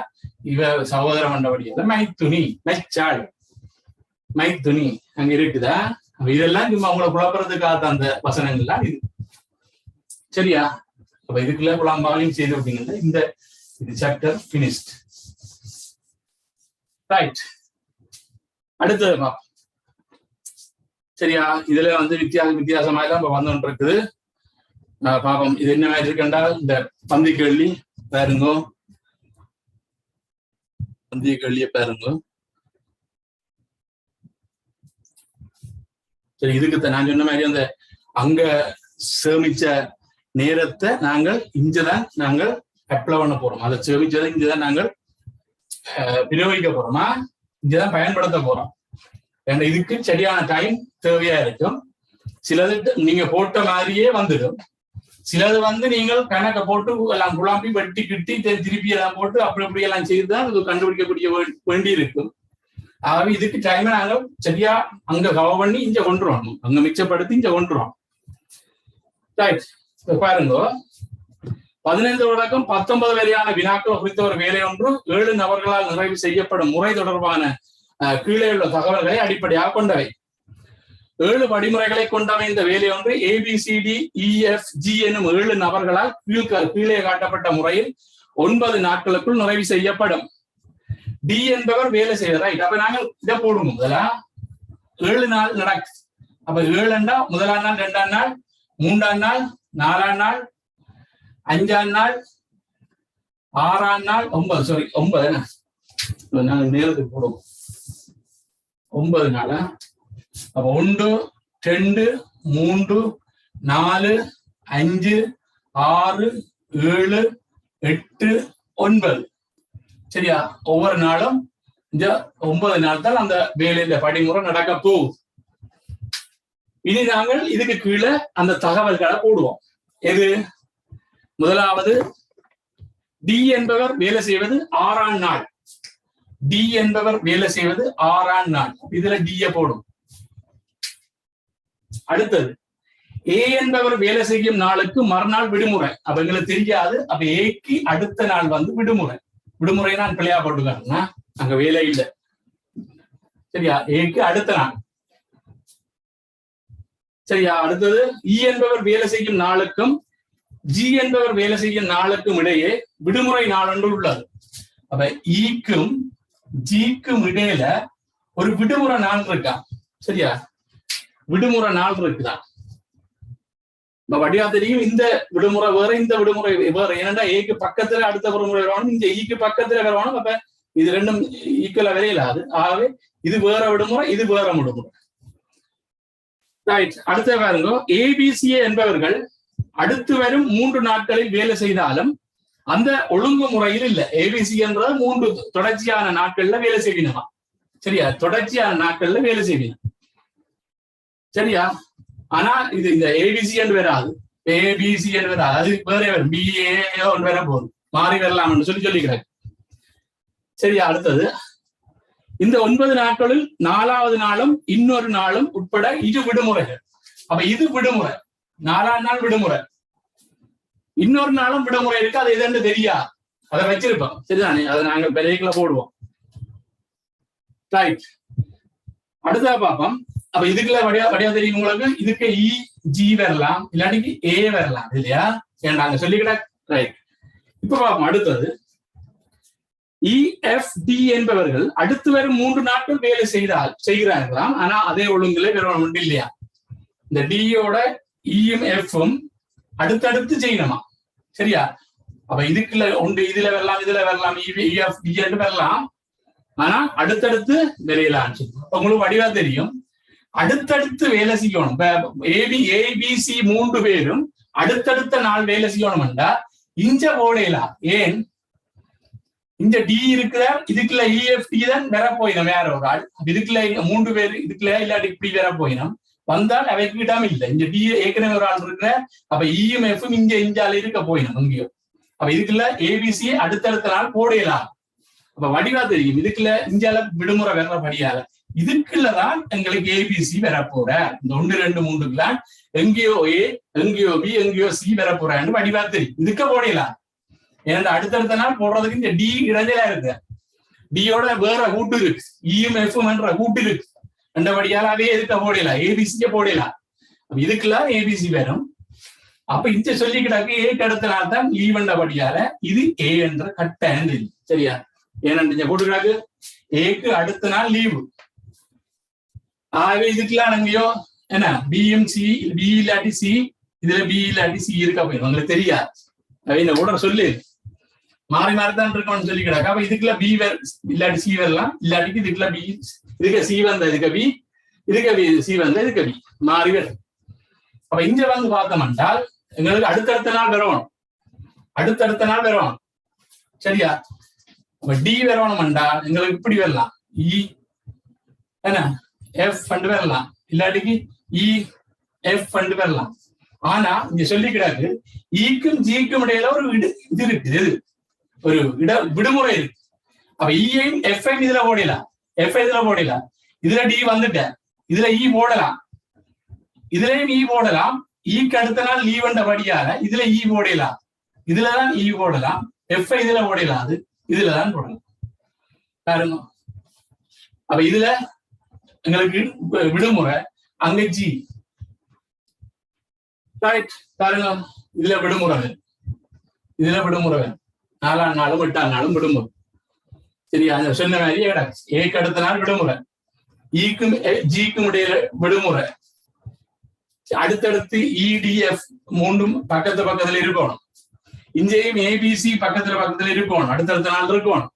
இவ சகோதரம் மண்டபடியில மைத்துனி, மெச்சாள், மைத்துனி அங்க இருக்குதா? இதெல்லாம் சும்மா உங்களை குழப்பறதுக்காக அந்த வசனங்கள்லாம் இது. சரியா, அப்ப இதுக்குள்ள குழம்பாவையும் செய்து விட்டீங்கன்னா இந்த இது சாப்டர் பினிஷ்ட். ரைட், அடுத்தது பாப்போம். சரியா, இதுல வந்து வித்தியாசமா எல்லாம் இப்ப வந்து இருக்குது. பாப்போம் இது என்ன மாதிரி இருக்குண்டா, இந்த பந்தி கேள்வி பாருங்க, பந்திய கேள்விய பாருங்க. சரி, இதுக்கு நான் சொன்ன மாதிரி அந்த அங்க சேமிச்ச நேரத்தை நாங்கள் இங்கதான் நாங்கள் அப்ளை பண்ண போறோம். அதை சேமிச்சதை இங்கதான் நாங்கள் விநியோகிக்க போறோமா, இங்கதான் பயன்படுத்த போறோம். ஏன்னா இதுக்கு சரியான டைம் தேவையா இருக்கும். சிலது நீங்க போட்ட மாதிரியே வந்துடும், சிலது வந்து நீங்கள் கணக்கை போட்டு எல்லாம் குழம்பி வெட்டி கிட்டி திருப்பி எல்லாம் போட்டு அப்படி எல்லாம் செய்துதான் அது கண்டுபிடிக்கக்கூடிய வேண்டி இருக்கும். ஆகவே இதுக்கு டைமை நாங்கள் சரியா அங்க கவர் பண்ணி இங்க கொண்டுருவோம், அங்க மிச்சப்படுத்தி இங்க கொண்டுருவோம். ரைட், பாருங்க, 15 தொடக்கம் 19 வரையான வினாக்கள் குறித்த ஒரு வேலை ஒன்று 7 நபர்களால் நிறைவு செய்யப்படும் முறை தொடர்பான கீழே உள்ள தகவல்களை அடிப்படையாக கொண்டவை. 7 படிமுறைகளை கொண்டவை இந்த வேலை ஒன்று ABCDEFG எனும் 7 நபர்களால் கீழே காட்டப்பட்ட முறையில் 9 நாட்களுக்குள் நிறைவு செய்யப்படும். டி என்பவர் வேலை செய்யறா. அப்ப நாங்கள் இதை போடுவோம். முதலா 7 நாள் நடக்குது. அப்ப 7 முதலாம் நாள், 2ஆம் நாள், 3ஆம் நாள், 4ஆம் நாள், 5ஆம் நாள், 6ஆம் நாள், 9 நாங்கள் நேரத்துக்கு போடுவோம். 9 நாளா? அப்ப 1, 2, 3, 4, 5, 6, 7, 8, 9. சரியா, ஒவ்வொரு நாளும் இந்த 9 நாள் தான் அந்த வேலையில படிமுறை நடக்க போகுது. இனி நாங்கள் இதுக்கு கீழே அந்த தகவல்களை போடுவோம். எது? முதலாவது டி என்பவர் வேலை செய்வது 6ஆம் நாள். டி என்பவர் வேலை செய்வது 6ஆம் நாள். இதுல டிய போடும். அடுத்தது ஏ என்பவர் வேலை செய்யும் நாளுக்கு மறுநாள் விடுமுறை. அப்ப எங்களுக்கு தெரியாது. அப்ப ஏக்கு அடுத்த நாள் வந்து விடுமுறை. விடுமுறை நான் பிள்ளையா போட்டுக்காருன்னா அங்க வேலை இல்லை. சரியா, ஏக்கு அடுத்த நாள். சரியா? அடுத்தது இ என்பவர் வேலை செய்யும் நாளுக்கும் ஜி என்பவர் வேலை செய்யும் நாளுக்கும் இடையே விடுமுறை நாள் ஒன்று உள்ளது. அப்ப ஈக்கும் ஜிக்கும் இடையில ஒரு விடுமுறை நாள் இருக்கா? சரியா? விடுமுறை நாள் இருக்குதான். வடிவா தெரியும் இந்த விடுமுறை வேற, இந்த விடுமுறை வேற. ஏன்னா ஏக்கு பக்கத்துல அடுத்த விடுமுறை வரணும், இந்த ஈக்கு பக்கத்துல வரணும். அப்ப இது ரெண்டும் ஈக்குவலா விரையிலாது. ஆகவே இது வேற விடுமுறை, இது வேற விடுமுறை. ரைட். அடுத்த பாருங்க, ஏபிசிஏ என்பவர்கள் அடுத்து வரும் 3 நாட்களில் வேலை செய்தாலும் அந்த ஒழுங்கு முறையில் இல்ல. ஏபிசி என்ற 3 தொடர்ச்சியான நாட்கள்ல வேலை செய்வினமா? சரியா? தொடர்ச்சியான நாட்கள்ல வேலை செய்வினம். சரியா? ஆனா இது இந்த ஏபிசி என்று வராது, ஏபிசி என்று வராது, அது வேற வரும், பிஏ வர போகுது, மாறி வரலாம்னு சொல்லிக்கிறாங்க. சரியா? அடுத்தது இந்த 9 நாட்களில் 4வது நாளும் இன்னொரு நாளும் உட்பட இது விடுமுறைகள். அப்ப இது விடுமுறை, 4ஆம் நாள் விடுமுறை, இன்னொரு நாளும் விடுமுறை இருக்கு. அது எதுன்னு தெரியா, அதை வச்சிருப்போம். சரிதானே? அதை நாங்க விலைக்குள்ள போடுவோம். ரைட். அடுத்தா பார்ப்போம். அப்ப இதுக்குள்ள வடிவா தெரியும் உங்களுக்கு. இதுக்கு இ ஜி வரலாம், இல்லாட்டிக்கு ஏ வரலாம் இல்லையா? நாங்க சொல்லிக்கிட்ட. ரைட். இப்ப பார்ப்போம். அடுத்தது இஎஃப்டி என்பவர்கள் அடுத்து வரும் 3 நாட்கள் வேலை செய்கிறார்களாம். ஆனா அதே ஒழுங்குல வேற ஒன்று இல்லையா? இந்த டியோட இயும் எஃப்பும் அடுத்தடுத்து செய்யணுமா? சரியா? அப்ப இதுக்குள்ள ஒன்று இதுல வரலாம், இதுல வரலாம், இஎஃப்டி என்று வரலாம். ஆனா அடுத்தடுத்து விரையலாம். உங்களுக்கு வடிவா தெரியும், அடுத்தடுத்து வேலை செய்யணும். ஏபிசி 3 பேரும் அடுத்தடுத்த நாள் வேலை செய்யணும்டா இஞ்ச ஓடையலாம். ஏன்? இந்த டி இருக்கிற இதுக்குள்ள இஎஃப்டி தான் வர போயிடும் வேற ஒரு ஆள். இதுக்குள்ள 3 பேர் இதுக்குள்ள இல்லாட்டி இப்படி வர போயிடும். வந்தால் அவைக்கு இடம் இல்லை. இந்த டி ஏற்கனவே ஒரு ஆள் இருக்கிற. அப்ப இயும் எஃப்பும் இஞ்சால இருக்க போயிடும் எங்கேயோ. அப்ப இதுக்குள்ள ஏபிசி அடுத்தடுத்த நாள் போடையலாம். அப்ப வடிவா தெரியும், இதுக்குள்ள இஞ்சால விடுமுறை வர்றபடியால இதுக்குள்ளதான் எங்களுக்கு ஏபிசி வரப்போற. இந்த 1, 2, 3க்குலாம் எங்கேயோ ஏ, எங்கேயோ பி, எங்கேயோ சி வரப்போறான்னு வடிவா தெரியும். இதுக்க போடையலாம். ஏன்னா அடுத்தடுத்த நாள் போடுறதுக்கு இந்த டி இடைஞ்சலா இருக்கு. டியோட வேற கூட்டு இருக்கு, இயும் எஃப்பும் என்ற கூட்டு இருக்கு. ரெண்டபடியாலாவே எதுக்க போடலாம், ஏபிசிய போடலாம். இதுக்கெல்லாம் ஏபிசி வரும். அப்ப இந்த சொல்லிக்கிட்டாக்கு ஏக்கு அடுத்த நாள் தான் லீவ் என்றபடியால இது ஏ என்ற கட்டாயம். சரியா? ஏன்னு போட்டுக்கிறாக்கு ஏக்கு அடுத்த நாள் லீவு. ஆகவே இதுக்கெல்லாம் எங்கேயோ என்ன பிஎம் சி, பி இல்லாட்டி சி, இதுல பி இல்லாட்டி சி இருக்க போயிடும். உங்களுக்கு தெரியாது. இந்த கூட சொல்லு மாறி மாறிதான் இருக்கணும்னு சொல்லிக்கிறாங்க. அப்ப இதுக்குள்ள பி இல்லாட்டி சி வரலாம், இல்லாட்டிக்கு இதுக்குள்ள பி, இதுக்கு சி வந்த இதுக்கு பி, இதுக்கு பி சி வந்த இதுக்கு பி மாறி வரும். அப்ப இங்க வந்து பார்த்தோம் என்றால் எங்களுக்கு அடுத்தடுத்த நாள் வரணும், அடுத்தடுத்த நாள் வரணும். சரியா? அப்ப டி வரணும் என்றால் எங்களுக்கு இப்படி வரலாம், இ என்ன எஃப் ஃபண்டு வரலாம், இல்லாட்டிக்கு இ எஃப் ஃபண்டு வரலாம். ஆனா இங்க சொல்லிக்கிறாரு ஈக்கும் ஜிக்கும் இடையில ஒரு இது இருக்குது, ஒரு விடுமுறை இருக்கு. அப்ப இஐயும் எஃப்ஐயும் இதுல போடலாம், எஃப்ஐ இதுல போடலாம், இதுல டி வந்துட்ட, இதுல இ போடலாம், இதுலயும் இ போடலாம். ஈக்கு அடுத்த நாள் லீவ் என்றபடியால இதுல இ போடலாம், இதுலதான் இ போடலாம், எஃப்ஐ இதுல போடலாம், அது இதுலதான் போடலாம். பாருங்க. அப்ப இதுல எங்களுக்கு விடுமுறை, அங்க ஜி. ரைட். பாருங்க, இதுல விடுமுறை, இதுல விடுமுறை 4ஆம் நாளும் 8ஆம் நாளும் விடுமுறை. சரியா? சொன்ன மாதிரி கிடக்கு. ஏக்கு அடுத்த நாள் விடுமுறை, ஈக்கும் ஜிக்கும் இடையில விடுமுறை. அடுத்தடுத்து இடிஎஃப் 3ம் பக்கத்துல இருக்கணும். இங்கேயும் ஏபிசி பக்கத்துல இருக்கணும், அடுத்தடுத்த நாள் இருக்கணும்.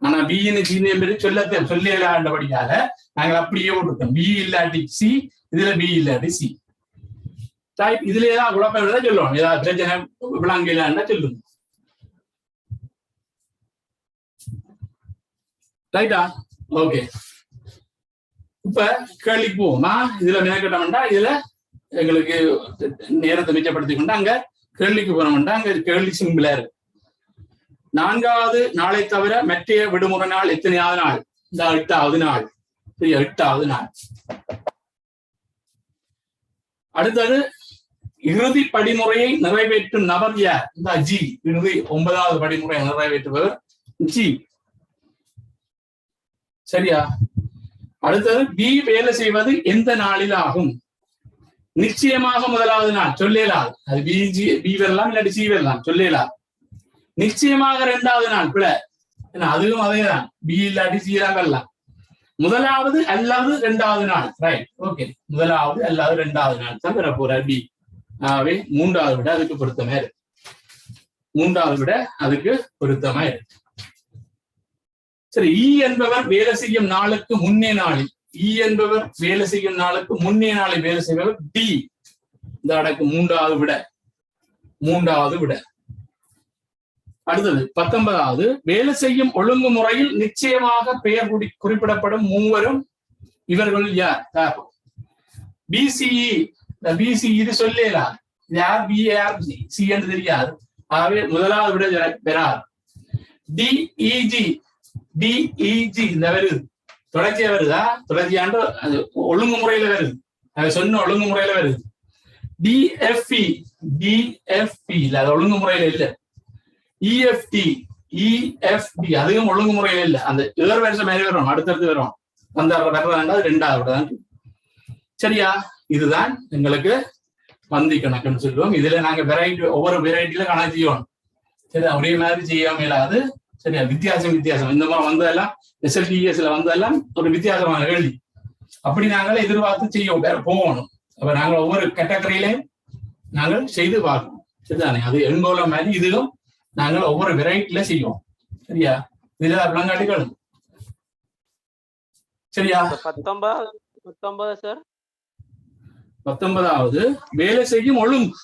ஆனா பின்னு ஜின்னு சொல்லலாண்டபடியால நாங்கள் அப்படியே போட்டுருக்கோம். பி இல்லாட்டி சி, இதுல பி இல்லாட்டி சி. இதுல ஏதாவது குழப்பம் சொல்லுவோம், ஏதாவது பிரச்சனை விளங்கலான்னா சொல்லுங்க. ரைட்டா? ஓகே. இப்ப கேள்விக்கு போவோமா? இதுல மேற்கட்டோம்டா இதுல எங்களுக்கு நேரத்தை மிச்சப்படுத்திக்கொண்டு அங்க கேள்விக்கு போனோம்டா அங்க கேள்வி சிம்பிளா இருக்கு. 4வது நாளை தவிர மற்ற விடுமுறை நாள் எத்தனையாவது நாள்? இந்த 8வது நாள். சரியா? 8வது நாள். அடுத்தது இறுதி படிமுறையை நிறைவேற்றும் நபர் யார்? இந்த ஜி. இறுதி 9வது படிமுறையை நிறைவேற்றுபவர் ஜி. சரியா? அடுத்தது பி வேலை செய்வது எந்த நாளில் ஆகும்? நிச்சயமாக முதலாவது நாள் சொல்லலாது. அது பி வரலாம் இல்லாட்டி சி வரலாம், சொல்லலாது. நிச்சயமாக இரண்டாவது நாள் பிள்ளை, அதுவும் அதேதான், பி இல்லாட்டி சி தான் வரலாம். முதலாவது அல்லது இரண்டாவது நாள், ரைட், ஓகே. முதலாவது அல்லது இரண்டாவது நாள் தான் வர போற பி. ஆகவே மூன்றாவது விட அதுக்கு பொருத்தமா இருக்கு. மூன்றாவது விட அதுக்கு பொருத்தமா இருக்கு. சரி, இ என்பவர் வேலை செய்யும் நாளுக்கு முன்னே நாளில், இ என்பவர் வேலை செய்யும் நாளுக்கு முன்னே நாளில் வேலை செய்பவர் டி. இந்த அடக்கு மூன்றாவது விட, மூன்றாவது விட. அடுத்தது 19வது, வேலை செய்யும் ஒழுங்குமுறையில் நிச்சயமாக பெயர் குறிப்பிடப்படும் மூவரும் இவர்கள் யார்? பிசிஇ. பிசி இது சொல்லலாம், யார் பி யார் சி என்று தெரியாது. ஆகவே முதலாவது விட பெறார். டிஇஜி, டிஇஜி இந்த வருது, தொடர்ச்சியா வருதா? தொடர்ச்சியாண்டு அது ஒழுங்குமுறையில வருது, அது சொன்ன ஒழுங்குமுறையில வருது. டிஎஃப்இ, டிஎஃப்இ இல்ல, அது ஒழுங்குமுறையில இல்ல. இஎஃப்டி, இஎஃப்டி அதுவும் ஒழுங்குமுறையில இல்ல. அந்த ஏழு வருஷம் மாதிரி வரும், அடுத்தடுத்து வரும். அந்த வர்றதா ரெண்டாவது தான். சரியா? இதுதான் எங்களுக்கு பந்தி கணக்குன்னு சொல்லுவோம். இதுல நாங்க வெரைட்டி, ஒவ்வொரு வெரைட்டில கணக்கு செய்யணும். சரி, ஒரே மாதிரி செய்யாம இல்லாது. சரியா? வித்தியாசம் வித்தியாசம் இந்த மாதிரி வந்ததெல்லாம் SLTSல வந்ததெல்லாம் ஒரு வித்தியாசமான கேள்வி. அப்படி நாங்கள் எதிர்பார்த்து செய்ய போகணும். அப்ப நாங்கள் ஒவ்வொரு கேட்டகரியிலையும் நாங்கள் செய்து பார்க்கணும். சரிதானே? அது எங்கோல மாதிரி இதுவும் நாங்கள் ஒவ்வொரு வெரைட்டில செய்வோம். சரியா? இதுல விளங்காட்டிகள். சரியா? 19 சார். 19வது, வேலை செய்யும் ஒழுங்கு.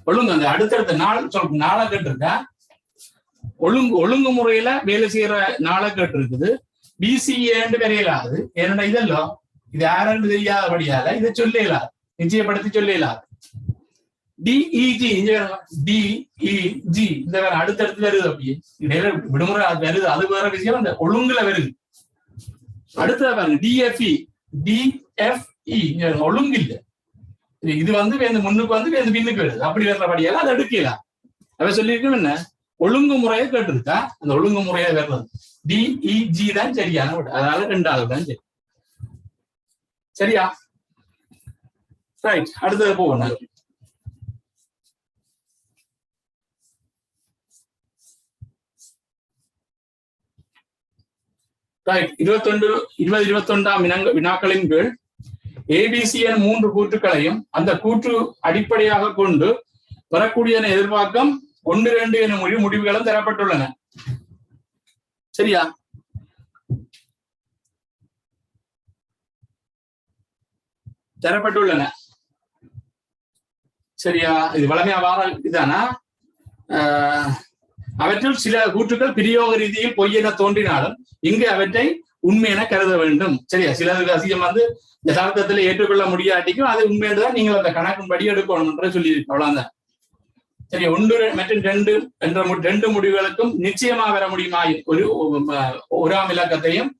ஒழுங்கு அந்த அடுத்தடுத்த நாள் நாளை கேட்டிருக்கா, ஒழுங்கு முறையில வேலை செய்யற நாளை கேட்டு இருக்குது. பிசிஏன்னு வரையலாது. ஏன்னா இதெல்லாம் இது யாருன்னு தெரியாதபடியால இதை சொல்லலாது, நிச்சயப்படுத்தி சொல்லலாது. டிஇஜி, டிஇஜி இந்த வேற அடுத்தடுத்து வருது. அப்படியே இடையில விடுமுறை வருது, அது வேற விஷயம். அந்த ஒழுங்குல வருது. அடுத்தது பாருங்க, டிஎஃப்இ, டிஎஃப்இ ஒழுங்கு இல்லை. இது வந்து முன்னுக்கு வந்து பின்னுக்கு வருது. அப்படி வர்றபடியால அதை எடுக்கலாம். அவ சொல்லியிருக்கோம் என்ன, ஒழுங்குமுறையை கேட்டிருக்கா, அந்த ஒழுங்குமுறையை வர்றது டிஇஜி தான் சரியான விட. அதனால ரெண்டாவது தான் சரி. சரியா? ரைட், அடுத்தது போகணும். ரைட், 20-21 வினாக்களின் கீழ் ஏபிசி என 3 கூற்றுக்களையும் அந்த கூற்று அடிப்படையாக கொண்டு பெறக்கூடிய எதிர்பார்க்கம் 1, 2 என முடிவுகளும் தரப்பட்டுள்ளன. சரியா? தரப்பட்டுள்ளன. சரியா? இது வளமையா வார இதானா? அவற்றில் சில கூற்றுக்கள் பிரயோக ரீதியில் பொய் என தோன்றினாலும் இங்கு அவற்றை உண்மை என கருத வேண்டும். சரியா? சிலருக்கு அதிகம் வந்து யதார்த்தத்துல ஏற்றுக்கொள்ள முடியாட்டிக்கும் அது உண்மைதான் நீங்கள் அந்த கணக்கின்படி எடுக்கணும் என்று சொல்லியிருக்கு. அவ்வளவுதான். சரி, 1 மற்றும் 2 என்ற 2 முடிவுகளுக்கும் நிச்சயமா வர முடியுமா ஒராம் இலக்கத்தையும்,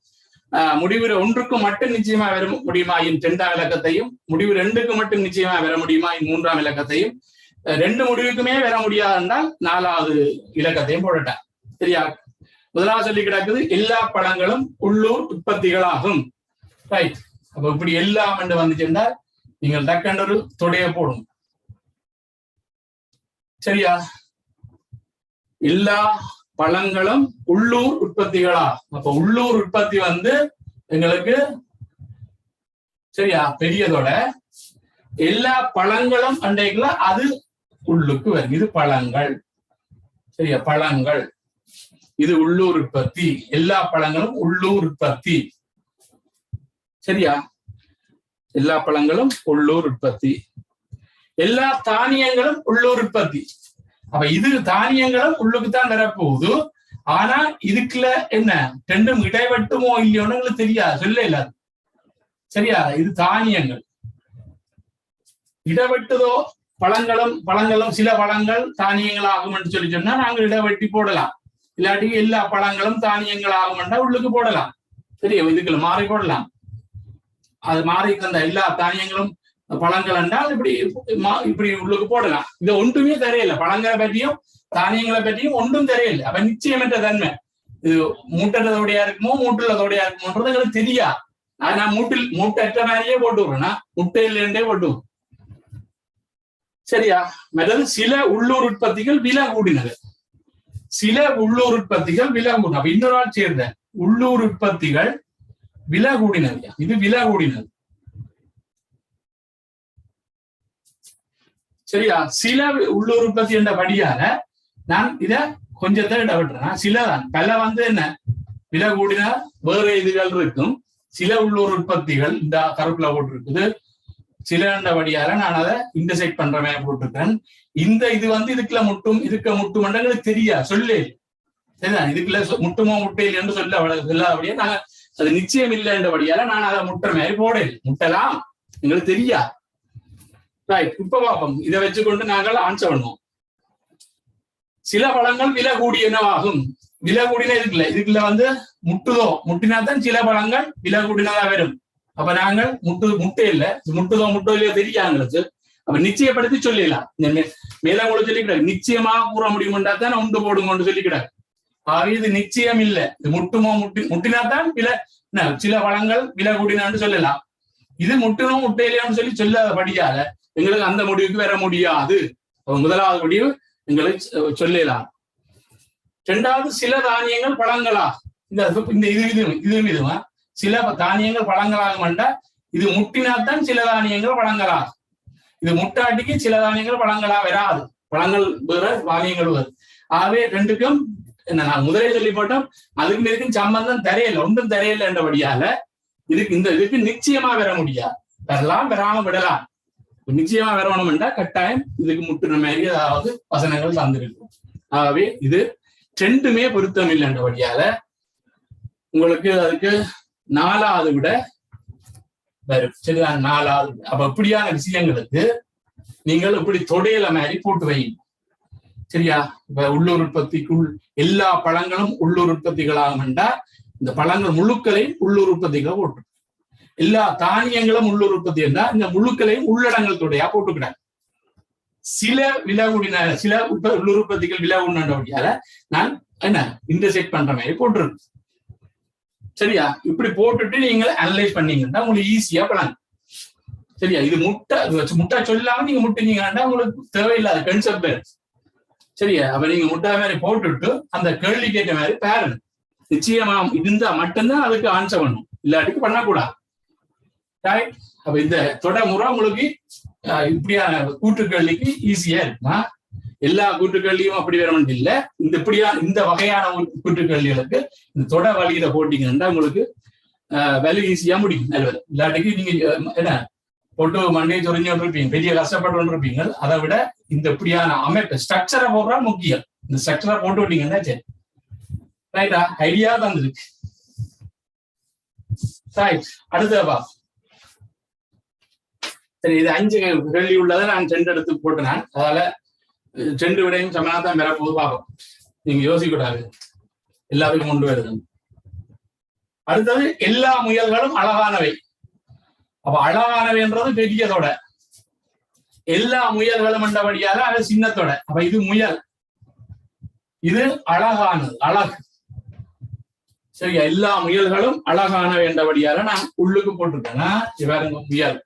முடிவு 1க்கு மட்டும் நிச்சயமா வர முடியுமாயின் 2ஆம் இலக்கத்தையும், முடிவு 2க்கு மட்டும் நிச்சயமா வர முடியுமா 3ஆம் இலக்கத்தையும், 2 முடிவுக்குமே வர முடியாது என்றால் 4வது இலக்கத்தையும் போடட்டேன். சரியா? முதலாவது சொல்லி கிடக்குது, எல்லா பழங்களும் உள்ளூர் உற்பத்திகளாகும். ரைட். அப்ப இப்படி எல்லாம் என்று வந்துச்சுன்னா நீங்கள் டக்கென்று ஒரு தொடைய போடும். சரியா? எல்லா பழங்களும் உள்ளூர் உற்பத்திகளா? அப்ப உள்ளூர் உற்பத்தி வந்து எங்களுக்கு சரியா பெரியதோட எல்லா பழங்களும் அண்டைக்குள்ள அது உள்ளுக்கு வரும். இது பழங்கள். சரியா? பழங்கள் இது உள்ளூர் உற்பத்தி. எல்லா பழங்களும் உள்ளூர் உற்பத்தி. சரியா? எல்லா பழங்களும் உள்ளூர் உற்பத்தி. எல்லா தானியங்களும் உள்ளூர் உற்பத்தி. அப்ப இது தானியங்களும் உள்ளுக்குத்தான் வரப்போகுது. ஆனா இதுக்குள்ள என்ன 2ம் இடைவெட்டுமோ இல்லையோன்னு எங்களுக்கு தெரியாது, சொல்ல இல்லாது. சரியா? இது தானியங்கள். இடவெட்டுதோ பழங்களும் சில பழங்கள் தானியங்கள் ஆகும் என்று சொல்லி சொன்னா நாங்கள் இடவெட்டி போடலாம். இல்லாட்டி எல்லா பழங்களும் தானியங்கள் ஆகும்னா உள்ளுக்கு போடலாம். சரியா? இதுக்குள்ள மாறி போடலாம். அது மாறி அந்த எல்லா தானியங்களும் பழங்கள் என்றால் இப்படி உள்ளுக்கு போடலாம். இது ஒன்றுமே தெரியல. பழங்களை பற்றியும் தானியங்களை பற்றியும் ஒன்றும் தெரியல. அப்ப நிச்சயமற்ற தன்மை. இது மூட்டதோடையா இருக்குமோ மூட்டுள்ளதோடையா இருக்குமோன்றது எங்களுக்கு தெரியாது. நான் மூட்டற்ற மாதிரியே போட்டு விடுறேன்னா முட்டையிலேருந்தே போட்டுவோம். சரியா? அதாவது சில உள்ளூர் உற்பத்திகள் விலை கூடினது, சில உள்ளூர் உற்பத்திகள் விலை கூடின. அப்ப இன்னொரு ஆள் சேர்ந்த உள்ளூர் உற்பத்திகள் விலை கூடினது, இது விலை கூடினது. சரியா? சில உள்ளூர் உற்பத்தி என்ற படியால நான் இத கொஞ்சத்தை இடவிட்டுறேன். சிலதான் பல என்ன விலை கூடினா வேற இதுகள் இருக்கும். சில உள்ளூர் உற்பத்திகள் இந்த கருப்புல போட்டிருக்குது, சில படியால நான் அதை இன்டர்செக்ட் பண்ற மாதிரி போட்டிருக்கேன். இந்த இது இதுக்குள்ள முட்டும் இதுக்கு முட்டும் எங்களுக்கு தெரியா சொல்லே, சரிதான்? இதுக்குள்ள முட்டுமோ முட்டையில் என்று சொல்லாதபடியா நாங்க அது நிச்சயம் இல்லைன்றபடியால நான் அதை முட்டுற மாதிரி போடல. முட்டலாம் எங்களுக்கு தெரியா. ரைட், இப்ப பார்ப்போம். இதை வச்சுக்கொண்டு நாங்கள் ஆன்சர் பண்ணுவோம். சில பழங்கள் விலை கூடியனவாகும். விலை கூடின இதுக்குள்ள முட்டுதோ முட்டினாதான் சில பழங்கள் விலை கூடினதா வரும். அப்ப நாங்கள் முட்டை இல்ல முட்டுதோ முட்டோ இல்லையோ தெரியாங்களுக்கு. அப்ப நிச்சயப்படுத்தி சொல்லிடலாம். மேல கூட சொல்லிக்கிறாரு, நிச்சயமா கூற முடியும்ன்றா தான் உண்டு போடுங்கன்னு சொல்லிக்கிறாரு. ஆக இது நிச்சயம் இல்லை. இது முட்டுமோ முட்டினாதான் விலை சில பழங்கள் விலை கூடினான்னு சொல்லலாம். இது முட்டுனோ முட்டையிலையோன்னு சொல்லாதபடியால எங்களுக்கு அந்த முடிவுக்கு வர முடியாது. முதலாவது முடிவு எங்களுக்கு சொல்லலாம். இரண்டாவது, சில தானியங்கள் பழங்களா இது விதமா சில தானியங்கள் பழங்களாக இது முட்டினாத்தான் சில தானியங்கள் பழங்களா. இது முட்டாட்டிக்கு சில தானியங்கள் பழங்களா வராது. பழங்கள் வேற தானியங்கள் வேறு. ஆகவே ரெண்டுக்கும் நான் முதலே சொல்லி போட்டோம், அதுக்கு இதுக்கும் சம்பந்தம் தெரியல, ஒன்றும் தெரியல என்றபடியால இதுக்கு நிச்சயமா வர முடியாது. வரலாம், வராம விடலாம். நிச்சயமா வரணும்ன்றா கட்டாயம் இதுக்கு முட்டுற மாதிரி ஏதாவது வசனங்கள் தந்திருக்கும். ஆகவே இது ரெண்டுமே பொருத்தம் இல்லைன்றபடியால உங்களுக்கு அதுக்கு 4வது விட வரும். சரிதான்? 4வது. அப்ப இப்படியான விஷயங்களுக்கு நீங்கள் இப்படி தொடையில மாதிரி போட்டு வைங்க. சரியா? இப்ப உள்ளூர் உற்பத்திக்குள் எல்லா பழங்களும் உள்ளூர் உற்பத்திகளாகும் என்றா இந்த பழங்கள் முழுக்களையும் உள்ளூர் உற்பத்திகளை போட்டு, எல்லா தானியங்களும் உள்ளூர் உற்பத்தி என்றால் இந்த முழுக்களையும் உள்ளடங்கள் தொடையா போட்டுக்கிறாங்க. சில விலை கூடின சில உள்ளூர் உற்பத்திகள் விலை கூடினபடியால நான் இன்டர்செக்ட் பண்ற மாதிரி போட்டுருக்கு. சரியா? இப்படி போட்டுட்டு நீங்க அனலைஸ் பண்ணீங்கன்னா உங்களுக்கு ஈஸியா பழங்க. சரியா? இது முட்டை சொல்லாம நீங்க முட்டினீங்கன்னா உங்களுக்கு தேவையில்லாத கன்செப்ட். சரியா? அப்ப நீங்க முட்டை மாதிரி போட்டுட்டு அந்த கேள்வி கேட்ட மாதிரி பாருங்க. நிச்சயமா இருந்தா மட்டும்தான் அதுக்கு ஆன்சர் பண்ணும், இல்லாட்டிக்கு பண்ணக்கூடாது. ரைட்? அப்ப இந்த தொடமுறை உங்களுக்கு இப்படியான கூட்டுக்கல்விக்கு ஈஸியா இருக்குமா? எல்லா கூட்டுக்கல்வியும் அப்படி வரணும் இல்ல. இந்த வகையான கூட்டுக்கல்விகளுக்கு இந்த தொட வழியில போட்டீங்கன்னா உங்களுக்கு வேலை ஈஸியா முடியும். நல்லது. இல்லாட்டிக்கு நீங்க என்ன போட்டு மண்டையை சொரிஞ்சு இருப்பீங்க, பெரிய கஷ்டப்பட்டு இருப்பீங்க. அதை விட இந்த இப்படியான அமைப்பு ஸ்ட்ரக்சரை போடுறா முக்கியம். இந்த ஸ்ட்ரக்சரை போட்டு விட்டீங்கன்னா சரி. ரைட்டா? ஐடியா தந்துருக்கு. ரைட், அடுத்தவா. சரி, இது 5 கேள்வி உள்ளதை நான் 2 எடுத்து போட்டேன். அதால 2 விடையும் சமனாதான் பெற போது பார்ப்போம். நீங்க யோசிக்க கூடாது, எல்லாத்துக்கும் கொண்டு வருது. அடுத்தது, எல்லா முயல்களும் அழகானவை. அப்ப அழகானவைன்றது பெரியதோட, எல்லா முயல்களும் என்றபடியால அது சின்னத்தோட. அப்ப இது முயல், இது அழகானது, அழகு. சரியா? எல்லா முயல்களும் அழகானவை என்றபடியால நான் உள்ளுக்கு போட்டிருக்கேன்னா இவருங்க முயல்.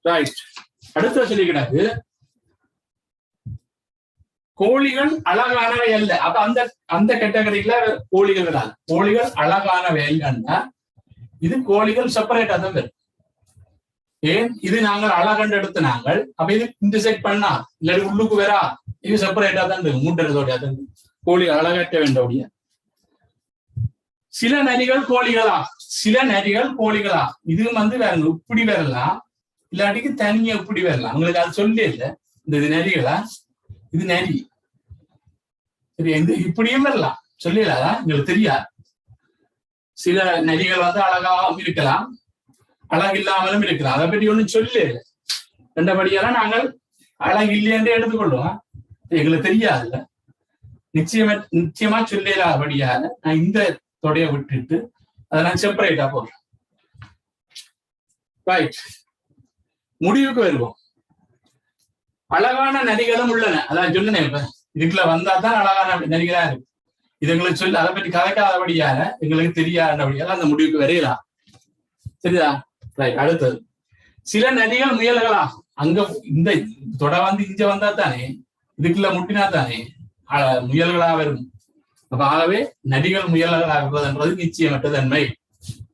ரைட். அடுத்த சொல்லிக்கிடாது, கோழிகள் அழகானவை அல்ல. அப்ப அந்த கேட்டகரியில கோழிகள் தான். கோழிகள் அழகானவை இல்லைன்னா இது கோழிகள் செப்பரேட்டா தான் வரும். ஏன்? இது நாங்கள் அழகண்டு எடுத்து நாங்கள் அப்ப இது இன்டர்செக்ட் பண்ணா இல்லாட்டி உள்ளுக்கு வரா, இது செப்பரேட்டா தான் இருக்கு. மூன்றதோட கோழி அழகற்ற வேண்டிய. சில நரிகள் கோழிகளா, சில நரிகள் கோழிகளா. இது வேற இப்படி வரலாம், இல்லாட்டிக்கு தனியா இப்படி வரலாம். உங்களுக்கு அது சொல்லி இல்லை. இந்த நரிகளா, இது நரி. சரி, இப்படியும் வரலாம், சொல்லலாதா? உங்களுக்கு தெரியாது. சில நரிகள் அழகாகவும் இருக்கலாம், அழகு இல்லாமலும் இருக்கலாம். அதை பற்றி ஒண்ணும் சொல்லல. ரெண்டபடியெல்லாம் நாங்கள் அழகு இல்லையென்றே எடுத்துக்கொள்வோம். எங்களுக்கு தெரியாதுல்ல. நிச்சயமா சொல்லலாதபடியால நான் இந்த தொடைய விட்டுட்டு அதை நான் செப்பரேட்டா போடுறேன். ரைட், முடிவுக்கு வருவோம். அழகான நரிகளும் உள்ளன. அதான் சொன்னேன், இப்ப இதுக்குள்ள வந்தா தான் அழகான நரிகளா இருக்கு. இது எங்களுக்கு சொல்லி அதை பற்றி கதைக்காதபடியால எங்களுக்கு தெரியாதபடியால அந்த முடிவுக்கு வரையலாம். சரிதா? ரைட். அடுத்தது, சில நதிகள் முயல்களாகும். அங்க இந்த தொட வந்து இங்க வந்தா தானே, இதுக்குள்ள முட்டினா தானே முயல்களா வரும். அப்ப ஆகவே நதிகள் முயல்களாகுவதுன்றது நிச்சயமற்ற தன்மை.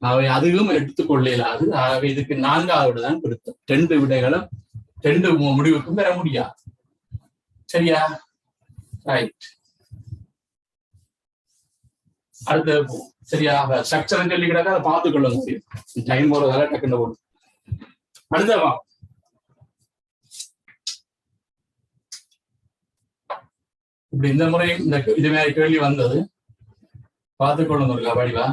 ஆகவே அதுவும் எடுத்துக்கொள்ள இயலாது. ஆகவே இதுக்கு 4வது தான் பொருத்தம். 2 விடைகளும் 2 முடிவுக்கும் பெற முடியாது. சரியா? ரைட். அடுத்த சரியா? ஸ்ட்ரக்சர் சொல்லி கிடக்க அதை பார்த்து கொள்ள முடியும். டைம் போறதால டக்குன்னு போடும். அடுத்தவா இப்படி இந்த முறை இந்த இது மாதிரி கேள்வி வந்தது பார்த்து கொள்ளுங்க. வடிவா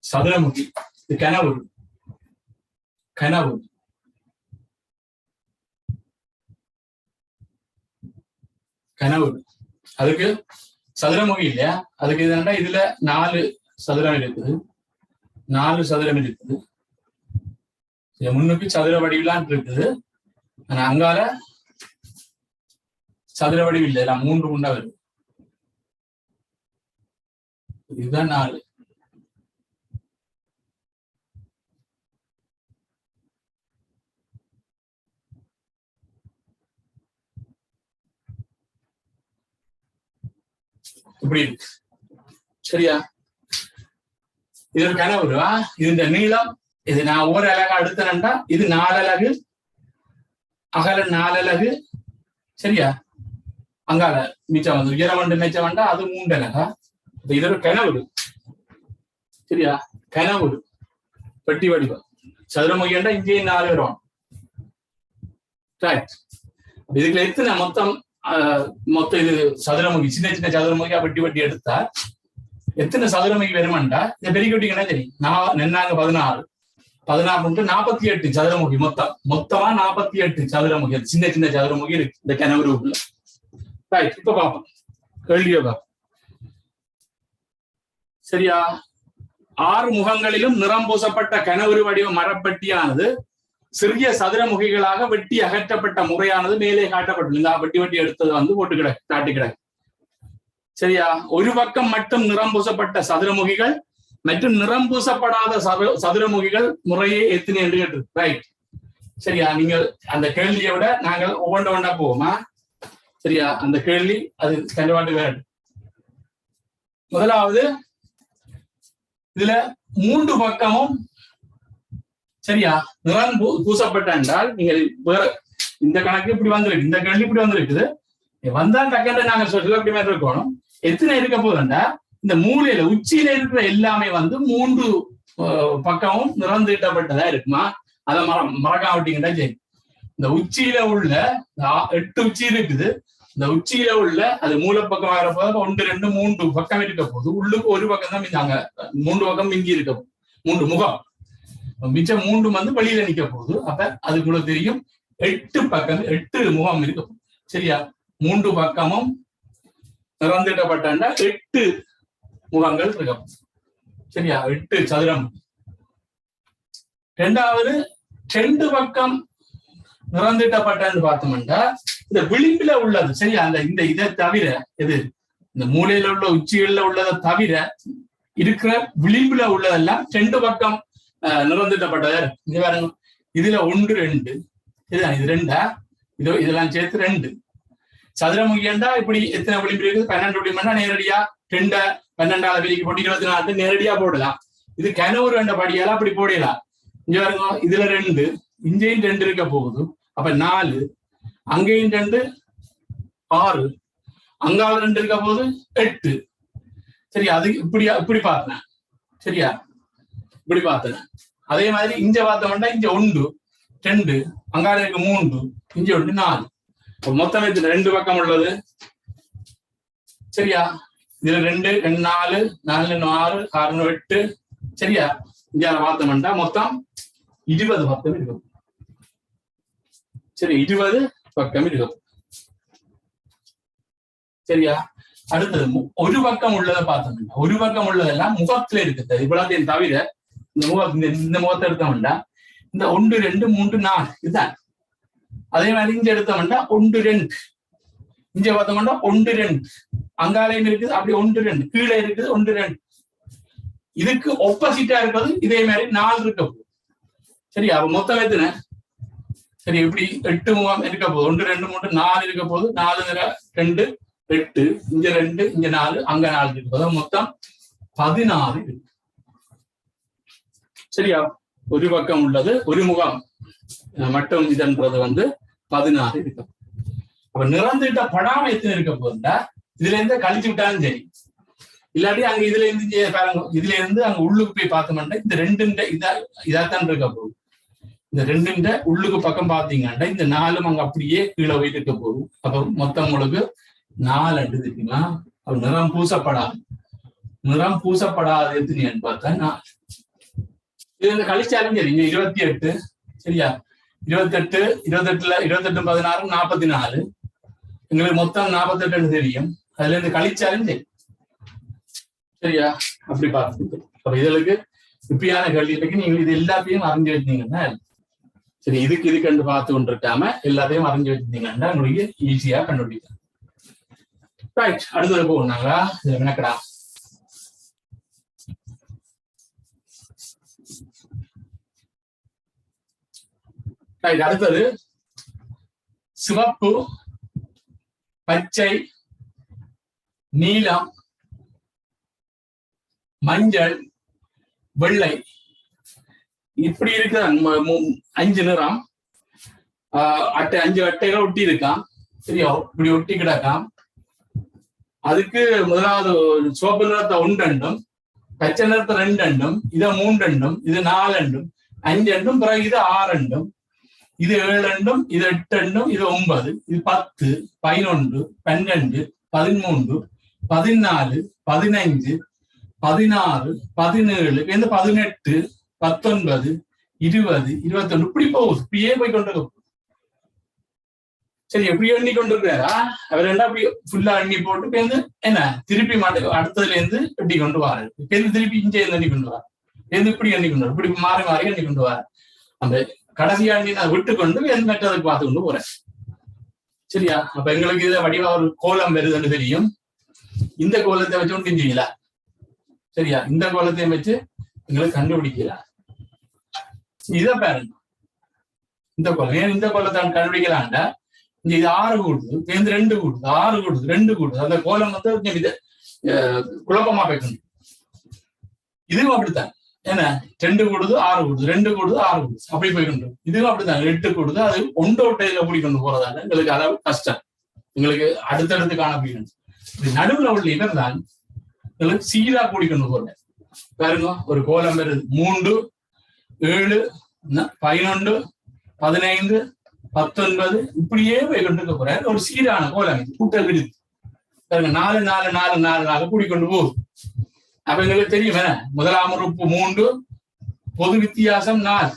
சதுரமுகி, இது கனவு. கனவு கனவு அதுக்கு சதுரமுகி இல்லையா? அதுக்கு இது இதுல 4 சதுரம் இருக்குது. 4 சதுரம் இருக்குது. முன்னுக்கு சதுர வடிவிலான் இருக்குது. ஆனா அங்கால சதுர வடிவு இல்லை, 3 குண்டா வருது. இதுதான் 4. இப்படி இருக்கு. சரியா? இது ஒரு கனவுருவா. இது இந்த நீளம், இது நான் ஒரு அலகா எடுத்தேன்டா இது 4 அலகு, அகல 4 அலகு. சரியா? அங்கால மிச்சம் வந்து உயரம் வந்து மிச்சம் வேண்டா, அது 3 அலகா. இது ஒரு கனவு. சரியா? கனவு பெட்டி வடிவம் சதுரமுகிண்டா இங்கேயும் 4 வரும். இதுக்குள்ள எத்தனை மொத்தம் இது சதுரமுகி, சின்ன சின்ன சதுரமுகியா வெட்டி வெட்டி எடுத்தா எத்தனை சதுரமுகி வருமாண்டா இந்த பெரிய குட்டிங்கன்னா சரி. நென்னாங்க 16 48 சதுரமுகி. மொத்தமா 48 சதுரமுகி, சின்ன சின்ன சதுரமுகி இருக்கு இந்த கனவு ரூப்ல. ரைட். இப்ப பாப்போம் கேள்வியோ பாப்போம். சரியா? 6 முகங்களிலும் நிறம் பூசப்பட்ட கனவுரு வடிவ மரப்பட்டியானது சிறிய சதுரமுகிகளாக வெட்டி அகற்றப்பட்ட முறையானது மேலே காட்டப்பட்டுள்ளது. வெட்டி வெட்டி எடுத்தது வந்து போட்டு காட்டி கிடக்கு. சரியா? ஒரு பக்கம் மட்டும் நிறம் பூசப்பட்ட சதுரமுகிகள் மற்றும் நிறம் பூசப்படாத சதுரமுகிகள் முறையே எத்தனை என்று கேட்டு. ரைட். சரியா? நீங்கள் அந்த கேள்வியை விட நாங்கள் ஒவ்வொன்றா போவோமா? சரியா? அந்த கேள்வி அது கண்டுபாட்டு வேறு. முதலாவது இதுல 3 பக்கமும் சரியா நிறம் பூசப்பட்ட என்றால் நீங்கள் வேற இந்த கணக்கு இப்படி வந்திருக்கு, இந்த கேள்வி இப்படி வந்திருக்குது. வந்தா டக்குன்னு நாங்க சொல்ல அப்படி மாதிரி இருக்கணும். எத்தனை இருக்க போதுண்டா இந்த மூலையில உச்சியில இருக்கிற எல்லாமே வந்து 3 பக்கமும் நிறந்தீட்டப்பட்டதா இருக்குமா? அதை மறக்காம விட்டீங்கன்னா சரி. இந்த உச்சியில உள்ள 8 உச்சி இருக்குது. இந்த உச்சியில உள்ள அது மூலப்பக்கம் ஆகிற போது 1 2 3 பக்கம் இருக்க போது உள்ளுக்கு ஒரு பக்கம் தான் மிஞ்சாங்க. 3 பக்கம் மிஞ்சி இருக்க போது 3 முகம், மிச்சம் 3 வந்து வெளியில நிக்க போகுது. அப்ப அதுக்குள்ள தெரியும் 8 பக்கம் 8 முகம் இருக்க போகுது. சரியா? 3 பக்கமும் நிறந்திட்டப்பட்ட 8 முகங்கள் இருக்க போகுது. சரியா? 8 சதுரம். 2வது 2 பக்கம் நிறந்திட்டப்பட்டன்னு பார்த்தோம்னா இந்த விளிம்புல உள்ளது. சரியா? இந்த இதை தவிர இது இந்த மூலையில உள்ள உச்சிகள்ல உள்ளதை தவிர இருக்கிற விளிம்புல உள்ளதெல்லாம் 2 பக்கம் நிறந்திட்டப்பட்டதா இருக்கு. இங்க பாருங்க, இதுல 1 2 இதுதான், இது 2 இதெல்லாம் சேர்த்து 2 சதுரமுகியண்டா. இப்படி எத்தனை விளிம்பு இருக்குது? 12 விளிம்புனா நேரடியா 2 12 வெளிக்கு போட்டு 24 நேரடியா போடலாம். இது கனவு 2 படியால அப்படி போடலாம். இங்க பாருங்க, இதுல 2 இங்கேயும் 2 இருக்க போகுது. அப்ப 4, அங்கேயும் 2 6, அங்கால 2 இருக்க போகுது 8. சரியா? அது இப்படி பார்த்தேன். சரியா? இப்படி பார்த்தேன். அதே மாதிரி இங்க பார்த்தோம்னா இங்க 1 2, அங்கால இருக்கு 3, இங்க 1 4. மொத்தம் இதுல 2 பக்கம் உள்ளது. சரியா? இதுல 2 4 4 6 6 8. சரியா? இங்க பார்த்தோம்னா மொத்தம் 20 பக்கம் இருக்கும். சரி, 20 பக்கம் இருக்கும். சரியா? அடுத்தது ஒரு பக்கம் உள்ளதை பார்த்தோம்னா ஒரு பக்கம் உள்ளதெல்லாம் முகத்துல இருக்குது. இவ்வளத்தையும் தவிர இந்த முகத்தை எடுத்தோம்னா இந்த 1 2 3 4 இதுதான். அதே மாதிரி இங்க எடுத்தோம்னா 1 2, இங்க பார்த்தோம்னா 1 2, அங்காலையும் இருக்குது அப்படி 1 2, கீழே இருக்குது 1 2. இதுக்கு ஆப்போசிட்டா இருக்கிறது இதே மாதிரி 4 இருக்க போகுது. சரியா? அப்ப மொத்தம் எத்தனை? சரி, இப்படி 8 முகம் இருக்க போகுது. 1 2 3 4 இருக்க போகுது. 4 2 8, இங்க 2 இங்க 4 அங்க 4 இருக்கு போது மொத்தம் 16 இருக்கு. சரியா? ஒரு பக்கம் உள்ளது ஒரு முகம் மட்டும் இதுன்றது 16 இருக்கு. அப்ப நிறந்துட்ட படாம எத்தனை இருக்க போகுதுண்டா இதுல இருந்து கழிச்சு விட்டாலும் சரி, இல்லாட்டி அங்க இதுல இருந்து பாருங்க, இதுல இருந்து அங்க உள்ளுக்கு போய் பார்த்தோம்னா இந்த 2 இதாத்தான் இருக்க போகுது. இந்த 2 உள்ளுக்கு பக்கம் பாத்தீங்கன்னா இந்த 4 அங்க அப்படியே கீழே போயிட்டு இருக்க போகும். அப்ப மொத்தம் உங்களுக்கு 4 தெரியுமா? அப்ப நிறம் பூசப்படாது. நிறம் பூசப்படாது எத்தனைன்னு பார்த்தா 4. இது கழிச்சாலும் சரி, இங்க 28 சரியா? 28 28 16 44 எங்களுக்கு மொத்தம் 48 தெரியும். அதுல இருந்து கழிச்சாலும் சரி. சரியா? அப்படி பார்த்து அப்ப இதுக்கு இப்படியான கேள்விகளுக்கு நீங்க இது எல்லாத்தையும் அறிஞ்சு வச்சீங்கன்னா சரி, இதுக்கு கண்டு பார்த்து கொண்டிருக்காம எல்லாத்தையும் அறிஞ்சு வச்சிருந்தீங்கன்னா உங்களுக்கு ஈஸியா கண்டுபிடிக்கலாம். ரைட், அடுத்தது போனாங்களா வினக்கடா. ரைட், அடுத்தது சிவப்பு, பச்சை, நீலம், மஞ்சள், வெள்ளை இப்படி இருக்கு 5 நிறம். 5 அட்டைகள் ஒட்டி இருக்கான். சரியா? இப்படி ஒட்டி கிடக்காம். அதுக்கு முதலாவது சிவப்பு நிறத்தை 1 பச்சை நிறத்தை 2 இதை 3 இது 4 5 பிறகு இது 6 இது 7 இது 8 இது 9 இது 10 11 12 13 14 15 16 17 18 19 20 21 இப்படி போகுது. இப்படியே போய் கொண்டிருக்க. சரி, எப்படி எண்ணி கொண்டிருக்கிறாரா அவர் என்ன அப்படி ஃபுல்லா எண்ணி போட்டு என்ன திருப்பி அடுத்ததுல இருந்து எண்ணி கொண்டு வாரு. திருப்பி இங்கே இருந்து எண்ணி கொண்டு வாரு. இப்படி எண்ணி கொண்டு வாரு. இப்படி மாறி மாறி எண்ணி கொண்டு வாரு. அந்த கடைசியா எண்ணி நான் விட்டு கொண்டு மற்றதுக்கு பார்த்து கொண்டு போறேன். சரியா? அப்ப எங்களுக்கு இதை வடிவா ஒரு கோலம் வருதுன்னு தெரியும். இந்த கோலத்தை வச்சு ஒன்றும் செய்யல. சரியா? இந்த கோலத்தையும் வச்சு எங்களுக்கு கண்டுபிடிக்கல. இதை பாருங்க, இந்த கோலம் ஏன் இந்த கோலத்தை கண்டுபிடிக்கலான்டா இங்க இது 6 கூடுது, 2 கூடுது, 6 கூடுது, 2 கூடுது. அந்த கோலம் இது குழப்பமா வைக்கணும். இதுவும் அப்படித்தான். ஏன்னா 2 கூடுது 6 கூடுது, 2 கூடுது 6 கூடுது, அப்படி போய்கொண்டு இதுவும் அப்படித்தான். 8 கூடுது. அது ஒன்றோட்டையில கூடி கொண்டு போறதால எங்களுக்கு அதாவது கஷ்டம். எங்களுக்கு அடுத்தடுத்து காணப்படுகிறது. நடுவுல உள்ள இவர் தான் எங்களுக்கு சீரா கூடி கொண்டு போறேன். பாருங்க, ஒரு கோலம் வருது 3 7 11 15 19 இப்படியே போய் கொண்டு போறாரு. ஒரு சீரான கோலம் கூட்டல் விடுது. பாருங்க, 4 4 4 4 4 கூடிக்கொண்டு போகுது. அப்ப எங்களுக்கு தெரியும் முதலாம் உறுப்பு 3 பொது வித்தியாசம் 4.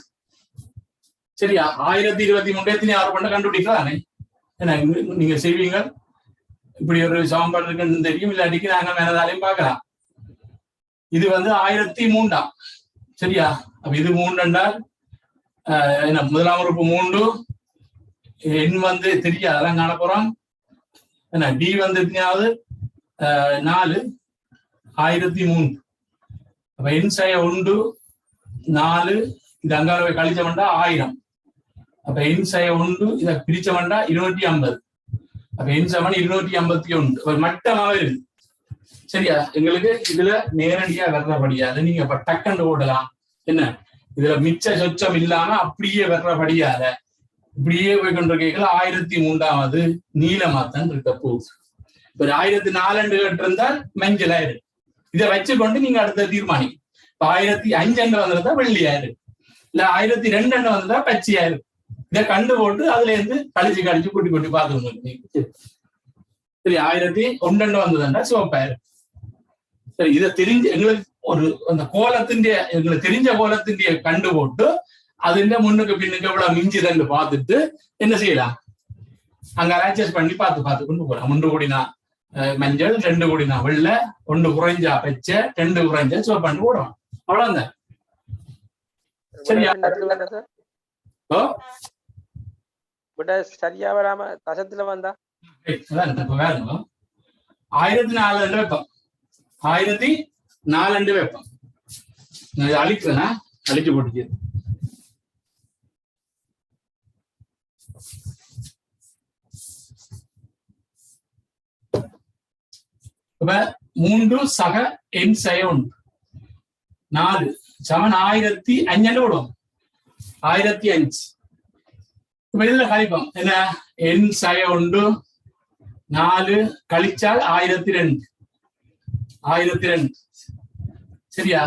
சரியா? 1023 எத்தனை 6 பண்ண கண்டுபிடிக்கலானே. ஏன்னா நீங்க செய்வீங்க. இப்படி ஒரு சாம்பார் இருக்குன்னு தெரியும். இல்லாட்டிக்கு நாங்க மேலதாலையும் பார்க்கலாம். இது 1003. சரியா? அப்ப இது 3 என்றால் என்ன முதலாம் உறுப்பு 3 எண் தெரியாது, அதெல்லாம் காண போறோம். என்ன டி எத்தனையாவது 4 1003. அப்ப எண் செய்ய 1 4 இது அங்கால கழிச்ச வேண்டா 1000. அப்ப எண் செய்ய 1 இதை பிரிச்ச வேண்டா 250. அப்ப எண் சமன் 251 ஒரு மட்டமாவே இருக்கு. சரியா? எங்களுக்கு இதுல நேரடியா வர்றபடியாது நீங்க இப்ப டக்குன்னு ஓடலாம். என்ன இதுல மிச்ச சொச்சம் இல்லாம அப்படியே வர்றபடியாத இப்படியே போய் கொண்டிருக்கீங்க. 1003வது நீலமாத்தான் இருக்க போகுது. ஒரு 1004 கேட்டிருந்தால் மஞ்சளாயிரு. இதை வச்சுக்கொண்டு நீங்க அடுத்த தீர்மானிக்கும். இப்ப 1005 வந்திருந்தா வெள்ளியாயிரு, இல்ல 1002 வந்தா பச்சையாயிரு. இதை கண்டு போட்டு அதுல இருந்து கழிச்சு கழிச்சு கூட்டி கூட்டி பார்த்து சரி 1001 வந்ததுண்டா சிவப்பாயிரு. சரி, இதை தெரிஞ்ச எங்களுக்கு ஒரு அந்த கோலத்தின் எங்களுக்கு தெரிஞ்ச கோலத்தின் கண்டு போட்டு அதுல முன்னுக்கு பின்னுக்கு எவ்வளவு மிஞ்சுதன்னு பார்த்துட்டு என்ன செய்யலாம், அங்க அட்ஜஸ்ட் பண்ணி பார்த்து கொண்டு போகலாம். 1 கோடினா மஞ்சள், 2 கோடினா வெள்ளை, 1 குறைஞ்சா பச்சை, 2 குறைஞ்சா சிவப்பாண்டு போடுவோம். அவ்வளவுதான். சரியா? சரியா வராம கசத்துல வந்தா 1004 வைப்போம். 1004 வைப்போம். அழிக்கிறேன்னா அழிச்சு போட்டு இப்ப 3 சக என் சய 4 சமன் 1500 விடும் 1005. இப்ப இதுல கழிப்போம் என்ன என் சய 4 கழிச்சால் 1002 சரியா?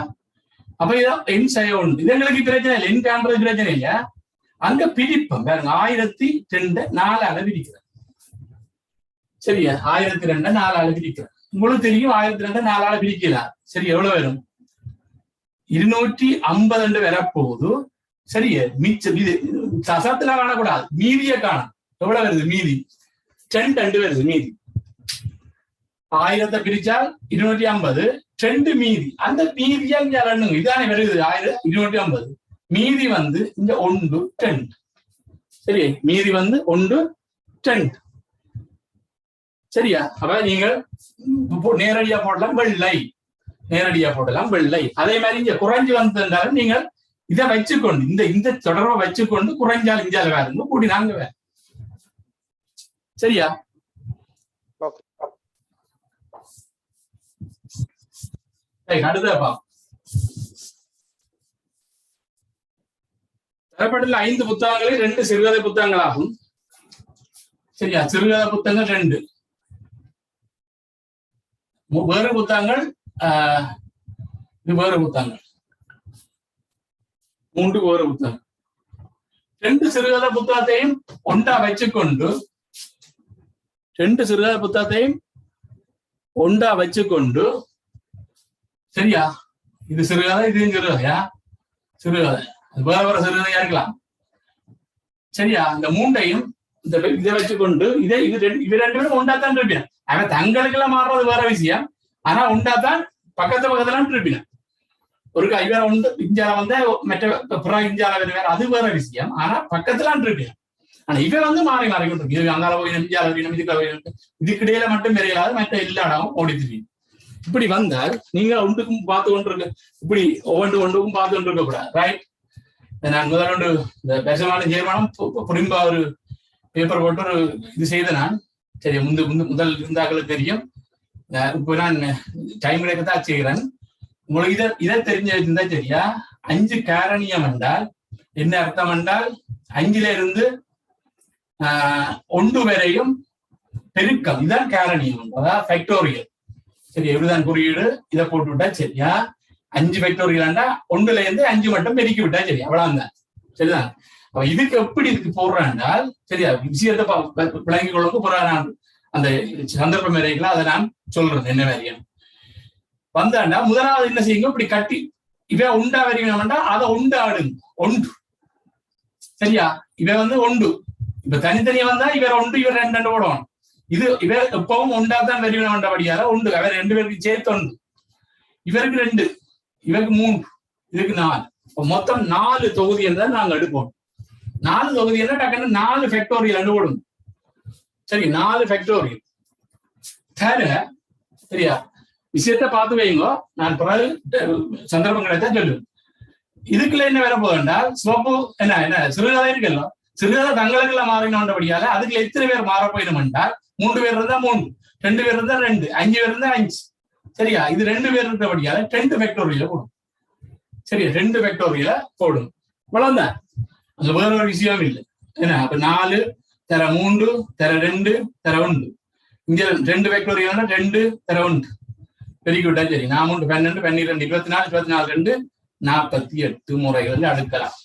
அப்ப இதான் என் சய 1. இது எங்களுக்கு பிரச்சனை இல்லை, என் காண்றது பிரச்சனை இல்லையா? அங்க பிரிப்போம் பாருங்க 1002 4ஆல பிரிக்கிறேன் சரியா? 1002 4ஆல பிரிக்கிறேன். உங்களுக்கு தெரியும் 1002 4ஆல பிரிக்கலாம் சரி? எவ்வளவு வரும்? 250 வரப்போகுது சரியா? மிச்சம் இது சசத்துல காணக்கூடாது, மீதியை காணும். எவ்வளவு வருது மீதி? 2 வருது மீதி. 1000 பிரிச்சால் 250 2 மீதி. அந்த மீதியா இங்க ரெண்டுங்க இதானே வருது 250. மீதி வந்து இங்க 1 2 சரி? மீதி வந்து 1 2 சரியா? அப்ப நீங்கள் நேரடியா போடலாம் வெள்ளை, நேரடியா போடலாம் வெள்ளை. அதே மாதிரி இங்க குறைஞ்சு வந்திருந்தாலும் நீங்கள் இதை வச்சுக்கொண்டு இந்த தொடர்பை வச்சுக்கொண்டு குறைஞ்சால் இஞ்சால வேறுங்க கூடி நாங்க வேற சரியா? அடுத்தப்பா தரப்பட்டுள்ள 5 புத்தகங்களில் 2 சிறுகதை புத்தகங்கள் ஆகும் சரியா? சிறுகதை புத்தகங்கள் 2, வேறு புத்தகங்கள் இது வேறு புத்தகங்கள் 3 வேறு புத்தகம். 2 சிறுகதை புத்தகத்தையும் ஒன்றா வச்சுக்கொண்டு 2 சிறுகதை புத்தகத்தையும் ஒன்றா வச்சுக்கொண்டு சரியா? இது சிறுகதை, இது சிறுகதையா? சிறுகதை வேற வேற சிறுகதையா இருக்கலாம் சரியா? இந்த 3ஐயும் இதை வச்சுக்கொண்டு இதை இது 2 பேரும் ஒன்றாத்தான் இருப்பின. அவன் தங்களுக்கெல்லாம் மாறுறது வேற விஷயம். ஆனா உண்டாத்தான் பக்கத்துல இருப்பின. ஒரு இவர உண்டு இஞ்சால வந்து மற்ற புற இஞ்சால வேற அது வேற விஷயம். ஆனா பக்கத்துல இருப்பின. ஆனா இவன் வந்து மாறி மாறிக்கிட்டு இருக்கு. இது அங்கால போய் இஞ்சால வீணும், இதுக்கிடையில மட்டும் விரையாது, மற்ற எல்லா இடமும் ஓடித்துவீங்க. இப்படி வந்தால் நீங்க ஒன்றுக்கும் பார்த்து கொண்டிருக்க, இப்படி ஒன்றுக்கும் பார்த்து கொண்டிருக்க கூடாது ரைட்? நான் முதல் இந்த பெசமான ஜெயமானம் புரிம்பா ஒரு பேப்பர் போட்டு ஒரு இது செய்த நான் சரி முதல் இருந்தாக்களுக்கு தெரியும். இப்போ நான் டைம் கிடைக்கத்தான் செய்கிறேன். உங்களுக்கு இதை தெரிஞ்ச இருந்தா சரியா? 5 காரணியம் என்றால் என்ன அர்த்தம் என்றால் 5ல இருந்து 1 வரையும் பெருக்கம், இதுதான் காரணியம், அதாவது ஃபேக்டோரியல் சரி? எப்படிதான் குறியீடு இதை போட்டு விட்டா சரியா? 5 ஃபேக்டோரியல்னா 1ல இருந்து 5 மட்டும் பெருக்கி விட்டா சரி, அவ்வளவுதான் சரிதான். அப்ப இதுக்கு எப்படி இதுக்கு போடுறான்னால் சரியா? விஷயத்தை விளங்கிக் கொள்ளுக்கு போறான். அந்த சந்தர்ப்பம் வரைக்கும் அதை நான் சொல்றேன் என்ன வரையும் வந்தாண்டா முதலாவது என்ன செய்யுங்க, இப்படி கட்டி இவன் உண்டா வரையணும்டா அதை உண்டாடுங்க 1 சரியா? இவன் வந்து 1 இப்ப தனித்தனியா வந்தா இவர் 1 இவர் 2 போடுவான். இது இவர் எப்பவும் உண்டாதான் வரையணும்ன்றபடியால 1 அவர் 2 பேருக்கு சேர்த்து 1, இவருக்கு 2, இவருக்கு 3, இதுக்கு 4. மொத்தம் 4 தொகுதி என்றால் நாங்க எடுப்போம். 4 தொகுதி என்ன டக்குன்னு 4 ஃபேக்டோரியல் போடும் சரி? 4 ஃபேக்டோரியல் தர சரியா? விஷயத்த பார்த்து வைங்க, நான் பிறகு சந்தர்ப்பம் கிடைத்தா சொல்லுவேன். இதுக்குள்ள என்ன வேற போகண்டால் சிவப்பு என்ன சிறுகதை இருக்குல்ல, சிறுகதை தங்களுக்குள்ள மாறினோன்றபடியால அதுக்குள்ள எத்தனை பேர் மாற போயிடும் என்றால் 3 பேர் இருந்தா 3, 2 பேர் இருந்தா 2, 5 பேர் இருந்தா 5 சரியா? இது 2 பேர் இருக்கிறபடியால 2 ஃபேக்டோரியல போடும் சரியா? 2 ஃபேக்டோரியல போடும் இவ்வளவுதான். அது வேற ஒரு விஷயம் இல்லை என்ன? அப்ப 4 தர 3 தர 2 தர 1, இங்க 2 ஃபேக்டோரியல் 2 தர 1 பெருக்கி விட்டா சரி. 4 12 12 24 24 2 48 முறைகள் அடுக்கலாம்.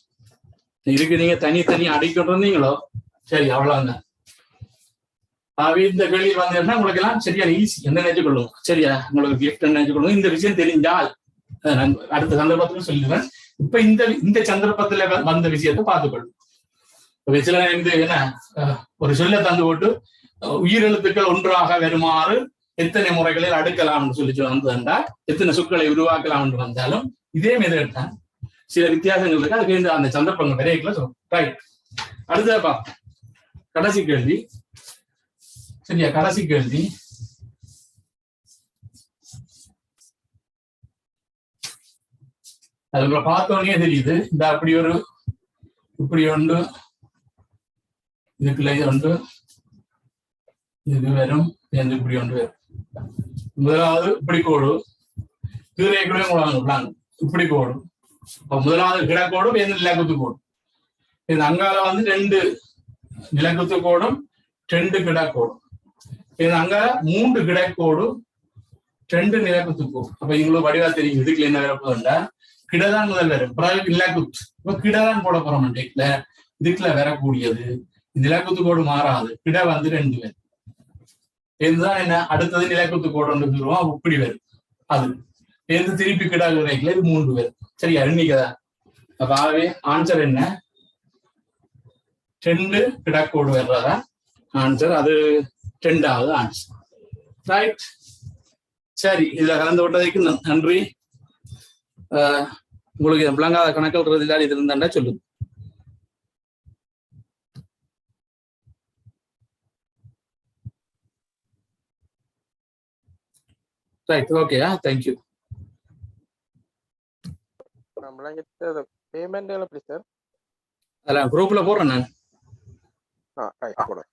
இதுக்கு நீங்க தனித்தனி அடிக்கிட்டு இருந்தீங்களோ சரி, அவ்வளவுதான். இந்த கேள்வி வந்தீங்கன்னா உங்களுக்கு எல்லாம் சரியான ஈஸி என்ன நினைச்சுக்கொள்ளும் சரியா? உங்களுக்கு கிஃப்ட் நினைச்சுக்கொள்ளும். இந்த விஷயம் தெரிஞ்சால் நான் அடுத்த சந்தர்ப்பத்துல சொல்லுவேன். இப்ப இந்த சந்தர்ப்பத்துல வந்த விஷயத்தை பார்த்துக்கொள்ளும். சில என்ன ஒரு சொல்ல தந்து போட்டு உயிரெழுத்துக்கள் ஒன்றாக வருமாறு எத்தனை முறைகளில் அடுக்கலாம்னு சொல்லி வந்தா எத்தனை சொற்களை உருவாக்கலாம் என்று வந்தாலும் இதே மெத்தட் தான். சில வித்தியாசங்கள் இருக்கு, அதுக்கு அந்த சந்தர்ப்பங்கள் விரைவுல சொல்லும் ரைட்? அடுத்தப்பா கடைசி கேள்வி சரியா? கடைசி கேள்வி அதுல பார்த்தோன்னே தெரியுது. இந்த இப்படி ஒன்று இதுக்குள்ள ஒன்று இது வரும், இப்படி ஒன்று வரும். முதலாவது இப்படி கோடு கீரைக்குள்ளே போடுவாங்க, இப்படி கோடு. இப்ப முதலாவது கிடக்கோடும் நிலக்குத்து கோடும். இது அங்கால வந்து 2 நிலக்குத்து கோடும் 2 கிடக்கோடும். இது அங்கால 3 கிடக்கோடும் 2 நிலக்குத்து கோடும். அப்ப இவங்களுக்கு வடிவா தெரியும் இதுக்குள்ள என்ன வரப்போதுண்டா கிடதான் முதல் வரும், பிறகு நிலக்குத்து. இப்ப கிடதான் போட போறோம். இதுக்குள்ள வரக்கூடியது நிலக்குத்து கோடு மாறாது, கிட வந்து 2 வரும். இதுதான் என்ன அடுத்தது நிலக்குத்து கோடு ஒன்று சொல்லுவோம், இப்படி வரும். அது எந்த திருப்பி கிடாது வரைக்கல இது 3 பேர். சரியா? இன்னைக்குதான். அப்ப ஆகவே ஆன்சர் என்ன? 2 கிடக்கோடு வர்றதா ஆன்சர். அது 2வது ஆன்சர். ரைட். சரி, இதுல கலந்து விட்டதுக்கு நன்றி. உங்களுக்கு விளங்காத கணக்கு இது இருந்தாண்டா சொல்லுங்க. Right, okay. தேங்க்யூ. பேமெண்ட் எப்படி சார்? அதெல்லாம் குரூப்ல போடுறேன் நான். ரைட் போடுறேன்.